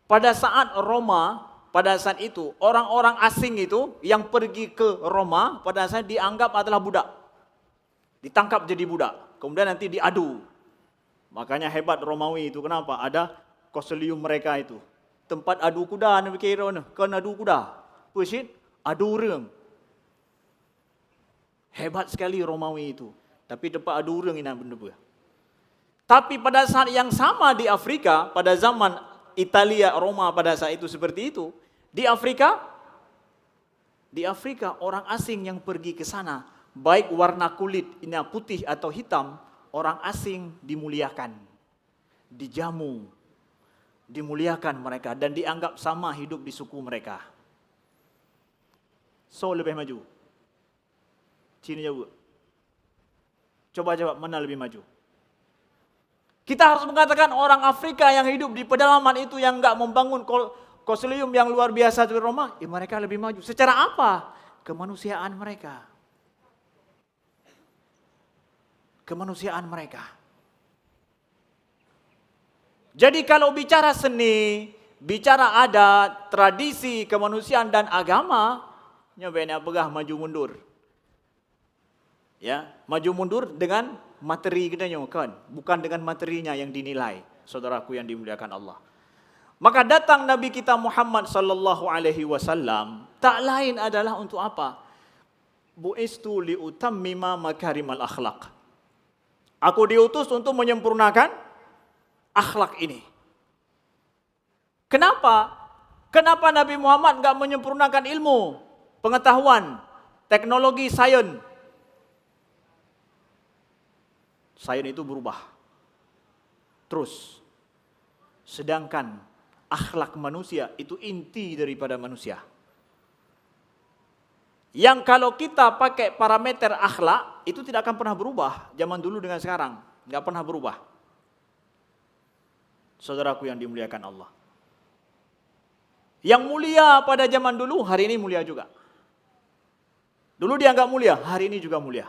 pada saat Roma, pada saat itu orang-orang asing itu yang pergi ke Roma pada saat dianggap adalah budak, ditangkap jadi budak, kemudian nanti diadu. Makanya hebat Romawi itu kenapa? Ada Colosseum mereka itu, tempat adu kuda, nak kira kan adu kuda, pusit adu reng. Hebat sekali Romawi itu. Tapi tempat adu urang ini benda apa. Tapi pada saat yang sama di Afrika, pada zaman Italia, Roma pada saat itu seperti itu, di Afrika orang asing yang pergi ke sana, baik warna kulit ini putih atau hitam, orang asing dimuliakan, dijamu, dimuliakan mereka dan dianggap sama hidup di suku mereka. So lebih maju. Cina jawab. Coba jawab mana lebih maju. Kita harus mengatakan orang Afrika yang hidup di pedalaman itu yang enggak membangun Colosseum yang luar biasa di Roma, mereka lebih maju. Secara apa? Kemanusiaan mereka. Kemanusiaan mereka. Jadi kalau bicara seni, bicara adat, tradisi, kemanusiaan dan agama, nyobanya begah maju mundur. Ya, maju mundur dengan materi kita kan, bukan dengan materinya yang dinilai, saudaraku yang dimuliakan Allah. Maka datang Nabi kita Muhammad sallallahu alaihi wasallam, tak lain adalah untuk apa? Bu'istu liutammima makarimal akhlak. Aku diutus untuk menyempurnakan akhlak ini. Kenapa? Kenapa Nabi Muhammad enggak menyempurnakan ilmu, pengetahuan, teknologi, sains? Sains itu berubah terus. Sedangkan akhlak manusia itu inti daripada manusia. Yang kalau kita pakai parameter akhlak, itu tidak akan pernah berubah. Zaman dulu dengan sekarang, nggak pernah berubah. Saudaraku yang dimuliakan Allah. Yang mulia pada zaman dulu, hari ini mulia juga. Dulu dia nggak mulia, hari ini juga mulia.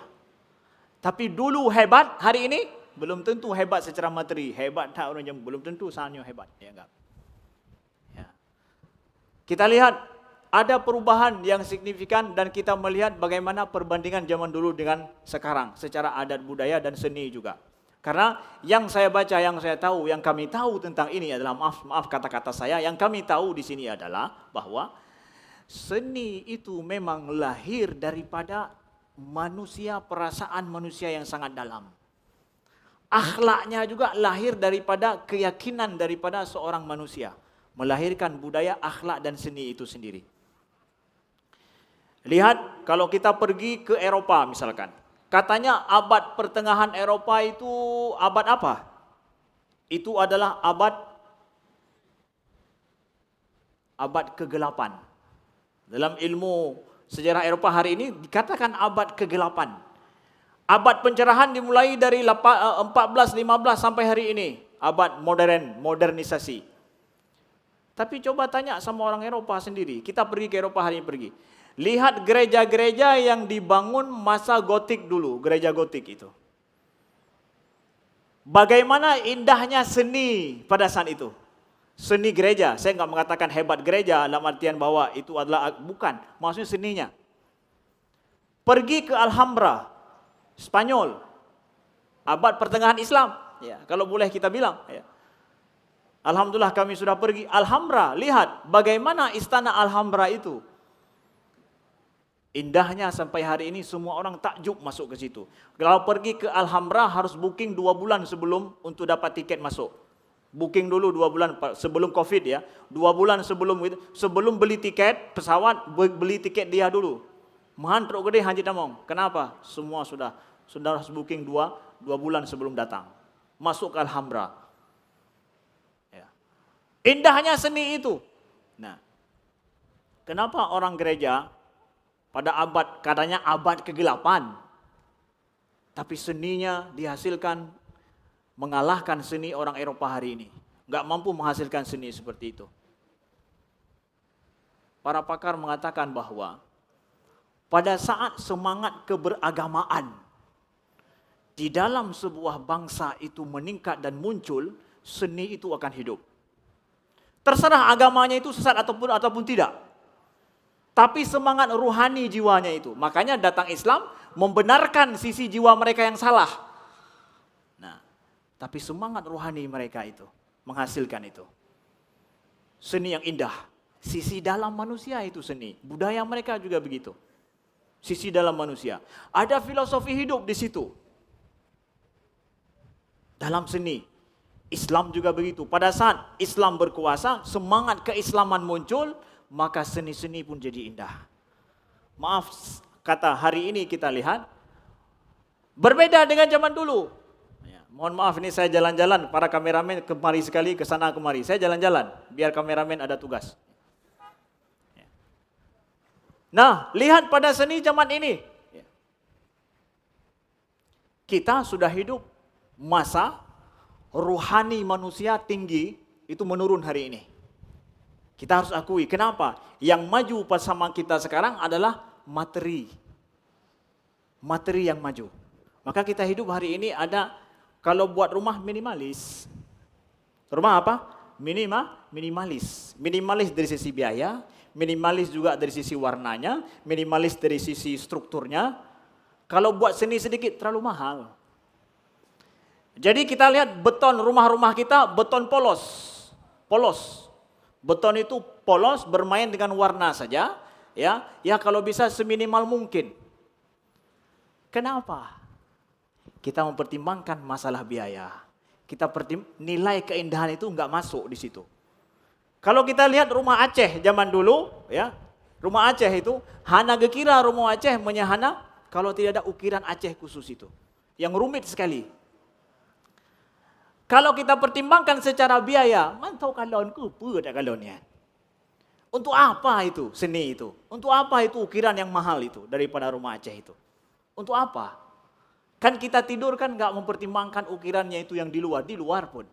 Tapi dulu hebat, hari ini belum tentu hebat secara materi. Hebat tak orang yang belum tentu saatnya hebat. Ya enggak? Ya. Kita lihat ada perubahan yang signifikan dan kita melihat bagaimana perbandingan zaman dulu dengan sekarang secara adat budaya dan seni juga. Karena yang saya baca, yang saya tahu, yang kami tahu tentang ini adalah maaf kata-kata saya, yang kami tahu di sini adalah bahwa seni itu memang lahir daripada manusia, perasaan manusia yang sangat dalam. Akhlaknya juga lahir daripada keyakinan daripada seorang manusia, melahirkan budaya, akhlak dan seni itu sendiri. Lihat kalau kita pergi ke Eropa misalkan. Katanya abad pertengahan Eropa itu abad apa? Itu adalah abad kegelapan. Dalam ilmu sejarah Eropa hari ini dikatakan abad kegelapan. Abad pencerahan dimulai dari 14-15 sampai hari ini. Abad modernisasi. Tapi coba tanya sama orang Eropa sendiri. Kita pergi ke Eropa hari ini pergi. Lihat gereja-gereja yang dibangun masa gotik dulu, gereja gotik itu. Bagaimana indahnya seni pada saat itu. Seni gereja, saya nggak mengatakan hebat gereja dalam artian bahwa itu adalah, bukan, maksudnya seninya. Pergi ke Alhambra, Spanyol, abad pertengahan Islam, ya, kalau boleh kita bilang. Ya. Alhamdulillah kami sudah pergi Alhambra, lihat bagaimana istana Alhambra itu. Indahnya sampai hari ini semua orang takjub masuk ke situ. Kalau pergi ke Alhambra harus booking 2 bulan sebelum untuk dapat tiket masuk. Booking dulu 2 bulan sebelum Covid ya. 2 bulan sebelum itu, sebelum beli tiket pesawat, beli tiket dia dulu. Mahan truk gede Haji Damong. Kenapa? Semua sudah harus booking 2 bulan sebelum datang. Masuk ke Alhambra. Ya. Indahnya seni itu. Nah, kenapa orang gereja pada abad, katanya abad kegelapan, tapi seninya dihasilkan mengalahkan seni orang Eropa hari ini. Nggak mampu menghasilkan seni seperti itu. Para pakar mengatakan bahwa pada saat semangat keberagamaan di dalam sebuah bangsa itu meningkat dan muncul, seni itu akan hidup. Terserah agamanya itu sesat ataupun tidak. Tapi semangat ruhani jiwanya itu. Makanya datang Islam membenarkan sisi jiwa mereka yang salah. Nah, tapi semangat ruhani mereka itu menghasilkan itu. Seni yang indah. Sisi dalam manusia itu seni. Budaya mereka juga begitu. Sisi dalam manusia. Ada filosofi hidup di situ. Dalam seni. Islam juga begitu. Pada saat Islam berkuasa, semangat keislaman muncul, maka seni-seni pun jadi indah. Maaf, kata hari ini kita lihat, berbeda dengan zaman dulu. Ya, mohon maaf ini saya jalan-jalan, para kameramen kemari sekali, ke sana kemari. Saya jalan-jalan, biar kameramen ada tugas. Ya. Nah, lihat pada seni zaman ini. Ya. Kita sudah hidup masa ruhani manusia tinggi, itu menurun hari ini. Kita harus akui, kenapa? Yang maju bersama kita sekarang adalah materi. Materi yang maju. Maka kita hidup hari ini ada, kalau buat rumah minimalis. Rumah apa? Minimalis. Minimalis dari sisi biaya, minimalis juga dari sisi warnanya, minimalis dari sisi strukturnya. Kalau buat seni sedikit terlalu mahal. Jadi kita lihat beton rumah-rumah kita, beton polos. Beton itu polos, bermain dengan warna saja, ya kalau bisa seminimal mungkin. Kenapa? Kita mempertimbangkan masalah biaya. Kita nilai keindahan itu enggak masuk di situ. Kalau kita lihat rumah Aceh zaman dulu, ya, rumah Aceh itu hana gekira rumah Aceh menyahana kalau tidak ada ukiran Aceh khusus itu, yang rumit sekali. Kalau kita pertimbangkan secara biaya, mantau kalon ke apa tak kalon ni? Untuk apa itu seni itu? Untuk apa itu ukiran yang mahal itu daripada rumah Aceh itu? Untuk apa? Kan kita tidur kan enggak mempertimbangkan ukirannya itu yang di luar pun.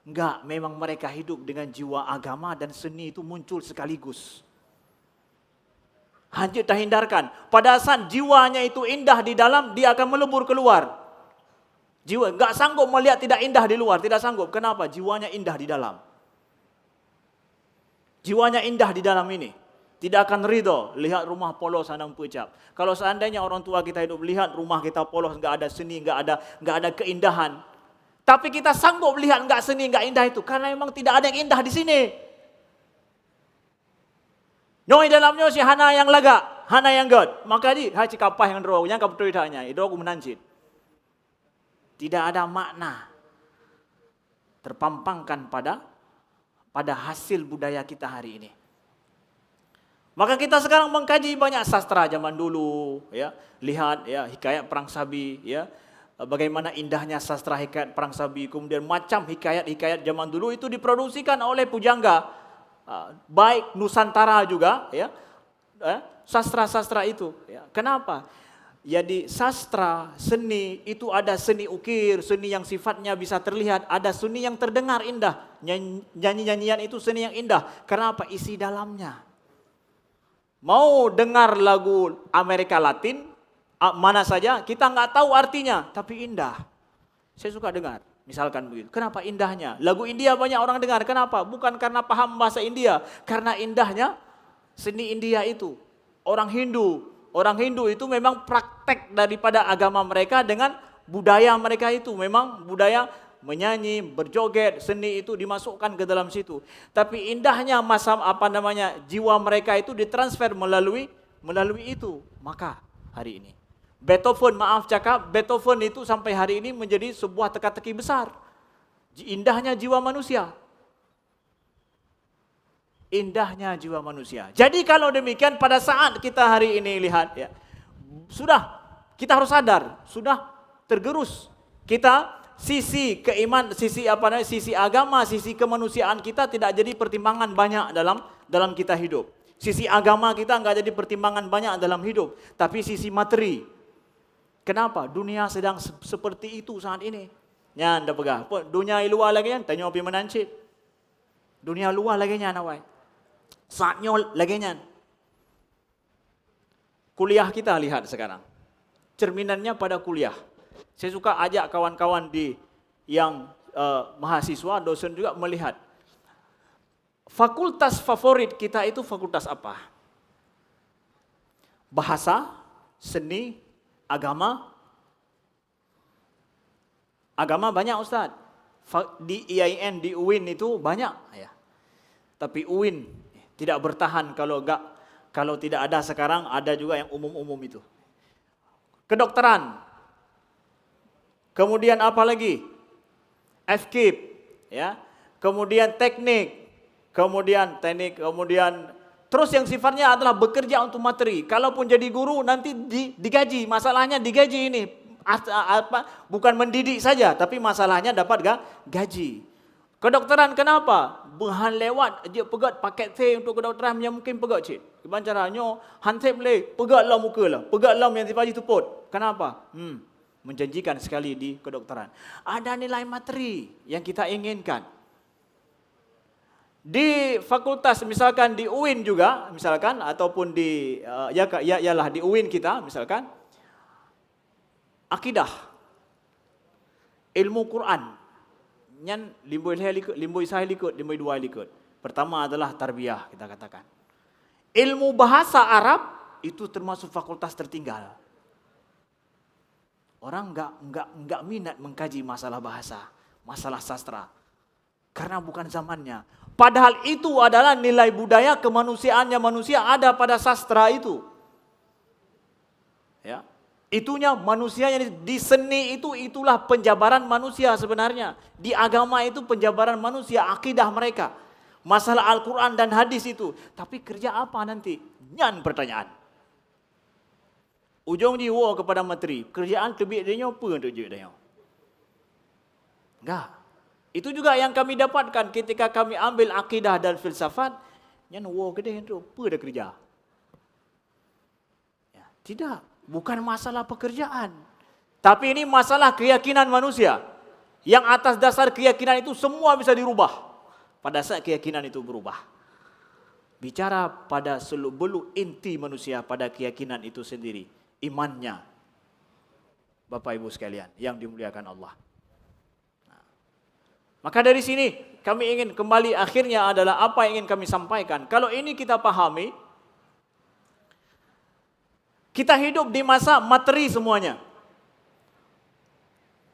Enggak, memang mereka hidup dengan jiwa agama dan seni itu muncul sekaligus. Hanya tak hindarkan. Pada saat jiwanya itu indah di dalam, dia akan melebur keluar. Jiwa enggak sanggup melihat tidak indah di luar, tidak sanggup. Kenapa? Jiwanya indah di dalam. Jiwanya indah di dalam ini. Tidak akan ridho lihat rumah polos anang pecap. Kalau seandainya orang tua kita hidup lihat rumah kita polos, enggak ada seni, enggak ada keindahan. Tapi kita sanggup lihat enggak seni, enggak indah itu karena memang tidak ada yang indah di sini. Noi dalamnya si hana yang laga, hana yang god. Maka di hai cikapah yang drog, yang kaptui tanya, itu aku menancit. Tidak ada makna terpampangkan pada hasil budaya kita hari ini. Maka kita sekarang mengkaji banyak sastra zaman dulu, ya, lihat ya hikayat Perang Sabi, ya, bagaimana indahnya sastra hikayat Perang Sabi, kemudian macam hikayat-hikayat zaman dulu itu diproduksikan oleh pujangga, baik Nusantara juga, ya, sastra-sastra itu. Ya. Kenapa? Jadi sastra, seni itu ada seni ukir, seni yang sifatnya bisa terlihat, ada seni yang terdengar indah. Nyanyi-nyanyian itu seni yang indah. Kenapa? Isi dalamnya. Mau dengar lagu Amerika Latin, mana saja, kita nggak tahu artinya, tapi indah. Saya suka dengar, misalkan begitu. Kenapa indahnya? Lagu India banyak orang dengar, kenapa? Bukan karena paham bahasa India, karena indahnya seni India itu. Orang Hindu itu memang praktek daripada agama mereka dengan budaya mereka itu. Memang budaya menyanyi, berjoget, seni itu dimasukkan ke dalam situ. Tapi indahnya jiwa mereka itu ditransfer melalui itu. Maka hari ini Beethoven itu sampai hari ini menjadi sebuah teka-teki besar. Indahnya jiwa manusia. Indahnya jiwa manusia. Jadi kalau demikian pada saat kita hari ini lihat, ya, kita harus sadar, sudah tergerus kita sisi sisi agama, sisi kemanusiaan kita tidak jadi pertimbangan banyak dalam kita hidup. Sisi agama kita enggak jadi pertimbangan banyak dalam hidup, tapi sisi materi. Kenapa? Dunia sedang seperti itu saat ini. Nyan dah pegah. Dunia luar lagi kan, tanya api menancit. Dunia luar lagi nyan awai. Saatnya lagi nyan. Kuliah kita lihat sekarang. Cerminannya pada kuliah. Saya suka ajak kawan-kawan yang mahasiswa, dosen juga melihat. Fakultas favorit kita itu fakultas apa? Bahasa, seni, agama. Agama banyak Ustaz. Di IAIN, di UIN itu banyak. Ya. Tapi UIN tidak bertahan kalau tidak ada sekarang, ada juga yang umum-umum itu. Kedokteran. Kemudian apa lagi? FKIP, ya. Kemudian teknik, kemudian terus yang sifatnya adalah bekerja untuk materi. Kalaupun jadi guru nanti digaji. Masalahnya digaji ini bukan mendidik saja, tapi masalahnya dapat gaji. Kedokteran kenapa? Bahan lewat je pegat paket teh untuk kedokteran yang mungkin pegat cik. Gimana caranya? Hansip boleh, pegatlah muka lah. Pegatlah yang tiba-tiba tuput. Kenapa? Menjanjikan sekali di kedokteran. Ada nilai materi yang kita inginkan. Di fakultas misalkan di UIN juga, misalkan ataupun di di UIN kita misalkan akidah, ilmu Quran. Nyan limboi saya likut, limboi dua likut. Pertama adalah tarbiyah kita katakan. Ilmu bahasa Arab itu termasuk fakultas tertinggal. Orang enggak minat mengkaji masalah bahasa, masalah sastra. Karena bukan zamannya. Padahal itu adalah nilai budaya kemanusiaannya manusia ada pada sastra itu. Ya. Itunya manusia yang di seni itulah penjabaran manusia sebenarnya. Di agama itu penjabaran manusia, akidah mereka. Masalah Al-Quran dan hadis itu. Tapi kerja apa nanti? Nyan pertanyaan. Ujung jiwa kepada materi. Kerjaan lebih dia apa untuk dia? Enggak. Itu juga yang kami dapatkan ketika kami ambil akidah dan filsafat. Yang wow kedai itu apa dah kerja? Ya, tidak, bukan masalah pekerjaan. Tapi ini masalah keyakinan manusia. Yang atas dasar keyakinan itu semua bisa dirubah. Pada saat keyakinan itu berubah. Bicara pada seluk-beluk inti manusia pada keyakinan itu sendiri. Imannya. Bapak Ibu sekalian yang dimuliakan Allah. Maka dari sini kami ingin kembali akhirnya adalah apa yang ingin kami sampaikan. Kalau ini kita pahami, kita hidup di masa materi semuanya.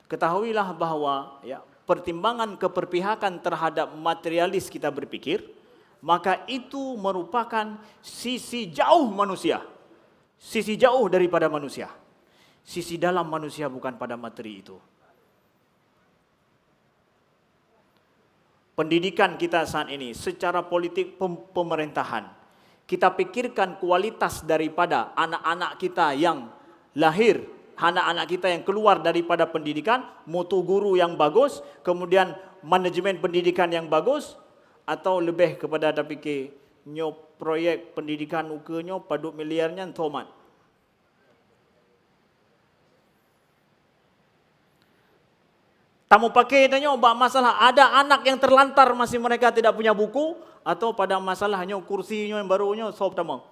Ketahuilah bahwa ya, pertimbangan keperpihakan terhadap materialis kita berpikir, maka itu merupakan sisi jauh manusia. Sisi jauh daripada manusia. Sisi dalam manusia bukan pada materi itu. Pendidikan kita saat ini secara politik pemerintahan. Kita pikirkan kualitas daripada anak-anak kita yang lahir, anak-anak kita yang keluar daripada pendidikan, mutu guru yang bagus, kemudian manajemen pendidikan yang bagus, atau lebih kepada ada fikir nyo proyek pendidikan ukenya paduk miliarnya tomat. Tamu pakai tanya obak masalah ada anak yang terlantar masih mereka tidak punya buku, atau pada masalahnya kursinya yang barunya sob tamang.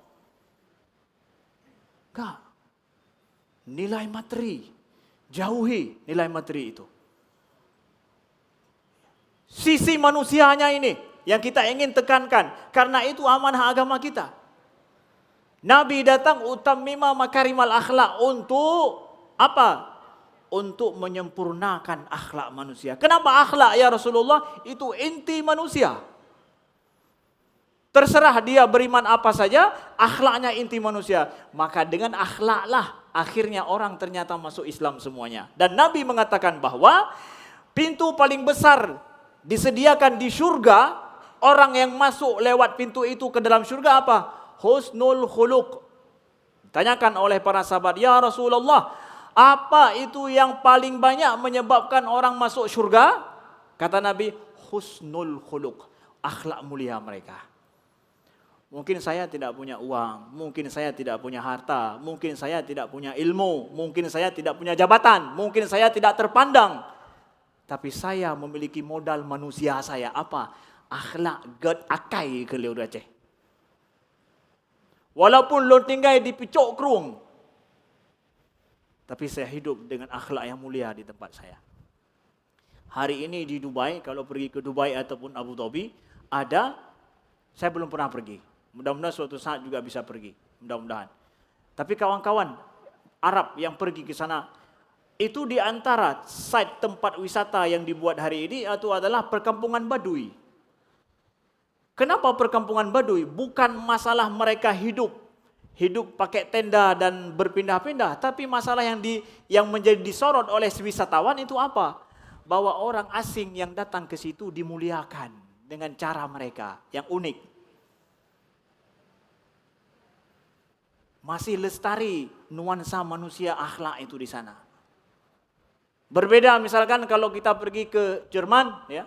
Kak, nilai materi, jauhi nilai materi itu. Sisi manusianya ini yang kita ingin tekankan, karena itu amanah agama kita. Nabi datang utammima makarimal akhlak untuk apa? Untuk menyempurnakan akhlak manusia. Kenapa akhlak ya Rasulullah? Itu inti manusia. Terserah dia beriman apa saja, akhlaknya inti manusia. Maka dengan akhlaklah akhirnya orang ternyata masuk Islam semuanya. Dan Nabi mengatakan bahwa pintu paling besar disediakan di syurga, orang yang masuk lewat pintu itu ke dalam syurga apa? Husnul khuluq. Tanyakan oleh para sahabat, ya Rasulullah, apa itu yang paling banyak menyebabkan orang masuk syurga? Kata Nabi, husnul khuluq, akhlak mulia mereka. Mungkin saya tidak punya uang, mungkin saya tidak punya harta, mungkin saya tidak punya ilmu, mungkin saya tidak punya jabatan, mungkin saya tidak terpandang. Tapi saya memiliki modal manusia saya. Apa? Akhlak ged akai ke leu Aceh. Walaupun lo tinggal di picok kerung, tapi saya hidup dengan akhlak yang mulia di tempat saya. Hari ini di Dubai, kalau pergi ke Dubai ataupun Abu Dhabi, ada, saya belum pernah pergi. Mudah-mudahan suatu saat juga bisa pergi, mudah-mudahan. Tapi kawan-kawan Arab yang pergi ke sana, itu di antara site tempat wisata yang dibuat hari ini itu adalah perkampungan Badui. Kenapa perkampungan Badui? Bukan masalah mereka hidup pakai tenda dan berpindah-pindah, tapi masalah yang menjadi disorot oleh wisatawan itu apa? Bahwa orang asing yang datang ke situ dimuliakan dengan cara mereka yang unik. Masih lestari nuansa manusia akhlak itu di sana. Berbeda misalkan kalau kita pergi ke Jerman, ya,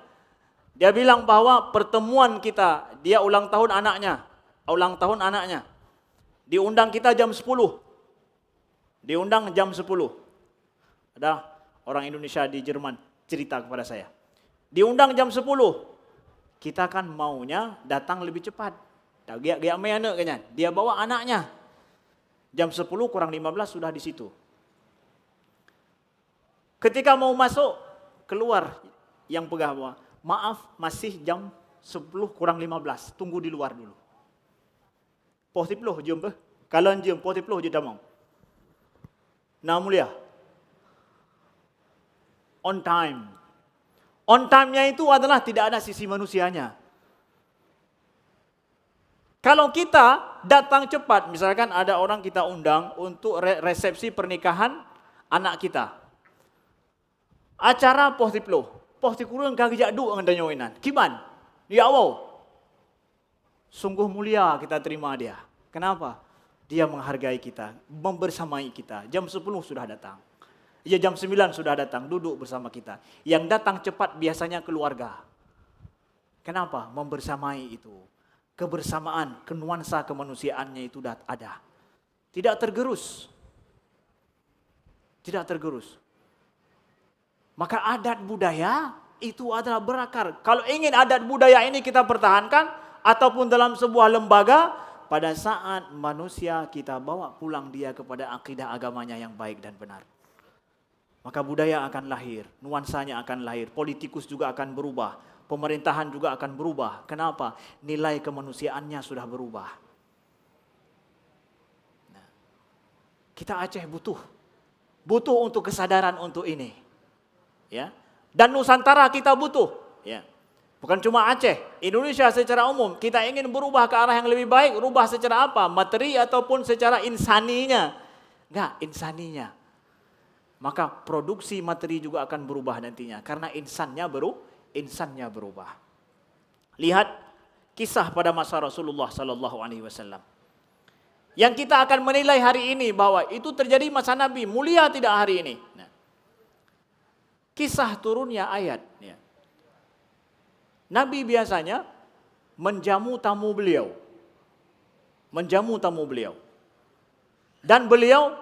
dia bilang bahwa pertemuan kita, dia ulang tahun anaknya, diundang kita jam 10. Diundang jam 10. Ada orang Indonesia di Jerman cerita kepada saya. Diundang jam 10. Kita kan maunya datang lebih cepat. Dia anak kan. Dia bawa anaknya. Jam 10 kurang 15 sudah di situ. Ketika mau masuk, keluar yang pegang, maaf masih jam 10 kurang 15, tunggu di luar dulu. Posiploh jom pe, kalau jom posiploh je damang. Nah mulia. On time. On time-nya itu adalah tidak ada sisi manusianya. Kalau kita datang cepat, misalkan ada orang kita undang untuk resepsi pernikahan anak kita. Acara posiploh. Posiploh yang kagak du ngan danyoinan. Kiban? Ya Allah. Sungguh mulia kita terima dia. Kenapa? Dia menghargai kita, membersamai kita. Jam 10 sudah datang. Ya jam 9 sudah datang, duduk bersama kita. Yang datang cepat biasanya keluarga. Kenapa? Membersamai itu. Kebersamaan, nuansa kemanusiaannya itu ada. Tidak tergerus. Tidak tergerus. Maka adat budaya itu adalah berakar. Kalau ingin adat budaya ini kita pertahankan, ataupun dalam sebuah lembaga, pada saat manusia kita bawa pulang dia kepada akidah agamanya yang baik dan benar. Maka budaya akan lahir, nuansanya akan lahir, politikus juga akan berubah, pemerintahan juga akan berubah. Kenapa? Nilai kemanusiaannya sudah berubah. Nah, kita Aceh butuh untuk kesadaran untuk ini, ya. Dan Nusantara kita butuh, ya. Bukan cuma Aceh, Indonesia secara umum kita ingin berubah ke arah yang lebih baik. Rubah secara apa? Materi ataupun secara insaninya? Enggak, insaninya. Maka produksi materi juga akan berubah nantinya karena insannya berubah. Lihat kisah pada masa Rasulullah sallallahu alaihi wasallam. Yang kita akan menilai hari ini bahwa itu terjadi masa Nabi, mulia tidak hari ini. Nah, kisah turunnya ayat, ya. Nabi biasanya menjamu tamu beliau. Dan beliau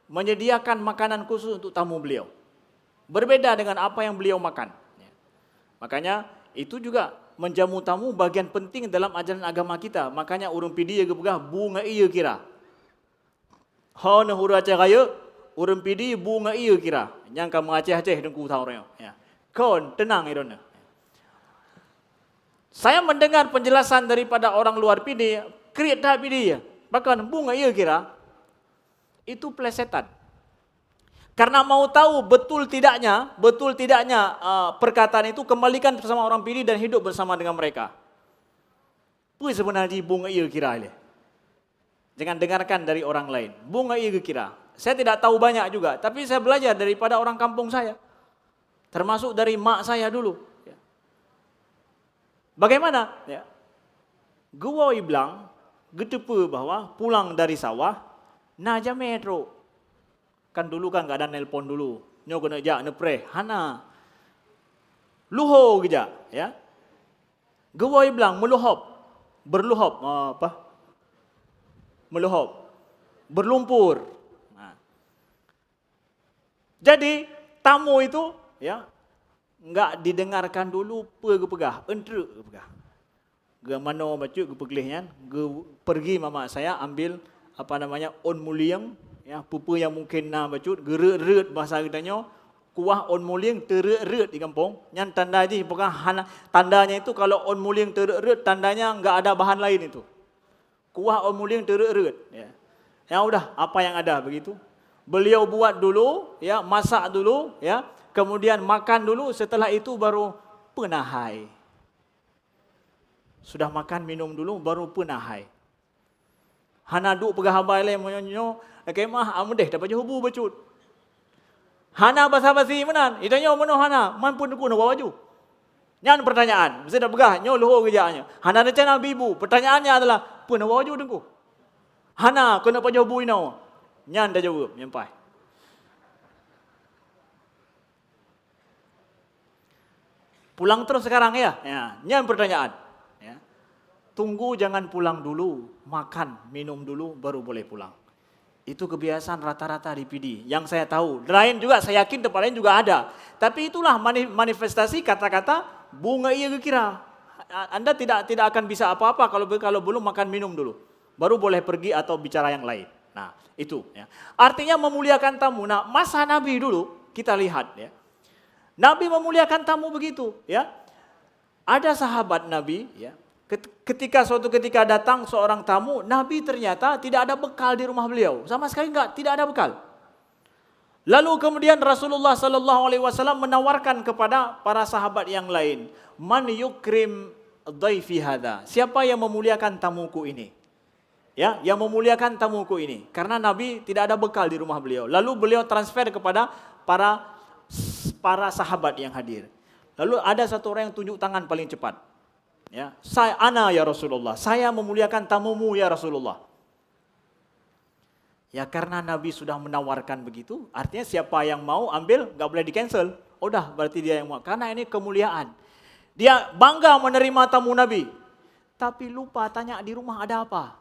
menyediakan makanan khusus untuk tamu beliau. Berbeda dengan apa yang beliau makan. Makanya itu juga menjamu tamu bagian penting dalam ajaran agama kita. Makanya urang pidi ya gepegah bunga iya kira. Hana hura Aceh raya, urang pidi bunga iya kira. Yang kamu Aceh dengku tahu raya. Ya. Kon tenang irona. Saya mendengar penjelasan daripada orang luar pidi, kriat dah pidi ya. Bahkan bunga iya kira. Itu plesetan. Karena mau tahu betul tidaknya perkataan itu, kembalikan bersama orang pilih dan hidup bersama dengan mereka. Apa sebenarnya bunga iya kira ini? Jangan dengarkan dari orang lain. Bunga iya kira. Saya tidak tahu banyak juga, tapi saya belajar daripada orang kampung saya. Termasuk dari mak saya dulu. Bagaimana? Ya. Gua bilang, getepe bahwa pulang dari sawah, Naja metro. Kan dulu kan enggak ada nelpon dulu. Nyo kena jak nepre, hana. Luho geja, ya. Gawai bilang meluhop. Berluhop apa? Meluhop. Berlumpur. Nah. Jadi tamu itu ya enggak didengarkan dulu pegah, entre pegah. Ge mano bacu ge peglihnya, ge pergi mama saya ambil on muliang, ya, pupu yang mungkin na bacut, gereut bahasa kitanya, kuah on muliang tereut di kampung. Yang tanda je, bukan tandanya itu kalau on muliang tereut, tandanya enggak ada bahan lain itu. Kuah on muliang tereut, ya. Ya udah, apa yang ada begitu. Beliau buat dulu, ya, masak dulu, ya, kemudian makan dulu, setelah itu baru penahai. Sudah makan minum dulu baru penahai. Hana duk pegah habai le monyo kemah amudeh dapat hubu bacut. Hana basa-basi menan, itanya meno hana, man pun ku nak baju. Nyan pertanyaan, mesti dah pegah nyo luho kerjaannya. Hana na cana bibu, pertanyaannya adalah, pun nak baju dengku. Hana kena pajau hubu inau. Nyan dah jawab, nyampai. Pulang terus sekarang ya. Ya, nyan pertanyaan. Tunggu, jangan pulang dulu, makan, minum dulu, baru boleh pulang. Itu kebiasaan rata-rata di PD. Yang saya tahu, lain juga saya yakin tempat lain juga ada. Tapi itulah manifestasi kata-kata bunga iya kira. Anda tidak akan bisa apa-apa kalau belum makan minum dulu. Baru boleh pergi atau bicara yang lain. Nah itu. Ya. Artinya memuliakan tamu. Nah masa Nabi dulu kita lihat ya. Nabi memuliakan tamu begitu. Ya. Ada sahabat Nabi ya. Suatu ketika datang seorang tamu, Nabi ternyata tidak ada bekal di rumah beliau. Sama sekali tidak ada bekal. Lalu kemudian Rasulullah sallallahu alaihi wasallam menawarkan kepada para sahabat yang lain, "Man yukrim dhaifi hadza?" Siapa yang memuliakan tamuku ini? Ya, yang memuliakan tamuku ini. Karena Nabi tidak ada bekal di rumah beliau. Lalu beliau transfer kepada para sahabat yang hadir. Lalu ada satu orang yang tunjuk tangan paling cepat. Ya, ana ya Rasulullah, saya memuliakan tamumu ya Rasulullah. Ya karena Nabi sudah menawarkan begitu, artinya siapa yang mau ambil nggak boleh di-cancel. Udah berarti dia yang mau. Karena ini kemuliaan. Dia bangga menerima tamu Nabi. Tapi lupa tanya di rumah ada apa.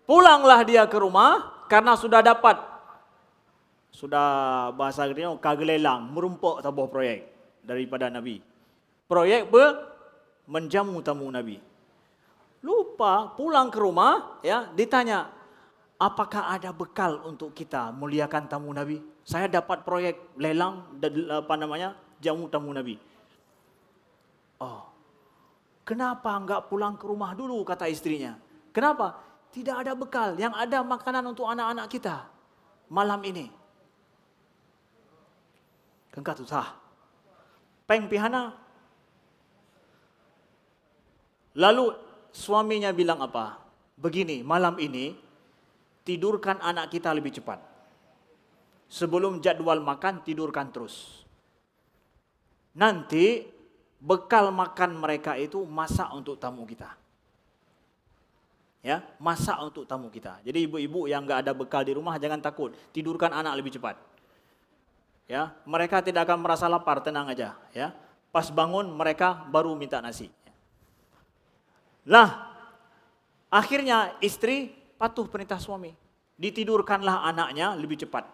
Pulanglah dia ke rumah karena sudah dapat. Sudah bahasa Inggerisnya kagelelang, merumpuk tabuh proyek daripada Nabi. Proyek menjamu tamu Nabi. Lupa pulang ke rumah ya ditanya, apakah ada bekal untuk kita muliakan tamu Nabi? Saya dapat proyek lelang jamu tamu Nabi. Oh, kenapa enggak pulang ke rumah dulu kata istrinya? Kenapa? Tidak ada bekal, yang ada makanan untuk anak-anak kita malam ini. Kengkat susah. Peng pihana. Lalu suaminya bilang apa? Begini, malam ini tidurkan anak kita lebih cepat. Sebelum jadwal makan, tidurkan terus. Nanti bekal makan mereka itu masak untuk tamu kita. Ya, masak untuk tamu kita. Jadi ibu-ibu yang enggak ada bekal di rumah jangan takut, tidurkan anak lebih cepat. Ya, mereka tidak akan merasa lapar, tenang aja, ya. Pas bangun mereka baru minta nasi. Lah, akhirnya istri patuh perintah suami. Ditidurkanlah anaknya lebih cepat.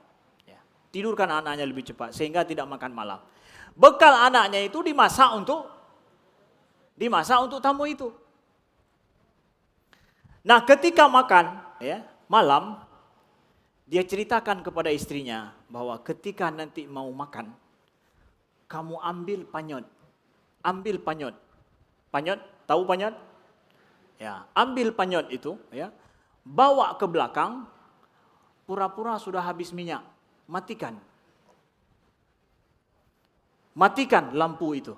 Ya, tidurkan anaknya lebih cepat sehingga tidak makan malam. Bekal anaknya itu dimasak untuk tamu itu. Nah, ketika makan ya, malam dia ceritakan kepada istrinya bahwa ketika nanti mau makan, kamu ambil panyot. Ambil panyot. Panyot, tahu panyot? Ya, ambil panyot itu ya. Bawa ke belakang, pura-pura sudah habis minyak, matikan. Matikan lampu itu.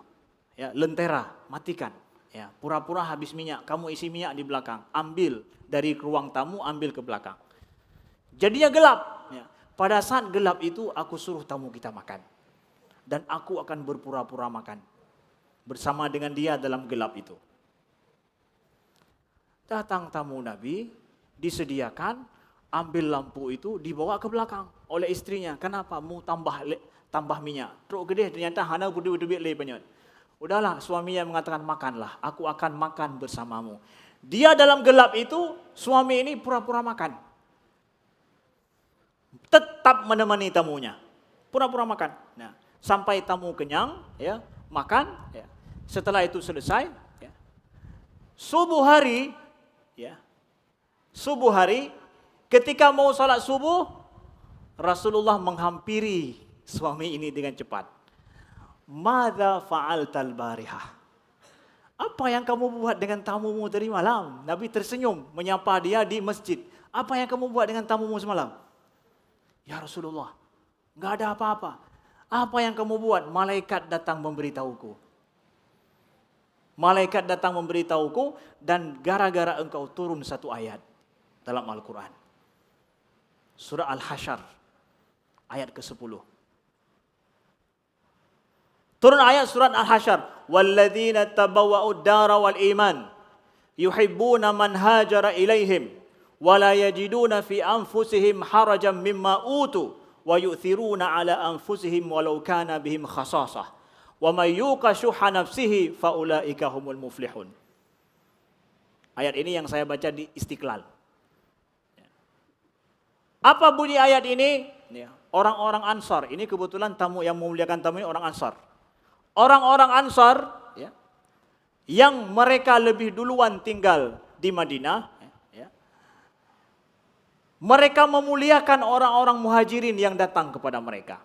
Ya, lentera, matikan. Ya, pura-pura habis minyak, kamu isi minyak di belakang, ambil dari ruang tamu, ambil ke belakang. Jadinya gelap. Ya. Pada saat gelap itu aku suruh tamu kita makan. Dan aku akan berpura-pura makan bersama dengan dia dalam gelap itu. Datang tamu Nabi, disediakan, ambil lampu itu, dibawa ke belakang oleh istrinya. Kenapa? Mau tambah minyak. Teruk gede, ternyata hana budi-budi le banyak. Udahlah, suaminya mengatakan makanlah, aku akan makan bersamamu. Dia dalam gelap itu, suami ini pura-pura makan. Tetap menemani tamunya. Pura-pura makan. Nah, sampai tamu kenyang, ya, makan. Ya. Setelah itu selesai, ya. Subuh hari, ketika mau salat subuh, Rasulullah menghampiri suami ini dengan cepat. Madza fa'altal barihah? Apa yang kamu buat dengan tamumu tadi malam? Nabi tersenyum menyapa dia di masjid. Apa yang kamu buat dengan tamumu semalam? Ya Rasulullah, enggak ada apa-apa. Apa yang kamu buat? Malaikat datang memberitahuku. Malaikat datang memberitahuku dan gara-gara engkau turun satu ayat dalam Al-Quran. Surah Al-Hasyr ayat ke-10. Turun ayat surat Al-Hasyr. Walladzina tabawwa'ud dara wal iman yuhibbuna man hajara ilaihim wa la yajiduna fi anfusihim harajan mimma utu wa yu'thiruna ala anfusihim walau kana bihim khasasah. Wa may yuqa syuha nafsihi fa ulaika humul muflihun. Ayat ini yang saya baca di Istiqlal. Apa bunyi ayat ini? Orang-orang Ansar. Ini kebetulan tamu yang memuliakan tamu ini orang Ansar. Orang-orang Ansar ya, yang mereka lebih duluan tinggal di Madinah, ya, mereka memuliakan orang-orang muhajirin yang datang kepada mereka.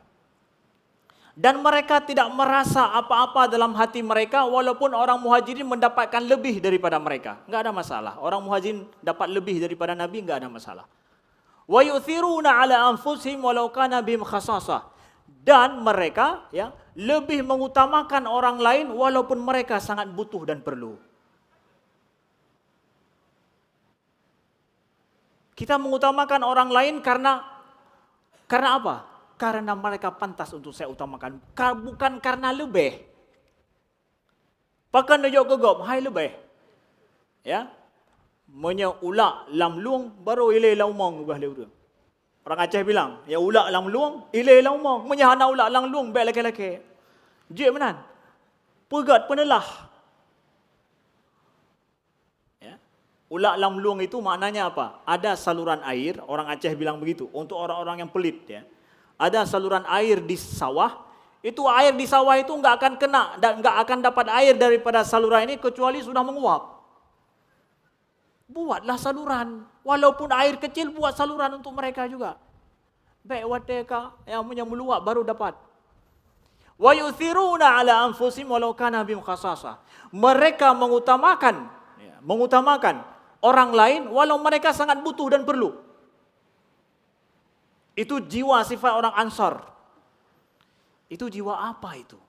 Dan mereka tidak merasa apa-apa dalam hati mereka walaupun orang muhajirin mendapatkan lebih daripada mereka. Enggak ada masalah. Orang muhajirin dapat lebih daripada Nabi, enggak ada masalah. Wa yu'thiruna ala anfusihim walau kana bihim khasasah. Dan mereka ya lebih mengutamakan orang lain walaupun mereka sangat butuh dan perlu. Kita mengutamakan orang lain karena apa? Karena mereka pantas untuk saya utamakan, bukan karena lebih. Pakan nujok gegop, hai lebih. Ya. ulak lam luang baru ilai laumong ubah leu. Orang Aceh bilang, ya ulak lam luang ilai laumong, menyahana ulak lam luang baik laki-laki. Jek menan. Pegat penelah. Ya. Ulak lam luang itu maknanya apa? Ada saluran air, orang Aceh bilang begitu, untuk orang-orang yang pelit ya. Ada saluran air di sawah, itu air di sawah itu enggak akan kena dan enggak akan dapat air daripada saluran ini kecuali sudah menguap. Buatlah saluran. Walaupun air kecil, buat saluran untuk mereka juga. Baik wateka yang meluap baru dapat. Wa yuthiruna ala anfusihim walau kana bihim khasasah. Mereka mengutamakan orang lain walau mereka sangat butuh dan perlu. Itu jiwa sifat orang Ansar. Itu jiwa apa itu?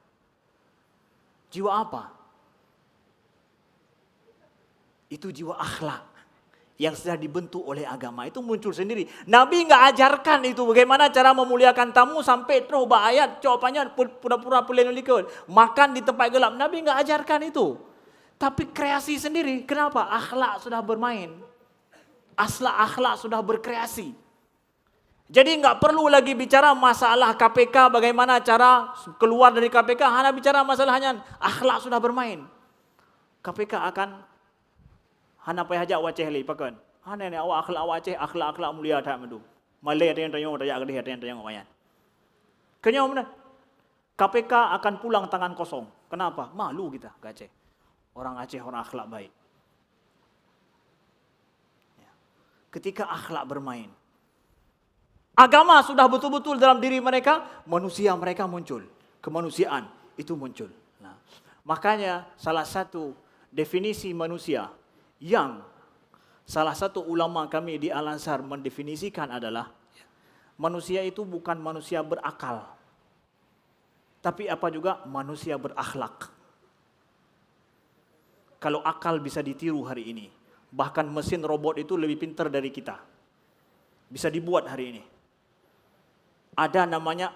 Jiwa apa? Itu jiwa akhlak yang sudah dibentuk oleh agama. Itu muncul sendiri. Nabi enggak ajarkan itu bagaimana cara memuliakan tamu sampai terus ayat jawabannya pura-pura pelin-likun. Makan di tempat gelap. Nabi enggak ajarkan itu. Tapi kreasi sendiri. Kenapa? Akhlak sudah bermain. Akhlak sudah berkreasi. Jadi enggak perlu lagi bicara masalah KPK, bagaimana cara keluar dari KPK. Hanya bicara masalahnya akhlak sudah bermain. KPK akan hana payah hajak waceh li pakan. Hana ni awak akhlak mulia tak mendu. Malay ada yang tanya ada yang tanya mayan. Kenyau mana? KPK akan pulang tangan kosong. Kenapa? Malu kita ke Aceh. Orang Aceh orang akhlak baik. Ketika akhlak bermain, agama sudah betul-betul dalam diri mereka, manusia mereka muncul. Kemanusiaan itu muncul. Nah, makanya salah satu definisi manusia yang salah satu ulama kami di Al-Azhar mendefinisikan adalah manusia itu bukan manusia berakal, tapi apa juga manusia berakhlak. Kalau akal bisa ditiru hari ini, bahkan mesin robot itu lebih pintar dari kita. Bisa dibuat hari ini. Ada namanya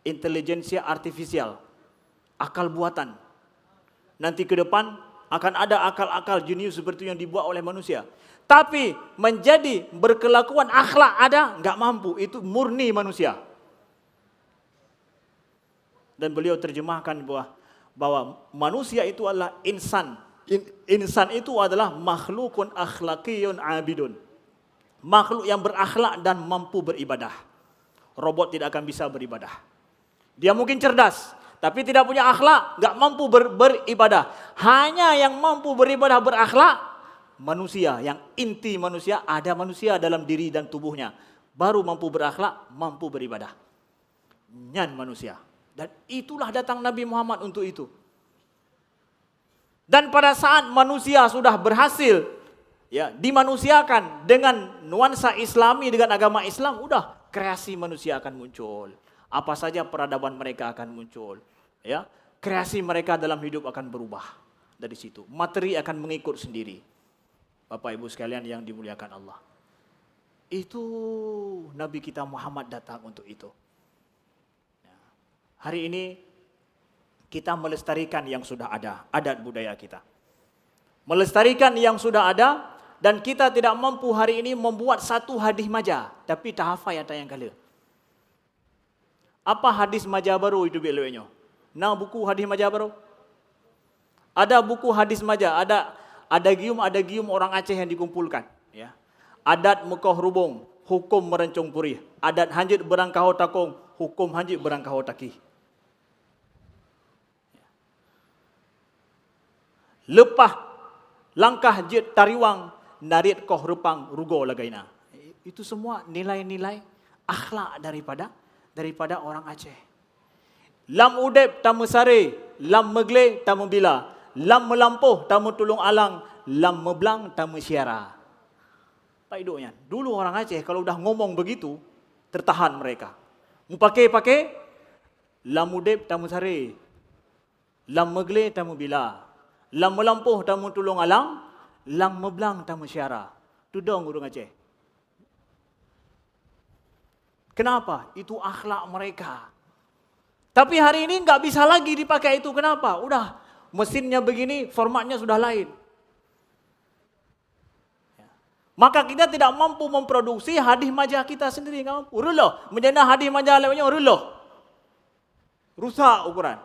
intelijensia artifisial, akal buatan. Nanti ke depan akan ada akal-akal jenius seperti yang dibuat oleh manusia. Tapi menjadi berkelakuan akhlak ada, enggak mampu. Itu murni manusia. Dan beliau terjemahkan bahwa manusia itu adalah insan. Insan itu adalah makhlukun akhlaqiyun abidun. Makhluk yang berakhlak dan mampu beribadah. Robot tidak akan bisa beribadah. Dia mungkin cerdas, tapi tidak punya akhlak, enggak mampu beribadah. Hanya yang mampu beribadah berakhlak, manusia, yang inti manusia, ada manusia dalam diri dan tubuhnya. Baru mampu berakhlak, mampu beribadah. Nyan manusia. Dan itulah datang Nabi Muhammad untuk itu. Dan pada saat manusia sudah berhasil dimanusiakan dengan nuansa Islami, dengan agama Islam, udah kreasi manusia akan muncul. Apa saja peradaban mereka akan muncul. Ya, kreasi mereka dalam hidup akan berubah dari situ. Materi akan mengikut sendiri. Bapak Ibu sekalian yang dimuliakan Allah. Itu Nabi kita Muhammad datang untuk itu. Hari ini kita melestarikan yang sudah ada, adat budaya kita. Melestarikan yang sudah ada, dan kita tidak mampu hari ini membuat satu hadis maja, tapi tak hafal yang tayang kala. Apa hadis maja baru itu beloknya? Nah, buku hadis maja baru. Ada buku hadis maja, ada gium orang Aceh yang dikumpulkan, ya. Adat Mekah Rubung, hukum merencung purih. Adat hanjit berangkau takung, hukum hanjit berangkau taki. Lepah langkah jit tariwang narit koh rupang rugo lagaina. Itu semua nilai-nilai akhlak daripada orang Aceh. Lam udep tamu sare, lam megle tamu bila, lam melampuh tamu tulung alang, lam meblang tamu siara. Pak hidupnya. Dulu orang Aceh kalau udah ngomong begitu, tertahan mereka. Mu pakai lam udep tamu sare, lam megle tamu bila, lam melampuh tamu tulung alang, lam meblang tamu siara. Itu dong orang Aceh. Kenapa? Itu akhlak mereka. Tapi hari ini enggak bisa lagi dipakai itu. Kenapa? Udah mesinnya begini, formatnya sudah lain. Maka kita tidak mampu memproduksi hadis majah kita sendiri. Tidak mampu. Ruloh. Menjana hadis majah lewatnya ruloh. Rusak ukuran.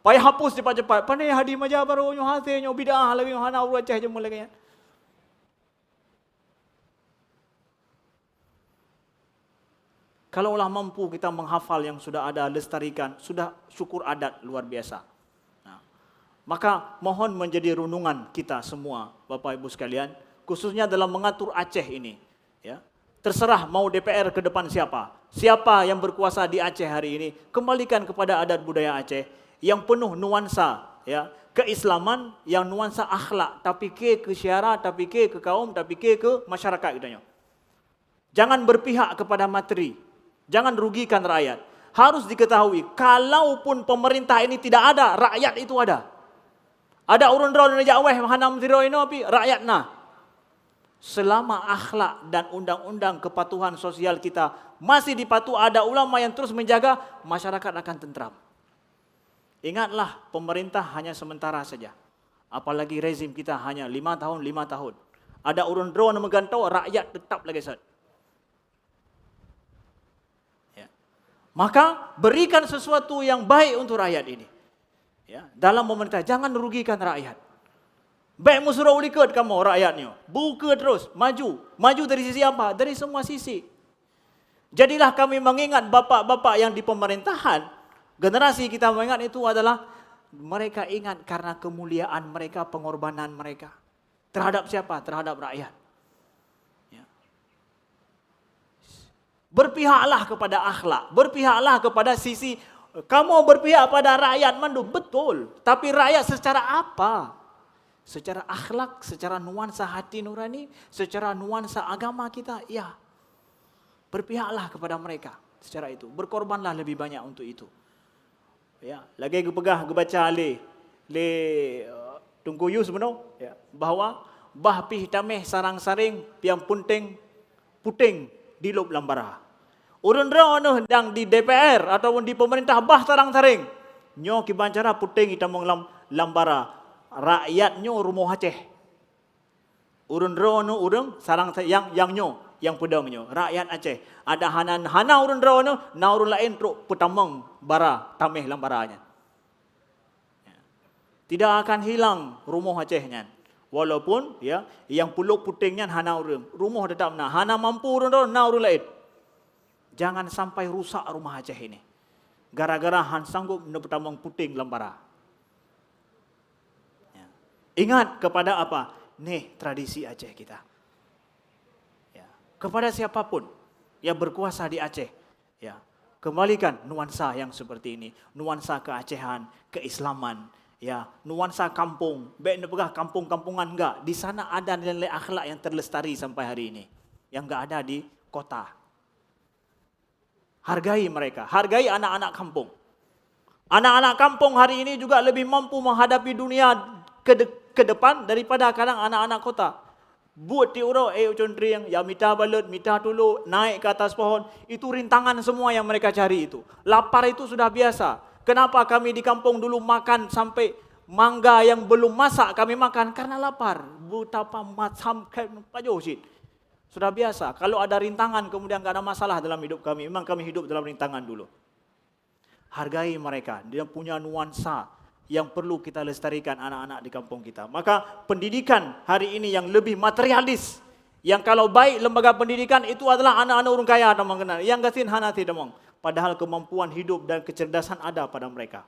Payah hapus cepat-cepat. Pandai hadis majah baru nyo hasilnya bidah lagi hana urut cah jemul lagi. Kalaulah mampu kita menghafal yang sudah ada, lestarikan, sudah syukur adat luar biasa. Nah, maka mohon menjadi renungan kita semua, Bapak Ibu sekalian, khususnya dalam mengatur Aceh ini. Ya, terserah mau DPR ke depan siapa yang berkuasa di Aceh hari ini, kembalikan kepada adat budaya Aceh yang penuh nuansa, ya, keislaman, yang nuansa akhlak, tapi ke syara, tapi ke kaum, tapi ke masyarakat katanya. Jangan berpihak kepada materi. Jangan rugikan rakyat. Harus diketahui, kalaupun pemerintah ini tidak ada, rakyat itu ada. Ada urun draw dan jaweh hanam zero ini api rakyat nah. Selama akhlak dan undang-undang kepatuhan sosial kita masih dipatuh, ada ulama yang terus menjaga, masyarakat akan tentram. Ingatlah, pemerintah hanya sementara saja. Apalagi rezim kita hanya 5 tahun. Ada urun draw dan megantau, rakyat tetap lagi set. Maka berikan sesuatu yang baik untuk rakyat ini. Ya, dalam pemerintah jangan rugikan rakyat. Baik musuh ulikat kamu rakyatnya. Buka terus, maju. Maju dari sisi apa? Dari semua sisi. Jadilah kami mengingat bapak-bapak yang di pemerintahan. Generasi kita mengingat itu adalah mereka ingat karena kemuliaan mereka, pengorbanan mereka. Terhadap siapa? Terhadap rakyat. Berpihaklah kepada akhlak, berpihaklah kepada sisi, kamu berpihak pada rakyat mandu, betul. Tapi rakyat secara apa? Secara akhlak, secara nuansa hati nurani, secara nuansa agama kita, ya. Berpihaklah kepada mereka secara itu. Berkorbanlah lebih banyak untuk itu. Ya, lagi gepegah gebaca le tunggu yu sebenarnya, ya, bahwa bah pih tameh sarang-saring piang punting puting di lub lambara. Urun rono dang di DPR ataupun di pemerintah bah sarang-saring. Nyo kibancara puting itamong lambara. Rakyatnyo rumah Aceh. Urun rono urang sarang yang nyo, yang pedangnya. Rakyat Aceh. Ada hana urun rono, na urun lain truk petamong bara tameh lambaranya. Tidak akan hilang rumah Acehnya. Walaupun ya yang puluk putingnya hana urang, rumah tetap na. Hana mampu urun rono, na urun lain. Jangan sampai rusak rumah Aceh ini. Gara-gara han sanggup nepetamong puting lambara. Ya. Ingat kepada apa? Nih tradisi Aceh kita. Ya. Kepada siapapun yang berkuasa di Aceh. Ya. Kembalikan nuansa yang seperti ini. Nuansa keacehan, keislaman. Ya. Nuansa kampung. Baik nepegah kampung-kampungan enggak. Di sana ada nilai akhlak yang terlestari sampai hari ini. Yang enggak ada di kota. Hargai mereka, hargai anak-anak kampung. Anak-anak kampung hari ini juga lebih mampu menghadapi dunia ke depan daripada kadang anak-anak kota. Buat tiuro contri yang ya mita balut, mita tulu, naik ke atas pohon, itu rintangan semua yang mereka cari itu. Lapar itu sudah biasa. Kenapa kami di kampung dulu makan sampai mangga yang belum masak kami makan? Karena lapar. Betapa macam pajosit. Sudah biasa. Kalau ada rintangan kemudian enggak ada masalah dalam hidup kami. Memang kami hidup dalam rintangan dulu. Hargai mereka. Dia punya nuansa yang perlu kita lestarikan anak-anak di kampung kita. Maka pendidikan hari ini yang lebih materialis. Yang kalau baik lembaga pendidikan itu adalah anak-anak orang kaya atau mengenal. Yang gasin hanati demong. Padahal kemampuan hidup dan kecerdasan ada pada mereka.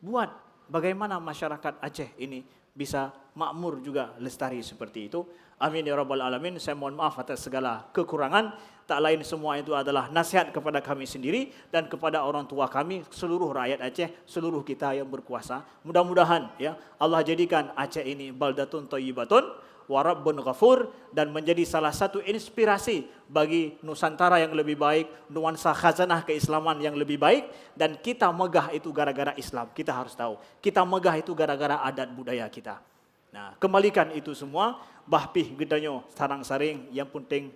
Buat bagaimana masyarakat Aceh ini bisa makmur juga lestari seperti itu. Amin ya rabbal alamin. Saya mohon maaf atas segala kekurangan. Tak lain semua itu adalah nasihat kepada kami sendiri dan kepada orang tua kami, seluruh rakyat Aceh, seluruh kita yang berkuasa. Mudah-mudahan ya Allah jadikan Aceh ini baldatun thayyibatun wa rabbun ghafur dan menjadi salah satu inspirasi bagi Nusantara yang lebih baik, nuansa khazanah keislaman yang lebih baik, dan kita megah itu gara-gara Islam. Kita harus tahu, kita megah itu gara-gara adat budaya kita. Nah, kembalikan itu semua, bahpih gedanyo sarang-saring yang penting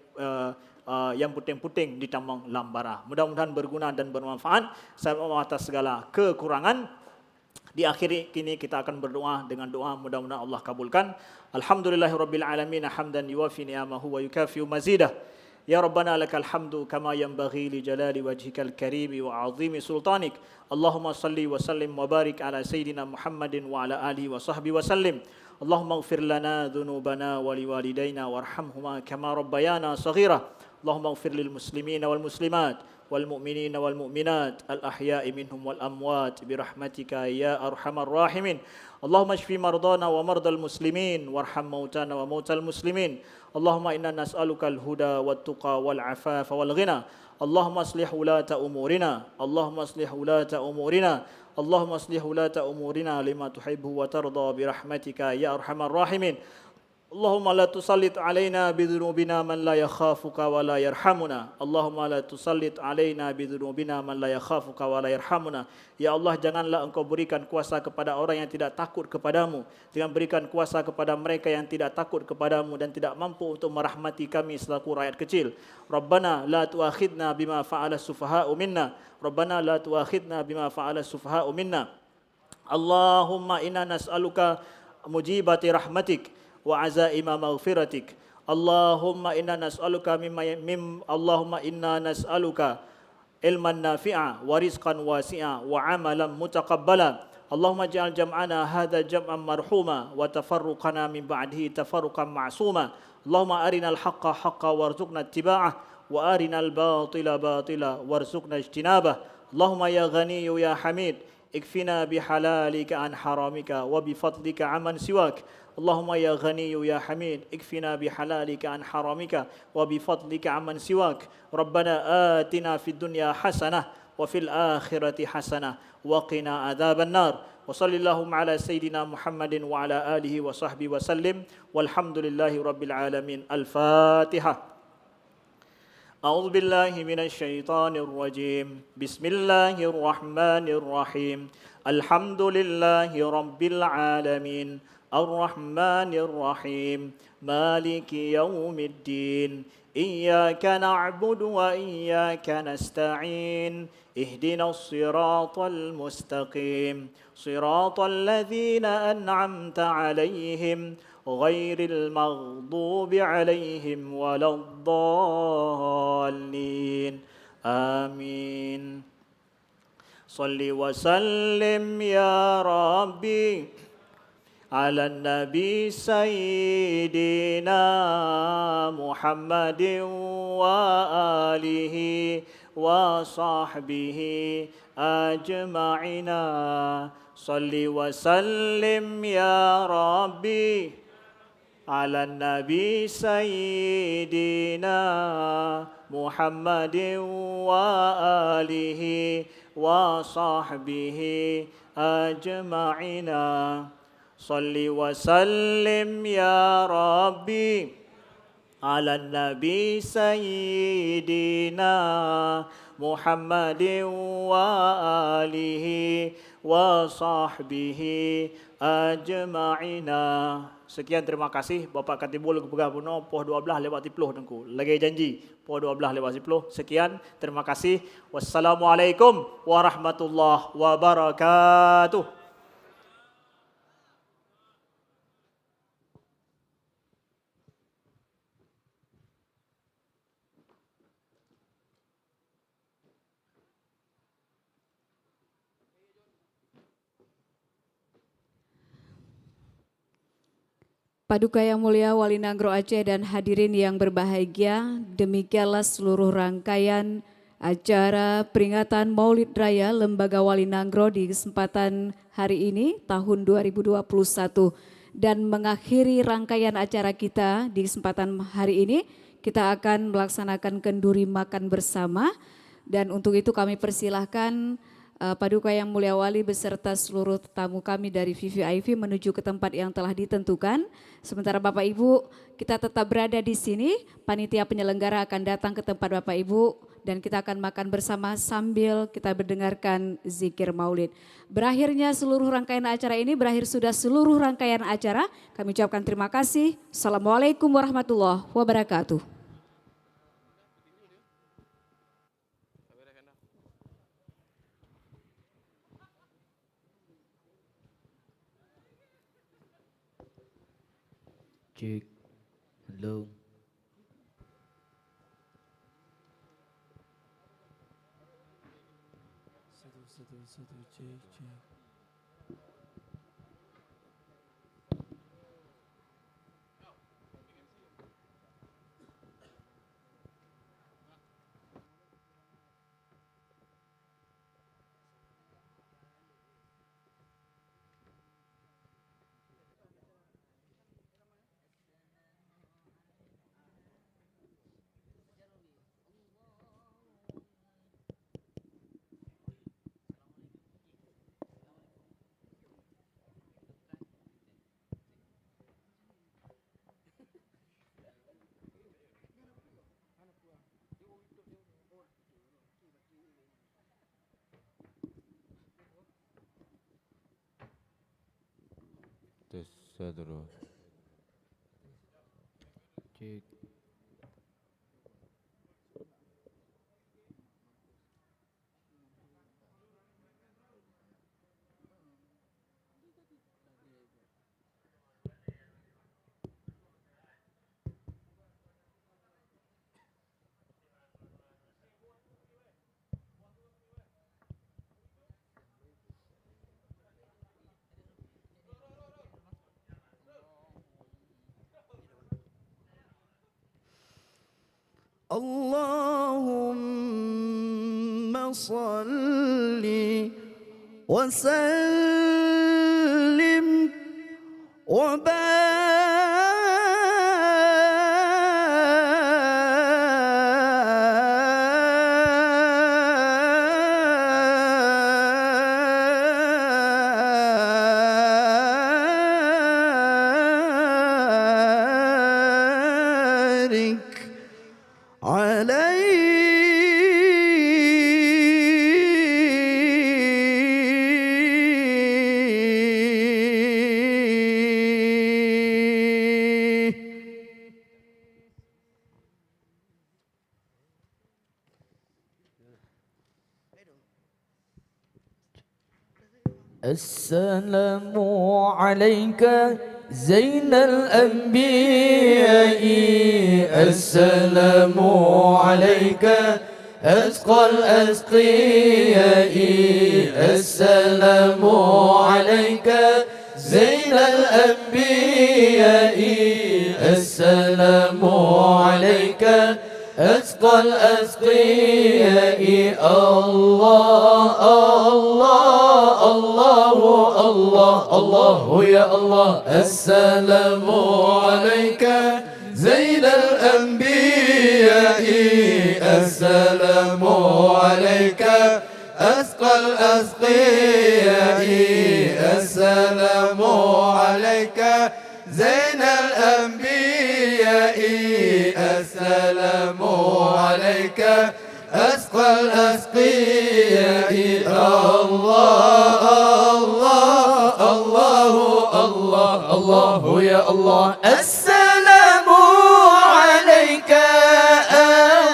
yang puting-puting di tambang lambara. Mudah-mudahan berguna dan bermanfaat. Saya mohon atas segala kekurangan Di akhir ini kita akan berdoa dengan doa mudah-mudahan Allah kabulkan. Alhamdulillahirabbil alamin hamdan yuwafi ni'amahu wa yukafi mazidah. Ya Rabbana lakal hamdu kama yanbaghi li jalali wajhikal karimi wa azimi sultanik. Allahumma salli wa sallim wa barik ala sayyidina Muhammadin wa ala alihi wa sahbihi wa sallim. Allahumma ighfir lana dhunubana wa liwalidayna warhamhuma kama rabbayana saghira. Allahumma ighfir lil muslimina wal muslimat والمؤمنين والمؤمنات الأحياء منهم والأموات برحمتك يا أرحم الراحمين اللهم اشف مرضانا ومرضى المسلمين وارحم موتانا وموتى المسلمين اللهم إنا نسألك الهدى والتقى والعفاف والغنى اللهم اصلح ولاة أمورنا اللهم اصلح ولاة أمورنا اللهم اصلح ولاة أمورنا لما تحب وترضى برحمتك يا أرحم الراحمين اللهم لا تسلط علينا بذنوبنا من لا يخافك ولا يرحمنا اللهم لا تسلط علينا بذنوبنا من لا يخافك ولا يرحمنا ya Allah janganlah engkau berikan kuasa kepada orang yang tidak takut kepadamu jangan berikan kuasa kepada mereka yang tidak takut kepadamu dan tidak mampu untuk merahmati kami selaku rakyat kecil Rabbana la tuakhidna bima fa'ala sufaha'u minna Rabbana la tuakhidna bima fa'ala sufaha'u minna Allahumma inna nas'aluka mujibati rahmatik وعزائم مغفرتك اللهم إنا نسألك اللهم إنا نسألك علما نافعا ورزقا واسعا وعملا متقبلا اللهم اجعل جمعنا هذا جمعا مرحوما وتفرقنا من بعده تفرقا معصوما اللهم أرنا الحق حقا وارزقنا اتباعه وأرنا الباطل باطلا وارزقنا اجتنابه اللهم يا غني يا حميد اكفنا بحلالك عن حرامك وبفضلك عمن سواك اللهم يا غني يا حميد اكفنا بحلالك عن حرامك وبفضلك عمن سواك ربنا آتنا في الدنيا حسنة وفي الآخرة حسنة وقنا عذاب النار وصل اللهم على سيدنا محمد وعلى آله وصحبه وسلم والحمد لله رب العالمين الفاتحة أعوذ بالله من الشيطان الرجيم بسم الله الرحمن الرحيم الحمد لله رب العالمين الرحمن الرحيم مالك يوم الدين إياك نعبد وإياك نستعين اهدنا الصراط المستقيم صراط الذين أنعمت عليهم غير المغضوب عليهم ولا الضالين آمين صل وسلم يا ربي على النبي سيدنا محمد وآله وصحبه أجمعين صل وسلم يا ربي على النبي سيدنا محمد وآله وصحبه أجمعين صل وسلم يا ربي على النبي سيدنا محمد وآله وصحبه أجمعين. Sekian, terima kasih Bapak Katibul Kepegah Puno poh 12 lewat 10 tengku. Lagi janji poh 12 lewat 10. Sekian, terima kasih. Wassalamualaikum warahmatullahi wabarakatuh. Paduka yang mulia Wali Nanggro Aceh dan hadirin yang berbahagia, demikianlah seluruh rangkaian acara peringatan Maulid Raya Lembaga Wali Nanggro di kesempatan hari ini tahun 2021 dan mengakhiri rangkaian acara kita di kesempatan hari ini kita akan melaksanakan kenduri makan bersama dan untuk itu kami persilahkan Paduka yang mulia Wali beserta seluruh tamu kami dari VVIP menuju ke tempat yang telah ditentukan. Sementara Bapak Ibu kita tetap berada di sini, panitia penyelenggara akan datang ke tempat Bapak Ibu dan kita akan makan bersama sambil kita mendengarkan zikir maulid. Berakhirnya seluruh rangkaian acara ini, berakhir sudah seluruh rangkaian acara, kami ucapkan terima kasih. Assalamualaikum warahmatullahi wabarakatuh. Cek. Hello. Tes sadru. Cek. اللهم صل وسلم وبارك عليه. السلام عليك زين الأنبياء، السلام عليك أسقى الأسقياء، السلام عليك زين الأنبياء، السلام عليك أسقى الأسقياء. الله الله الله الله الله يا الله. السلام عليك زين الأنبياء، السلام عليك أسقى الأسقياء، السلام عليك زين الأنبياء، السلام عليك أسقى الأسقياء. الله الله الله الله الله يا الله. السلام عليك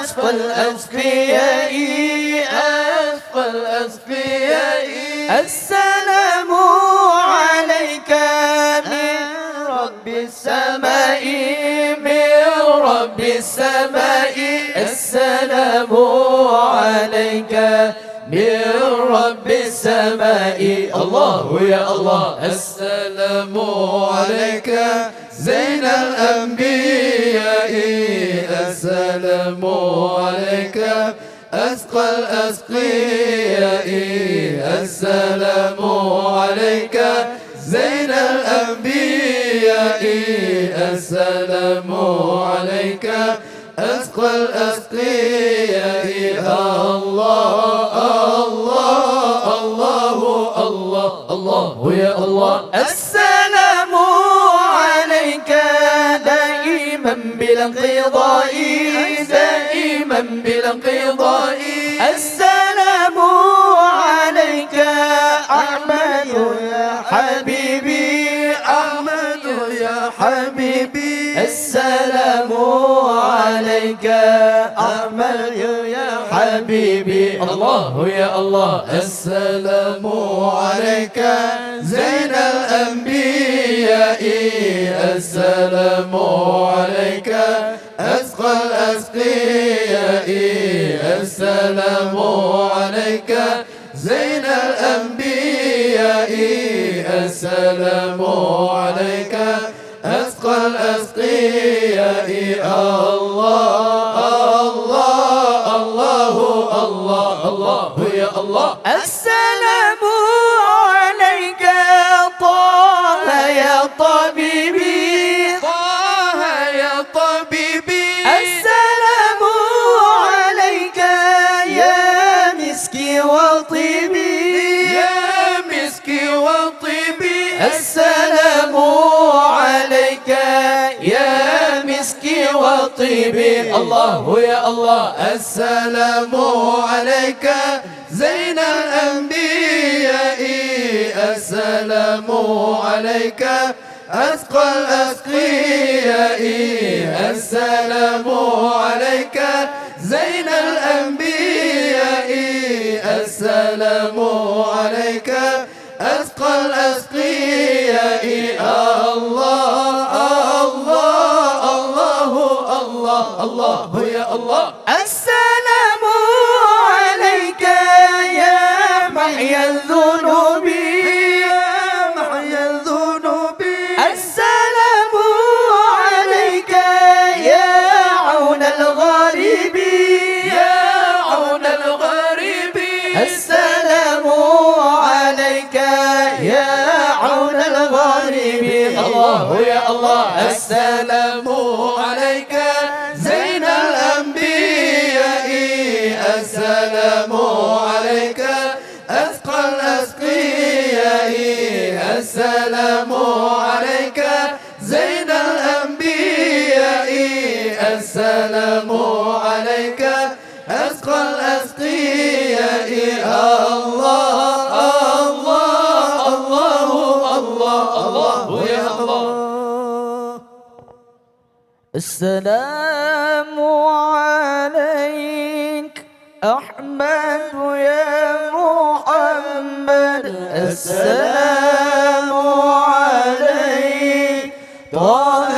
أسقى الأسقياء، أسقى الأسقياء، السلام عليك من رب السماء، من رب السماء، السلام عليك من رب السماء. الله يا الله. السلام عليك زين الأنبياء، السلام عليك أسقى الأسقياء، السلام عليك زين الأنبياء، السلام عليك أسقى الأسقياء. الله الله الله الله الله يا الله. السلام عليك دائما بلا انقضاء، دائما بلا انقضاء، السلام عليك أحمد يا حبيبي، أحمد يا حبيبي، السلام عليك أحمد يا حبيبي. حبيبي الله يا الله السلام عليك زين الأنبياء السلام عليك أسقى الأسقياء السلام عليك زين الأنبياء السلام عليك أسقى الأسقياء الله الله الله الله الله يا الله السلام عليك طه يا طبيبي طه يا طبيبي السلام عليك يا مسكي وطيبي يا مسكي وطيبي السلام عليك يا مسكي وطيبي الله يا الله السلام عليك زين الأنبياء السلام عليك أسقى الأسقياء السلام عليك زين الأنبياء السلام عليك أسقى الأسقياء الله الله الله الله الله يا الله السلام عليك يا محيا الذنوب يا محيا الذنوب السلام عليك يا عون الغريب يا عون الغريب السلام عليك يا عون الغريب الله يا الله السلام عليك زين الأنبياء السلام عليك أسقى الأسقياء السلام عليك زين الأنبياء السلام عليك أسقى الأسقياء الله الله الله الله الله يا الله السلام عليك أحمد يا محمد السلام عليك طه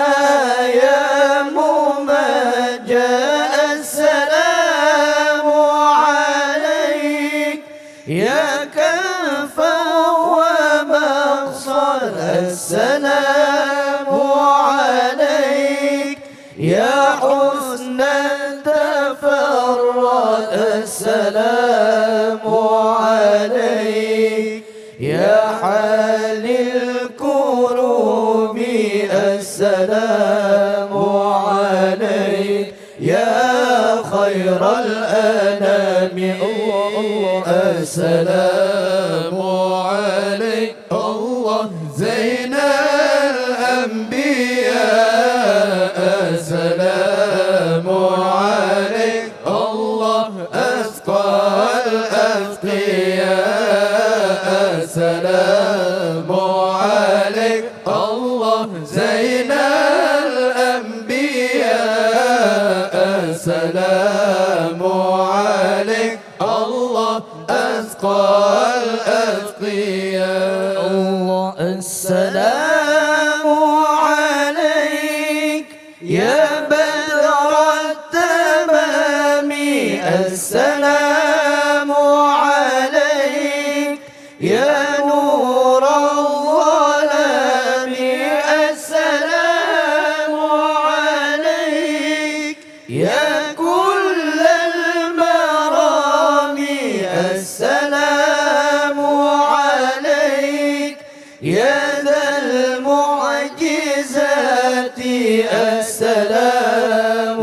يا ممجد السلام عليك يا كفا ومقصد السلام عليك يا حسن التفرد السلام عليك يا حل الكروب السلام عليك يا خير الأنام الله السلام عليك الله زين الأنبياء السلام عليك الله أسقى الأسقياء السلام عليك الله زين الأنبياء السلام عليك الله أسقى الأسقياء الله السلام عليك يا بدر التمام السلام عليك يا نور الظلام السلام عليك يا كل المرام السلام عليك يا ذا المعجزات السلام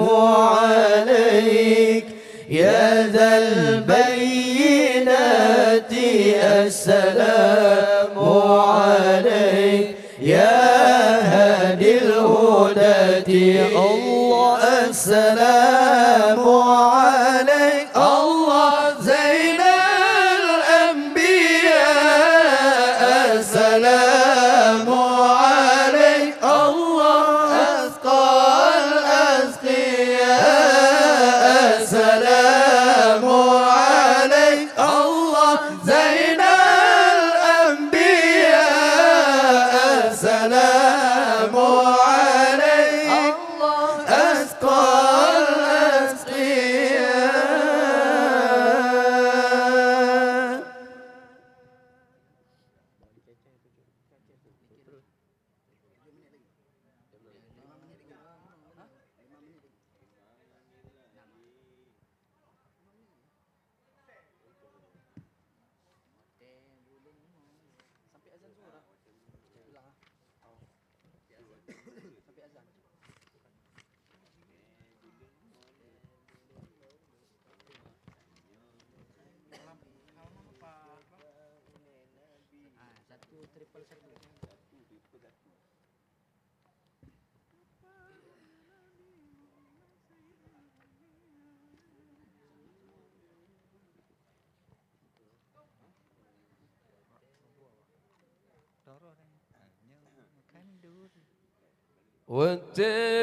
عليك يا ذا البينات السلام عليك يا هادي الهداة الله السلام عليك الله زين الأنبياء السلام عليك الله أسقى الأسقياء السلام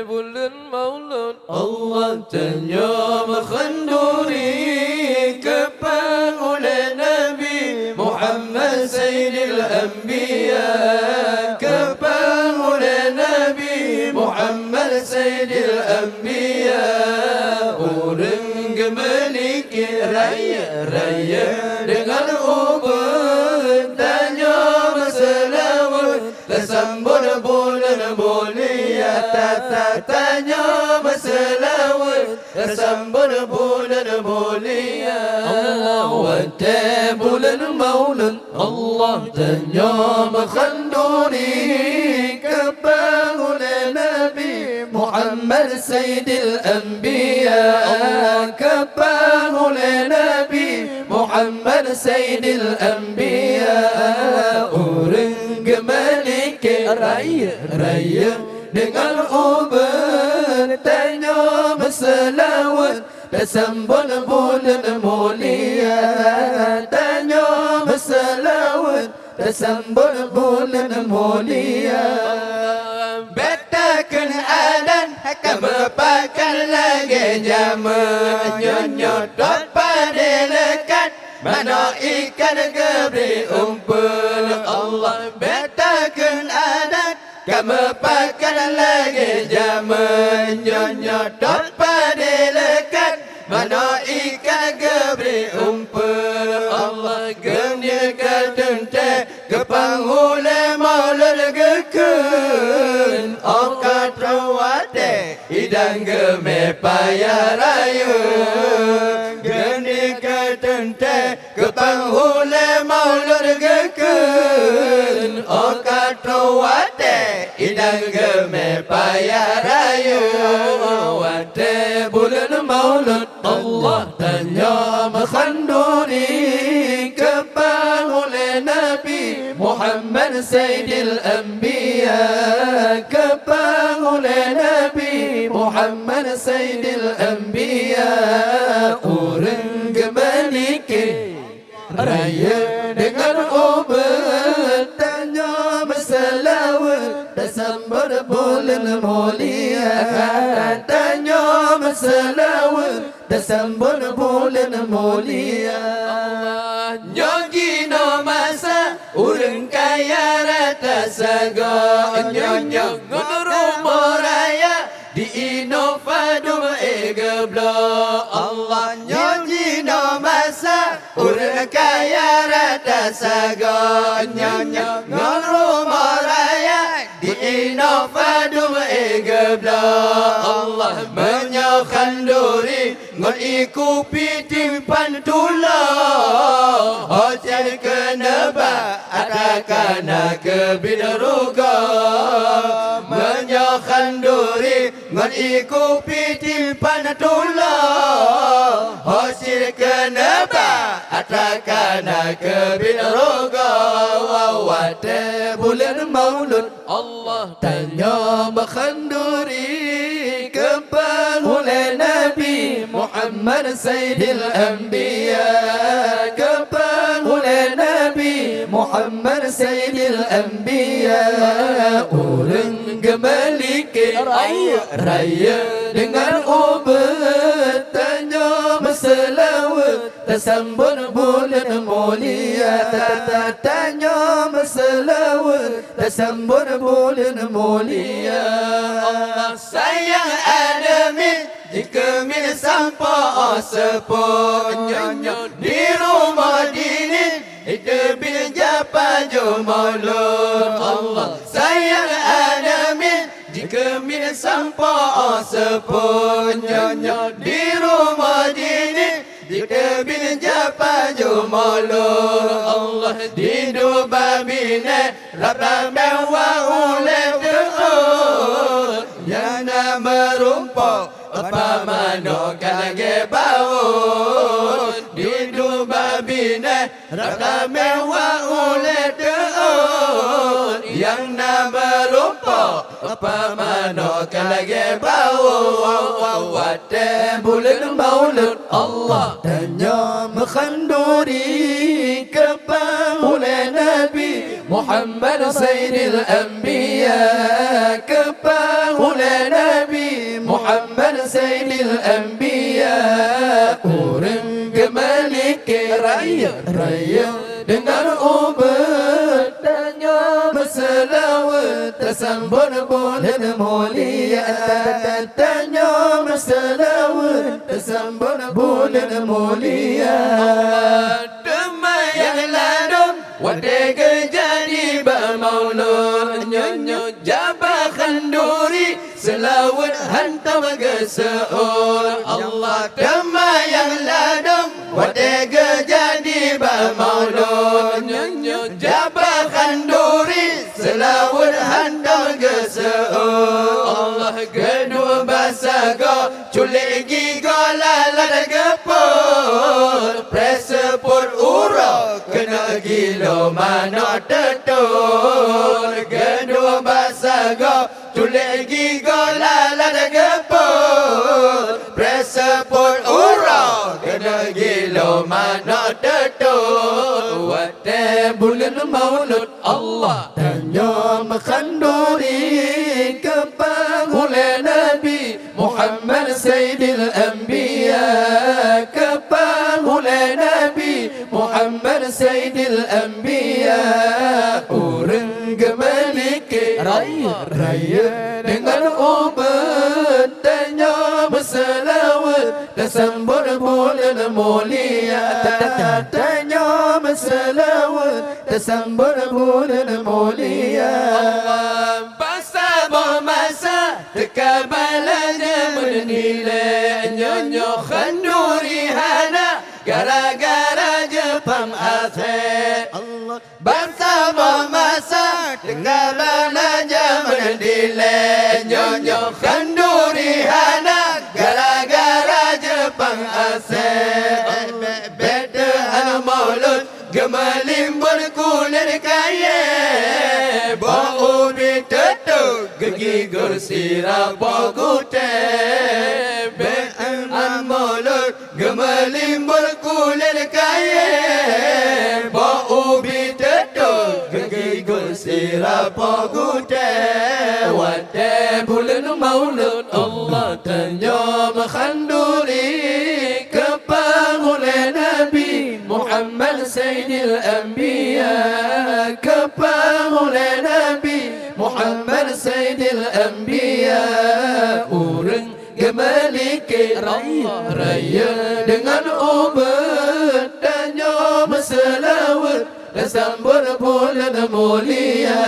Bulan maulud Allah ternyum khanduri Kepang oleh Nabi Muhammad Sayyidil Anbiya Kepang oleh Nabi Muhammad Sayyidil Anbiya Orang memiliki raya-raya dengan ubud Tanya masalawat Tersambut bulan mulia Tanya masalawat Tersambut bulan mulia Allah wate bulan maulud Allah tanya makhanduri Kepang oleh Nabi Muhammad Sayyidil Anbiya Kepang oleh Nabi Muhammad Sayyidil Anbiya Orang memiliki raya-raya dengan ubud Tanya masalawat Tersambut bulan mulia Tanya masalawat Tersambut bulan mulia Betakan adan Kemepakan lagi jaman Nyonyot pada lekat Mana ikan keberi umpun Allah betakan adat Kemepakan lagi jaman Nyonyot pada lekat Mana ikan keberi umpun Allah genia katente Kepanghule maulud gekun Okat rawate Idang geme paya raya Geni katente Kepanghule maulud gekun Okat rawate Idang geme paya raya Wate bulan maulud Allah tanya makhanduri Kepang oleh Nabi Muhammad Sayyidil Anbiya Kepang oleh Nabi Muhammad Sayyidil Anbiya Orang memiliki raya dengan ubud Tanya masalawat Tersambut bulan mulia Tanya masalawat Tersambut bulan mulia Nyogino masa Urang kaya rata saga Nyonyong rumah raya Di Inovadum Egeblo Allah nyogino masa Urang kaya rata saga Nyonyong rumah raya Di Inovadum Egeblo Allah menyokhanduri Ngon ikupi timpan tulah Hotel keneba Atakana kebidaruga Menyokhanduri Ngon ikupi timpan tulah Hotel keneba Atakana kebidaruga Wawate bulan maulud Allah tanya makhanduri Kepang oleh Nabi Muhammad Sayyidil Anbiya Kepang oleh Nabi Muhammad Sayyidil Anbiya Orang memiliki raya dengan ubud Tanya masalawat Tersambut bulan mulia Tanya masalawat Tersambut bulan mulia Allah sayang adamin Jika min sampai sepuh Nyonya di rumah dini Itu bin japa jumalun Allah sayang adamin Jika min sampai sepuh Nyonya di rumah dini Jika bin japa jumalun Allah di dua bine Rabba mewa oleh Tuhan Yana merumpuk Apa mano kalage baun Di dua babine rakame wa ule deun yang nama rupa apa mano kalage bau wate bulan maulud Allah tanya mekhanduri kepada Nabi Muhammad Sayyidil Anbiya kepada Nabi Muhammad Sayyidil Anbiya orang kemalike raya dengan ubat tanya masalah tersambung bulan mulia tanya masalah tersambung bulan mulia demai yang ladum wadega jadi bermaulud nyonyo jabah khanduri selawat hantam geseul Allah demai yang ladum wadega jadi bermaulud nyonyo jabah khanduri selawat hantam geseul Allah kedua bahasa go culik gigo lalada gepur presepur uro kena gilo mana tetur kedua bahasa go culik gigo lalada gepur presepur uro kena gilo mana tetur wate bulan maulud Allah tanya mekhanduri kepada Nabi Muhammad Sayyidil Anbiya kepada Nabi Muhammad Sayyidil Anbiya orang gemalike raya dengan ubat tanya berselawat tersambut bulan mulia tanya berselawat tersambut bulan mulia Allah basa masa tekabalanya menilai nyonyo khanduri hana gara-gara Jepang akhir Allah bersama masa tekabalanya menilai nyonyo khanduri hana gara-gara Jepang akhir beda hana maulud gemalim berkulir kaya bau bitetu gegigor sirap bogute be'an maulud gemalim berkulir kaya bau bitetu gegigor sirap bogute wate bulan maulud Allah tanya mekhanduri kepada Nabi Muhammad Sayyidil Anbiya kepada Nabi Muhammad Sayyidil Anbiya orang gemalike raya dengan ubat tanya berselawat tersambut bulan mulia